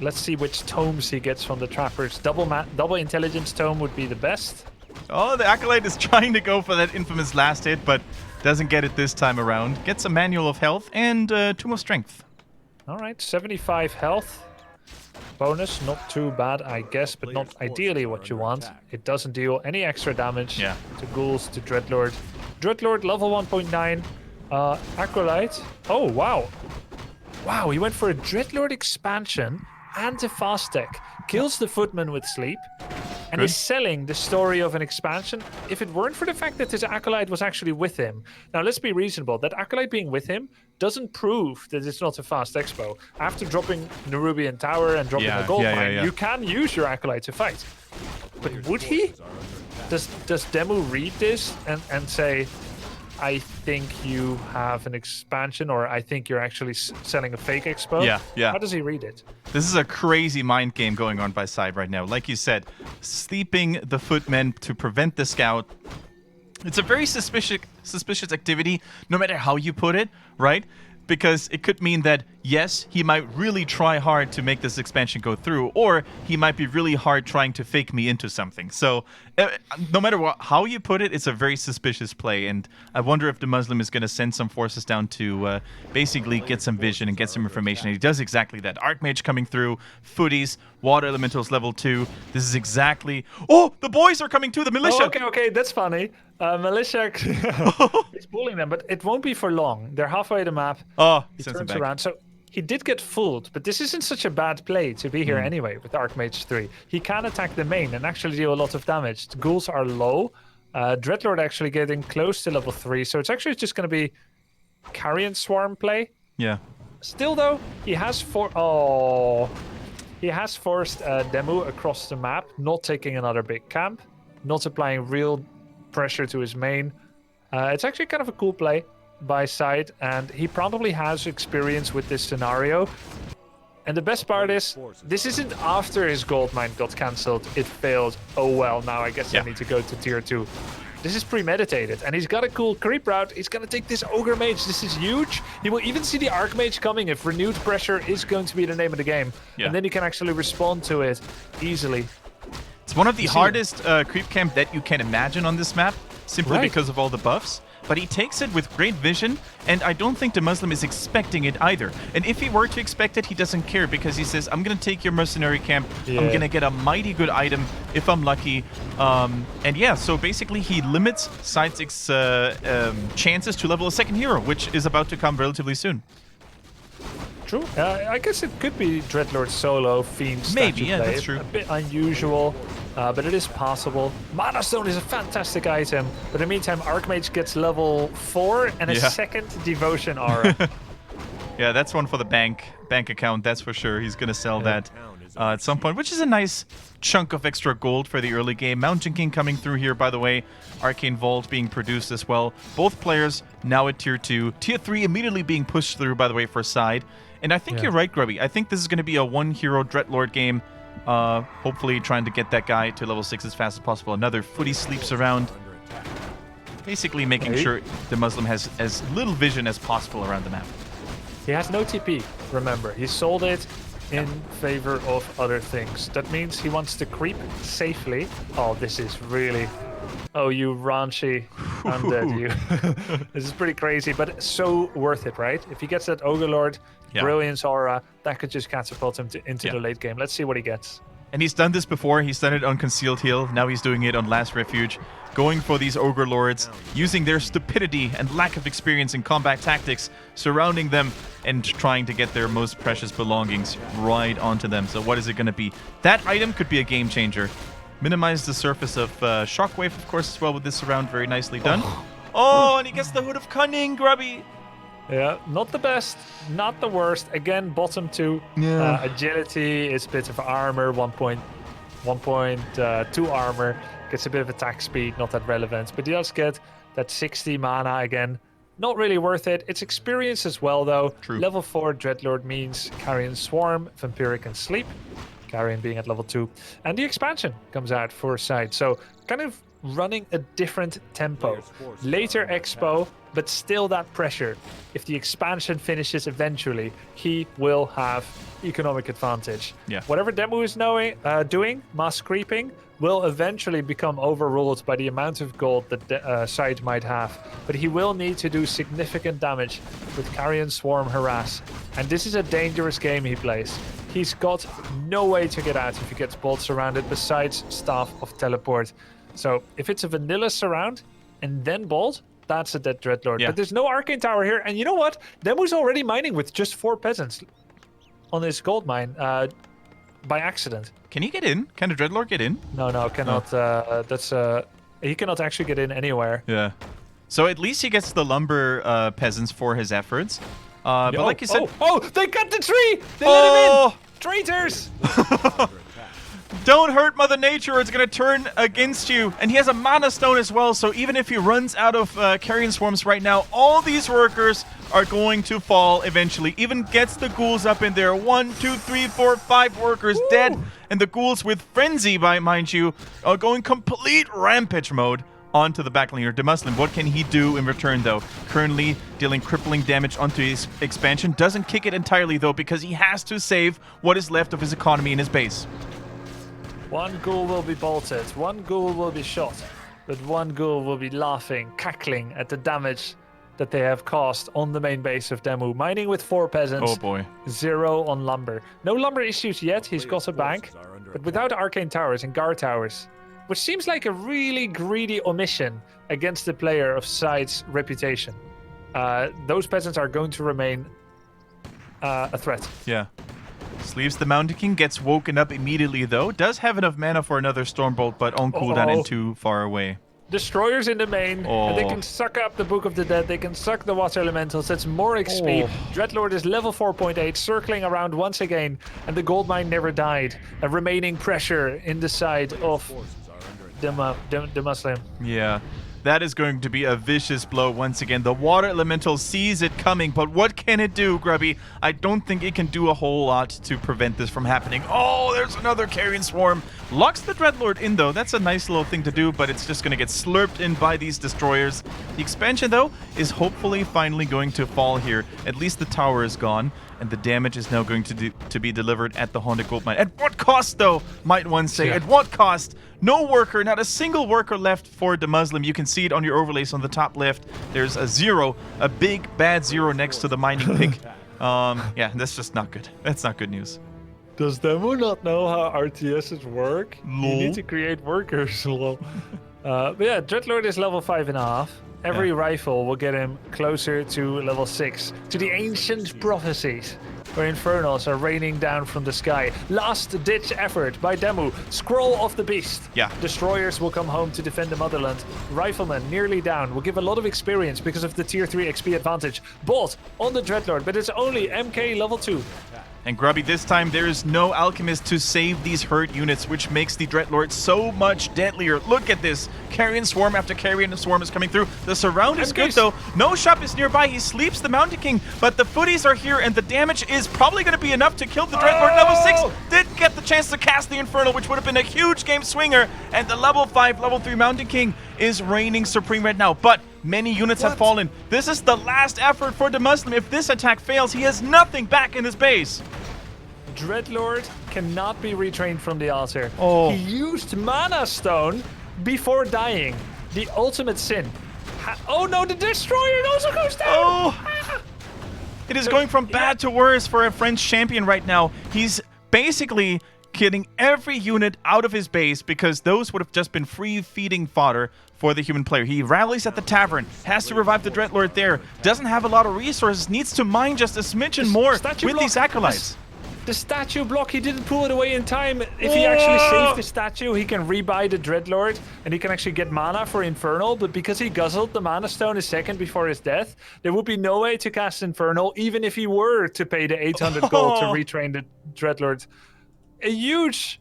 let's see which tomes he gets from the Trappers. Double Intelligence tome would be the best. Oh, the Acolyte is trying to go for that infamous last hit, but doesn't get it this time around. Gets a Manual of Health and Tomb of Strength. All right, 75 health. Bonus, not too bad, I guess, but not ideally what you want. It doesn't deal any extra damage to ghouls, to Dreadlord. Dreadlord, level 1.9. Acolyte. Oh, wow. Wow, he went for a Dreadlord expansion and a fast tech. Kills the Footman with Sleep. And is selling the story of an expansion if it weren't for the fact that his Acolyte was actually with him. Now, let's be reasonable. That Acolyte being with him doesn't prove that it's not a fast expo. After dropping Nerubian Tower and dropping a gold mine, you can use your Acolyte to fight. But would he? Does Demu read this and say, I think you have an expansion, or I think you're actually selling a fake expo? Yeah. How does he read it? This is a crazy mind game going on by SyDe right now. Like you said, sleeping the Footmen to prevent the Scout. It's a very suspicious activity, no matter how you put it, right? Because it could mean that, yes, he might really try hard to make this expansion go through, or he might be really hard trying to fake me into something. So no matter how you put it, it's a very suspicious play, and I wonder if DeMusliM is going to send some forces down to basically get some vision and get some information, and he does exactly that. Archmage coming through, Footies, Water Elementals level 2. This is exactly... Oh, the boys are coming too, the militia! Oh, okay, that's funny. Militia is pulling them, but it won't be for long. They're halfway the map. Oh, he turns around. So he did get fooled, but this isn't such a bad play to be here anyway with Archmage 3. He can attack the main and actually deal a lot of damage. The ghouls are low. Dreadlord actually getting close to level 3, so it's actually just going to be Carrion Swarm play. Yeah. Still, though, he has forced Demu across the map, not taking another big camp, not applying real pressure to his main. It's actually kind of a cool play by SyDe, and he probably has experience with this scenario. And the best part is, this isn't after his gold mine got cancelled. It failed. Oh well, now I guess I need to go to tier 2. This is premeditated, and he's got a cool creep route. He's going to take this Ogre Mage. This is huge. He will even see the Archmage coming if renewed pressure is going to be the name of the game. And then he can actually respond to it easily. It's one of the hardest creep camp that you can imagine on this map, simply because of all the buffs. But he takes it with great vision, and I don't think DeMusliM is expecting it either. And if he were to expect it, he doesn't care, because he says, I'm going to take your mercenary camp, I'm going to get a mighty good item if I'm lucky. And yeah, so basically he limits SyDe's chances to level a second hero, which is about to come relatively soon. True. I guess it could be Dreadlord solo Fiends. Maybe, yeah, that's true. A bit unusual, but it is possible. Mana Stone is a fantastic item, but in the meantime, Archmage gets level 4 and a second Devotion Aura. Yeah, that's one for the bank account, that's for sure. He's going to sell that at some point, which is a nice chunk of extra gold for the early game. Mountain King coming through here, by the way. Arcane Vault being produced as well. Both players now at tier 2. Tier 3 immediately being pushed through, by the way, for SyDe. And I think you're right, Grubby. I think this is going to be a one-hero Dreadlord game. Hopefully trying to get that guy to level 6 as fast as possible. Another Footy sleeps around. Basically making sure DeMusliM has as little vision as possible around the map. He has no TP, remember. He sold it in favor of other things. That means he wants to creep safely. Oh, this is really... Oh, you raunchy Undead, you. This is pretty crazy, but so worth it, right? If he gets that Ogre Lord, Brilliance Aura, that could just catapult him into the late game. Let's see what he gets. And he's done this before. He's done it on Concealed Heal. Now he's doing it on Last Refuge. Going for these Ogre Lords, using their stupidity and lack of experience in combat tactics, surrounding them and trying to get their most precious belongings right onto them. So what is it going to be? That item could be a game changer. Minimize the surface of Shockwave, of course, as well with this round. Very nicely done. Oh, and he gets the Hood of Cunning, Grubby. Yeah, not the best, not the worst. Again, bottom 2. Agility is a bit of armor, 1.2 armor. Gets a bit of attack speed, not that relevant. But he does get that 60 mana again. Not really worth it. It's experience as well, though. True. Level 4 Dreadlord means Carrion Swarm, Vampiric, and Sleep. Carrion being at level 2. And the expansion comes out for SyDe. So kind of running a different tempo. Later expo, but still that pressure. If the expansion finishes eventually, he will have economic advantage. Yeah. Whatever Demu is doing, mass creeping, will eventually become overruled by the amount of gold that SyDe might have. But he will need to do significant damage with Carrion Swarm Harass. And this is a dangerous game he plays. He's got no way to get out if he gets bolt surrounded besides Staff of Teleport. So if it's a vanilla surround and then bolt, that's a dead Dreadlord. Yeah. But there's no Arcane Tower here. And you know what? Demu's already mining with just 4 peasants on his gold mine by accident. Can he get in? Can the Dreadlord get in? No, cannot. He cannot actually get in anywhere. Yeah. So at least he gets the lumber peasants for his efforts. But like you said... Oh, they cut the tree! They let him in! Traitors! Don't hurt Mother Nature or it's going to turn against you. And he has a Mana Stone as well, so even if he runs out of Carrion Swarms right now, all these workers are going to fall eventually. Even gets the ghouls up in there. 1, 2, 3, 4, 5 workers dead. And the ghouls with Frenzy, mind you, are going complete rampage mode onto the back laner. DeMusliM, what can he do in return, though? Currently dealing crippling damage onto his expansion. Doesn't kick it entirely, though, because he has to save what is left of his economy in his base. One ghoul will be bolted, one ghoul will be shot, but one ghoul will be laughing, cackling at the damage that they have caused on the main base of Demu. Mining with 4 peasants. Oh boy. 0 on lumber. No lumber issues yet, he's got a bank, but without Arcane Towers and Guard Towers, which seems like a really greedy omission against the player of SyDe's reputation. Those peasants are going to remain a threat. Yeah. Sleeves the Mountain King, gets woken up immediately though. Does have enough mana for another Stormbolt, but on cooldown and too far away. Destroyers in the main, and they can suck up the Book of the Dead, they can suck the Water Elementals, that's more XP. Dreadlord is level 4.8, circling around once again, and the gold mine never died. A remaining pressure in the side of DeMusliM. Yeah. That is going to be a vicious blow once again. The Water Elemental sees it coming, but what can it do, Grubby? I don't think it can do a whole lot to prevent this from happening. Oh, there's another Carrion Swarm. Locks the Dreadlord in, though. That's a nice little thing to do, but it's just going to get slurped in by these destroyers. The expansion, though, is hopefully finally going to fall here. At least the tower is gone, and the damage is now going to be delivered at the Haunted Gold Mine. At what cost, though, might one say? Yeah. At what cost? No worker, not a single worker left for DeMusliM. You can see it on your overlays on the top left. There's a 0, a big bad 0 next to the mining pick. Yeah, that's just not good. That's not good news. Does Demu not know how RTSs work? You need to create workers. But yeah, Dreadlord is level 5.5. Every rifle will get him closer to level 6, to the ancient prophecies, where Infernals are raining down from the sky. Last-ditch effort by Demu. Scroll of the Beast. Yeah. Destroyers will come home to defend the motherland. Rifleman nearly down. Will give a lot of experience because of the tier 3 XP advantage. Bolt on the Dreadlord, but it's only MK level 2. And Grubby, this time there is no Alchemist to save these hurt units, which makes the Dreadlord so much deadlier. Look at this. Carrion Swarm after Carrion Swarm is coming through. The surround is good, though. No shop is nearby. He sleeps the Mountain King, but the footies are here, and the damage is probably going to be enough to kill the Dreadlord. Level 6 didn't get the chance to cast the Infernal, which would have been a huge game swinger, and the level 5, level 3 Mountain King is reigning supreme right now, but many units have fallen. This is the last effort for DeMusliM. If this attack fails, he has nothing back in his base. Dreadlord cannot be retrained from the altar. Oh. He used Mana Stone before dying. The ultimate sin. Oh no, the Destroyer also goes down! Oh. It is going from bad to worse for a French champion right now. He's basically getting every unit out of his base because those would have just been free feeding fodder for the human player. He rallies at the tavern, has to revive the Dreadlord there, doesn't have a lot of resources, needs to mine just a smidgen more with these acolytes. The statue block, he didn't pull it away in time. If he actually saved the statue, he can rebuy the Dreadlord and he can actually get mana for Infernal, but because he guzzled the Mana Stone a second before his death, there would be no way to cast Infernal, even if he were to pay the 800 gold to retrain the Dreadlord. A huge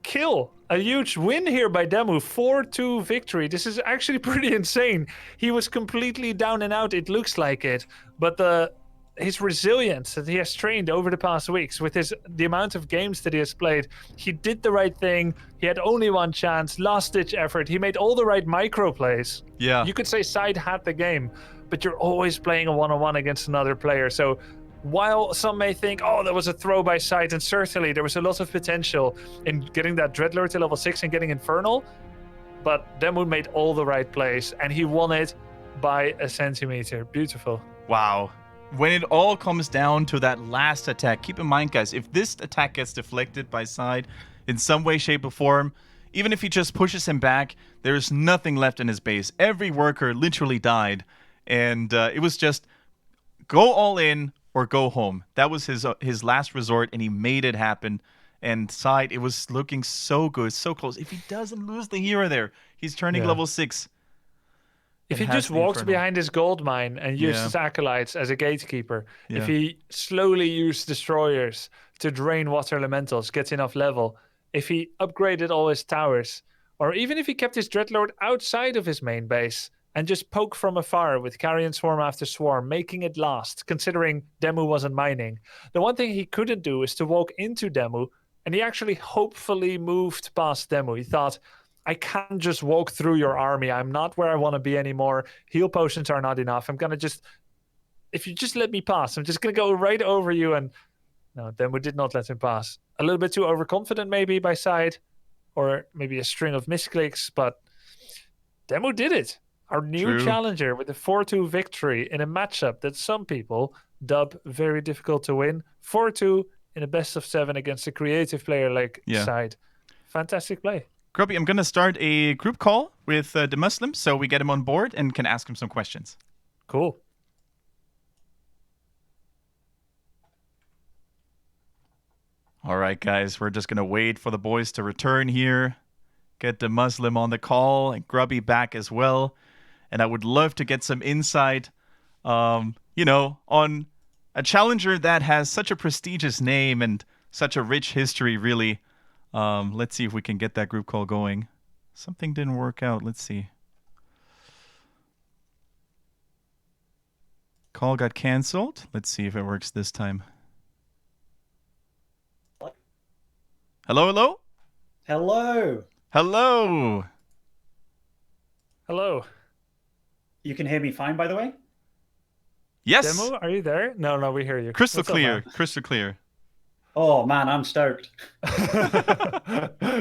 kill. A huge win here by Demu. 4-2 victory. This is actually pretty insane. He was completely down and out, it looks like it. But the his resilience that he has trained over the past weeks with the amount of games that he has played. He did the right thing. He had only one chance, last-ditch effort. He made all the right micro plays. Yeah. You could say SyDe had the game, but you're always playing a one-on-one against another player. So while some may think, oh, that was a throw by SyDe, and certainly there was a lot of potential in getting that Dreadlord to level 6 and getting Infernal, but Demu made all the right plays, and he won it by a centimeter. Beautiful. Wow. When it all comes down to that last attack, keep in mind, guys, if this attack gets deflected by SyDe in some way, shape, or form, even if he just pushes him back, there's nothing left in his base. Every worker literally died, and it was just go all in or go home. That was his last resort, and he made it happen. And SyDe, it was looking so good, so close. If he doesn't lose the hero there, he's turning level 6. If he just walks behind his gold mine and uses acolytes as a gatekeeper, if he slowly used destroyers to drain water elementals, gets enough level, if he upgraded all his towers, or even if he kept his Dreadlord outside of his main base and just poke from afar with Carrion Swarm after Swarm, making it last, considering Demu wasn't mining. The one thing he couldn't do is to walk into Demu, and he actually hopefully moved past Demu. He thought, I can't just walk through your army. I'm not where I want to be anymore. Heal potions are not enough. I'm going to just... If you just let me pass, I'm just going to go right over you. And no, Demu did not let him pass. A little bit too overconfident maybe by SyDe, or maybe a string of misclicks, but Demu did it. Our new challenger with a 4-2 victory in a matchup that some people dub very difficult to win. 4-2 in a best of 7 against a creative player like SyDe. Fantastic play. Grubby, I'm going to start a group call with DeMusliM so we get him on board and can ask him some questions. Cool. All right, guys, we're just going to wait for the boys to return here, get DeMusliM on the call, and Grubby back as well. And I would love to get some insight, on a challenger that has such a prestigious name and such a rich history, really. Let's see if we can get that group call going. Something didn't work out. Let's see. Call got canceled. Let's see if it works this time. Hello, hello? Hello. Hello. Hello. You can hear me fine, by the way? Yes. Demu, are you there? No, we hear you. Crystal clear. Crystal clear. Oh, man, I'm stoked.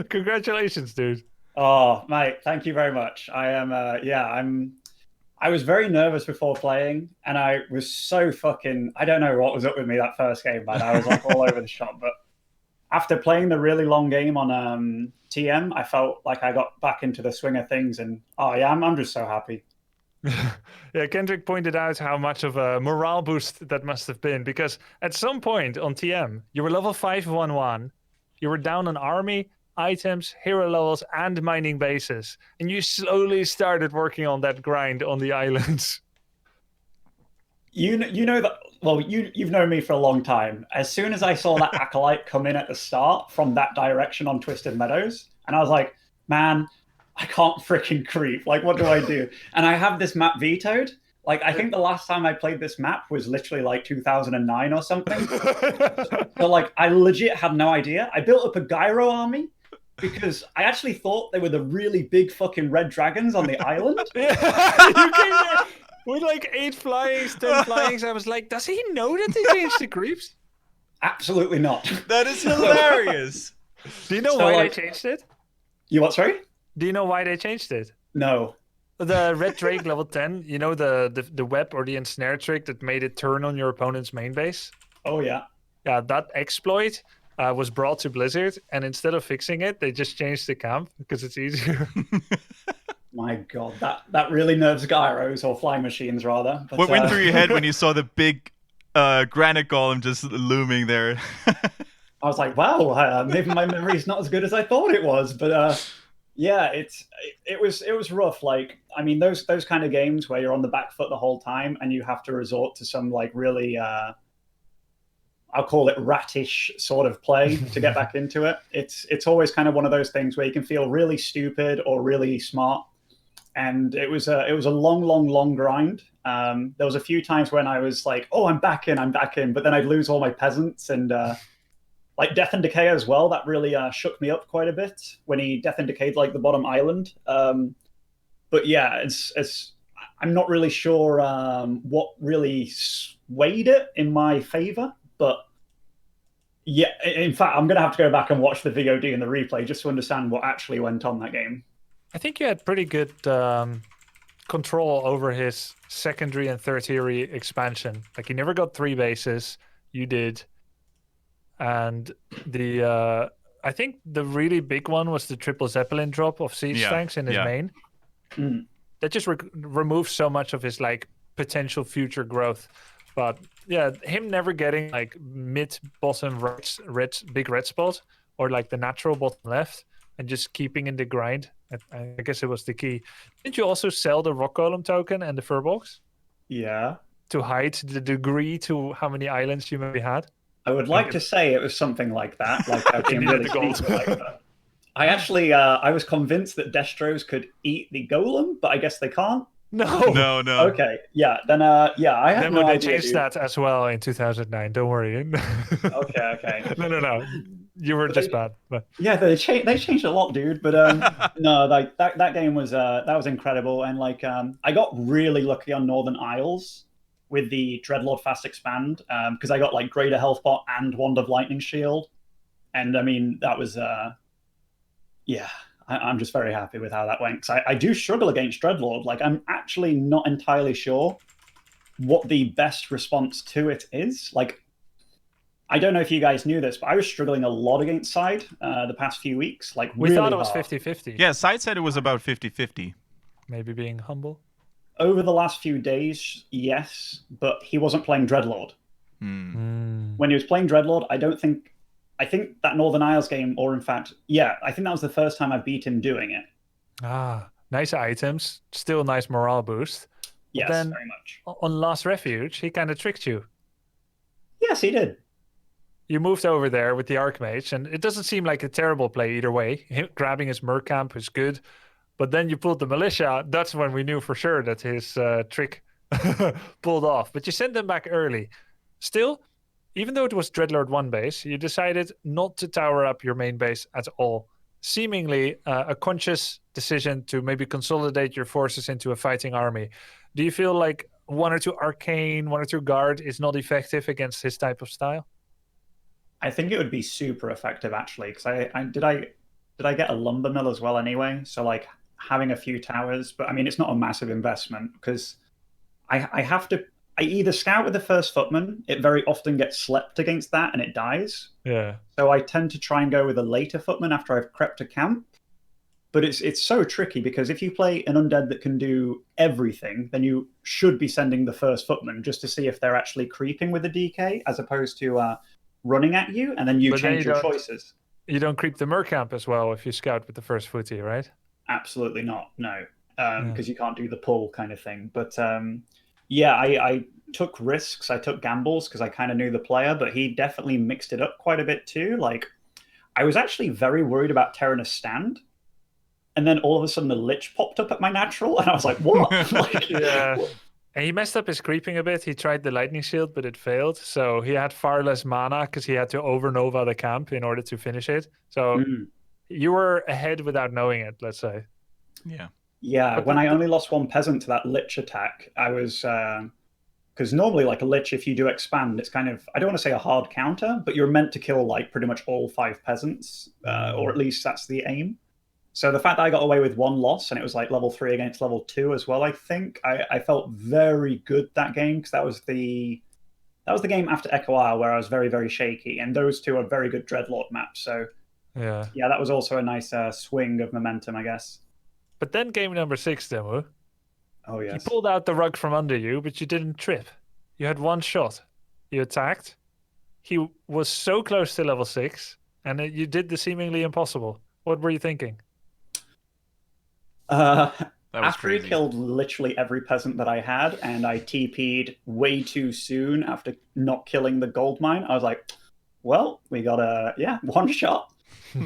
Congratulations, dude. Oh, mate, thank you very much. I am, I was very nervous before playing, and I was so I don't know what was up with me that first game, man. I was like all over the shop, but after playing the really long game on TM, I felt like I got back into the swing of things, and I'm just so happy. Yeah, Kendric pointed out how much of a morale boost that must have been, because at some point on TM, you were level 511, you were down on army, items, hero levels, and mining bases, and you slowly started working on that grind on the islands. You know that, well, you've known me for a long time. As soon as I saw that acolyte come in at the start from that direction on Twisted Meadows, and I was like, man, I can't freaking creep. Like, what do I do? And I have this map vetoed. Like, I think the last time I played this map was literally like 2009 or something. So, like, I legit had no idea. I built up a gyro army because I actually thought they were the really big fucking red dragons on the island. Yeah, you came there with like 8 flyings, 10 flyings. I was like, does he know that they changed the creeps? Absolutely not. That is hilarious. Do you know why they changed it? You what, sorry? Do you know why they changed it? No. The Red Drake level 10, you know, the web or the ensnare trick that made it turn on your opponent's main base? Oh, yeah. Yeah, that exploit was brought to Blizzard, and instead of fixing it, they just changed the camp because it's easier. My God, that really nerves gyros, or flying machines, rather. But, what went through your head when you saw the big granite golem just looming there? I was like, wow, maybe my memory's not as good as I thought it was, but... yeah, it was rough. Like, I mean, those kind of games where you're on the back foot the whole time and you have to resort to some like really, I'll call it ratish sort of play to get back into it. It's always kind of one of those things where you can feel really stupid or really smart. and it was a long grind. There was a few times when I was like, "Oh, I'm back in," but then I'd lose all my peasants and like Death and Decay as well. That really shook me up quite a bit when he Death and Decayed like the bottom island. But yeah, it's I'm not really sure what really swayed it in my favor, but yeah, in fact, I'm going to have to go back and watch the VOD and the replay just to understand what actually went on that game. I think you had pretty good control over his secondary and tertiary expansion. Like, he never got 3 bases. You did. And the I think the really big one was the triple Zeppelin drop of siege tanks in his main. That just removes so much of his like potential future growth. But yeah, him never getting like mid bottom big red spot or like the natural bottom left and just keeping in the grind. I guess it was the key. Didn't you also sell the rock golem token and the fur box? Yeah. To hide the degree to how many islands you maybe had? I would like to say it was something like that. Like I've been really like that. I actually, I was convinced that Destros could eat the golem, but I guess they can't. No. Okay, yeah, then, yeah, I had no idea. They changed that as well in 2009. Don't worry. Okay. No. You were just bad. But... Yeah, they changed a lot, dude. But no, like that game was that was incredible, and like I got really lucky on Northern Isles with the Dreadlord Fast Expand because I got like Greater Health Pot and Wand of Lightning Shield, and I mean that was yeah. I'm just very happy with how that went. Because I do struggle against Dreadlord. Like, I'm actually not entirely sure what the best response to it is. Like, I don't know if you guys knew this, but I was struggling a lot against SyDe the past few weeks. Like, we really thought it was hard. 50-50. Yeah, SyDe said it was about 50-50. Maybe being humble. Over the last few days, yes, but he wasn't playing Dreadlord. When he was playing Dreadlord, I think that Northern Isles game, or in fact, yeah, I think that was the first time I beat him doing it. Ah, nice items. Still a nice morale boost. Yes, then, very much. On last Refuge, he kind of tricked you. Yes, he did. You moved over there with the Archmage, and it doesn't seem like a terrible play either way. Him grabbing his Merc Camp is good. But then you pulled the Militia. That's when we knew for sure that his trick pulled off. But you sent them back early. Still, even though it was Dreadlord 1 base, you decided not to tower up your main base at all. Seemingly a conscious decision to maybe consolidate your forces into a fighting army. Do you feel like 1 or 2 Arcane, 1 or 2 Guard is not effective against his type of style? I think it would be super effective, actually, because did I get a lumber mill as well anyway? So, like, having a few towers, but I mean, it's not a massive investment because I either scout with the first footman, it very often gets slept against that and it dies. Yeah. So I tend to try and go with a later footman after I've crept a camp. But it's so tricky because if you play an undead that can do everything, then you should be sending the first footman just to see if they're actually creeping with the DK as opposed to running at you, and then you change your choices. You don't creep the Mercamp as well if you scout with the first footy, right? Absolutely not, no. Because you can't do the pull kind of thing. But yeah, I took risks, I took gambles because I kind of knew the player, but he definitely mixed it up quite a bit too. Like, I was actually very worried about Terenas stand, and then all of a sudden the Lich popped up at my natural, and I was like, what? Like, yeah. And he messed up his creeping a bit. He tried the Lightning Shield, but it failed. So he had far less mana because he had to overnova the camp in order to finish it. So you were ahead without knowing it, let's say. Yeah. Yeah, when I only lost 1 peasant to that Lich attack, I was... Because normally, like, a Lich, if you do expand, it's kind of... I don't want to say a hard counter, but you're meant to kill, like, pretty much all 5 peasants. Or at least that's the aim. So the fact that I got away with 1 loss, and it was, like, level 3 against level 2 as well, I think, I felt very good that game, because that was the game after Echo Isle where I was very, very shaky, and those 2 are very good Dreadlord maps. So, yeah, that was also a nice swing of momentum, I guess. But then game number 6, Demo. Oh, yes. He pulled out the rug from under you, but you didn't trip. You had 1 shot. You attacked. He was so close to level 6, and you did the seemingly impossible. What were you thinking? After he killed literally every peasant that I had, and I TP'd way too soon after not killing the gold mine, I was like, well, we got 1 shot.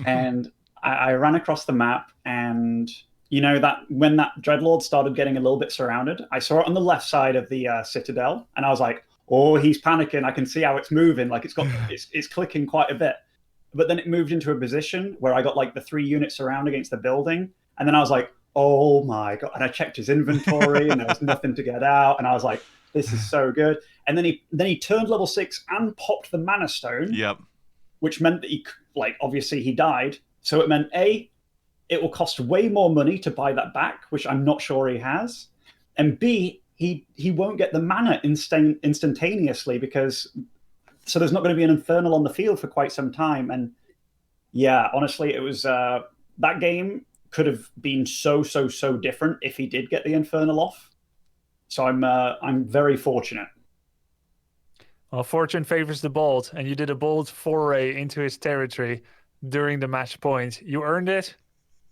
And I ran across the map, and you know, that when that Dreadlord started getting a little bit surrounded, I saw it on the left side of the Citadel, and I was like, oh, he's panicking. I can see how it's moving. Like it's clicking quite a bit. But then it moved into a position where I got like the 3 units around against the building. And then I was like, oh my God. And I checked his inventory and there was nothing to get out. And I was like, this is so good. And then he turned level 6 and popped the Mana Stone. Yep. Which meant that obviously he died. So it meant A, it will cost way more money to buy that back, which I'm not sure he has. And B, he won't get the mana instantaneously so there's not going to be an Infernal on the field for quite some time. And yeah, honestly, it was that game could have been so different if he did get the Infernal off. So I'm very fortunate. Well, fortune favors the bold, and you did a bold foray into his territory during the match point. You earned it.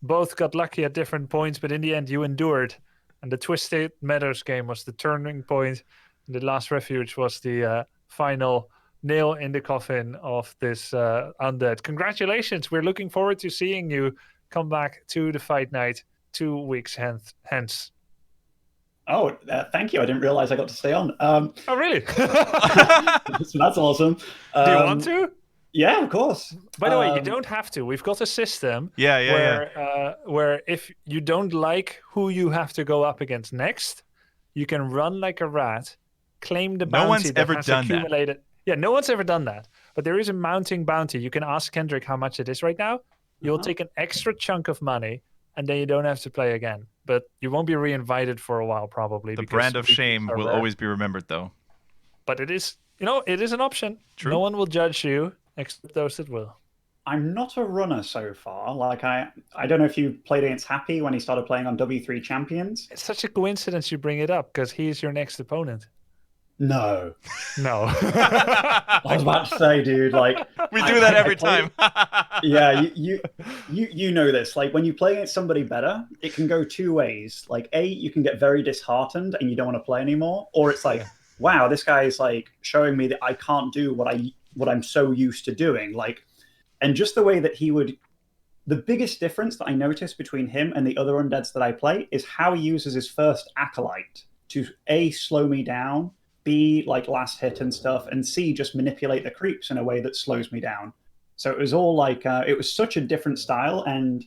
Both got lucky at different points, but in the end, you endured. And the Twisted Meadows game was the turning point. And the last Refuge was the final nail in the coffin of this Undead. Congratulations. We're looking forward to seeing you come back to the fight night 2 weeks hence. Oh, thank you. I didn't realize I got to stay on. Oh, really? So that's awesome. Do you want to? Yeah, of course. By the way, you don't have to. We've got a system where if you don't like who you have to go up against next, you can run like a rat, claim the bounty. No one's ever done that. Yeah, no one's ever done that. But there is a mounting bounty. You can ask Kendric how much it is right now. You'll take an extra chunk of money, and then you don't have to play again. But you won't be reinvited for a while, probably. The brand of shame will always be remembered, though. But it is, it is an option. True. No one will judge you, except those that will. I'm not a runner so far. Like I don't know if you played against Happy when he started playing on W3 Champions. It's such a coincidence you bring it up, because he's your next opponent. No. I was about to say, dude, like we do that every time. Yeah, you know this. Like when you play against somebody better, it can go 2 ways. Like A, you can get very disheartened and you don't want to play anymore, or it's like, wow, this guy is like showing me that I can't do what I'm so used to doing. Like, and just the way that the biggest difference that I noticed between him and the other undeads that I play is how he uses his first acolyte to A, slow me down, B, like last hit and stuff, and C, just manipulate the creeps in a way that slows me down. So it was all like, it was such a different style, and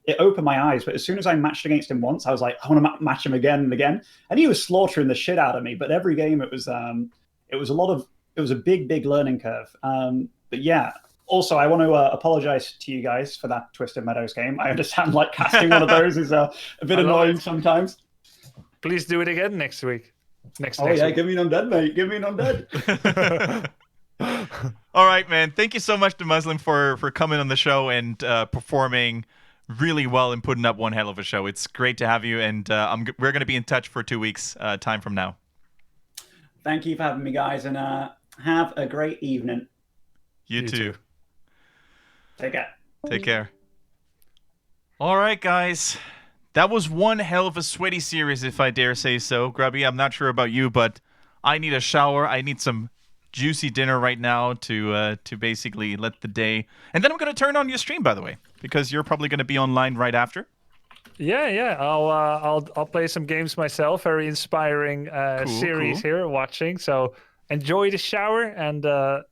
it opened my eyes. But as soon as I matched against him once, I was like, I want to match him again and again. And he was slaughtering the shit out of me. But every game, it was a big learning curve. But yeah, also, I want to apologize to you guys for that Twisted Meadows game. I understand like casting one of those is a bit annoying sometimes. Please do it again next week. Next week. Give me an undead, mate. Give me an undead. All right, man. Thank you so much to DeMusliM for coming on the show and performing really well and putting up one hell of a show. It's great to have you, and we're going to be in touch for 2 weeks time from now. Thank you for having me, guys, and have a great evening. You too. Take care. Take care. All right, guys. That was one hell of a sweaty series, if I dare say so. Grubby, I'm not sure about you, but I need a shower. I need some juicy dinner right now to basically let the day... And then I'm going to turn on your stream, by the way, because you're probably going to be online right after. Yeah. I'll play some games myself. Very inspiring series here watching. So enjoy the shower, and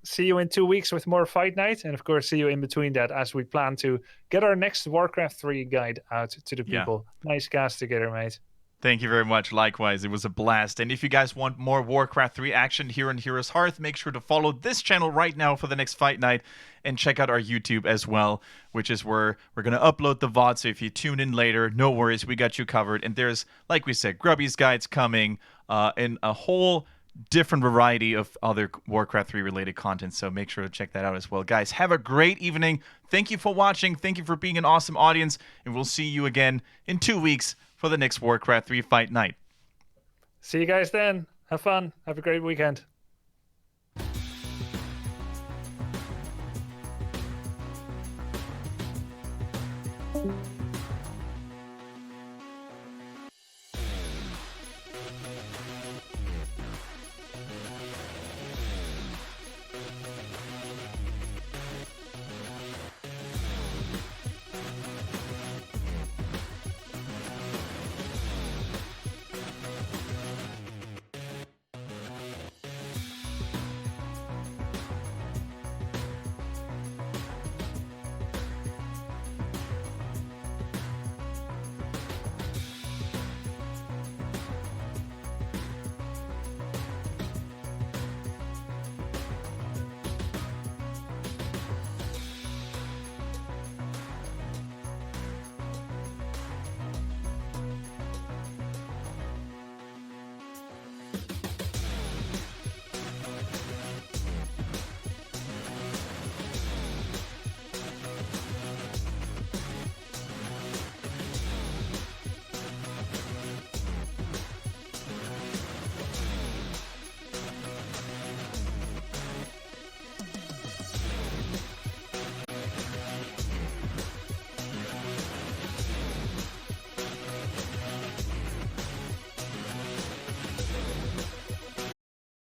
see you in 2 weeks with more Fight Night. And of course, see you in between that as we plan to get our next Warcraft 3 guide out to the people. Yeah. Nice cast together, mate. Thank you very much. Likewise, it was a blast. And if you guys want more Warcraft 3 action here on Heroes Hearth, make sure to follow this channel right now for the next Fight Night, and check out our YouTube as well, which is where we're going to upload the VOD. So if you tune in later, no worries, we got you covered. And there's, like we said, Grubby's guides coming, and a whole different variety of other Warcraft 3 related content, so make sure to check that out as well. Guys, have a great evening. Thank you for watching. Thank you for being an awesome audience, and we'll see you again in 2 weeks for the next Warcraft 3 Fight Night. See you guys then. Have fun. Have a great weekend.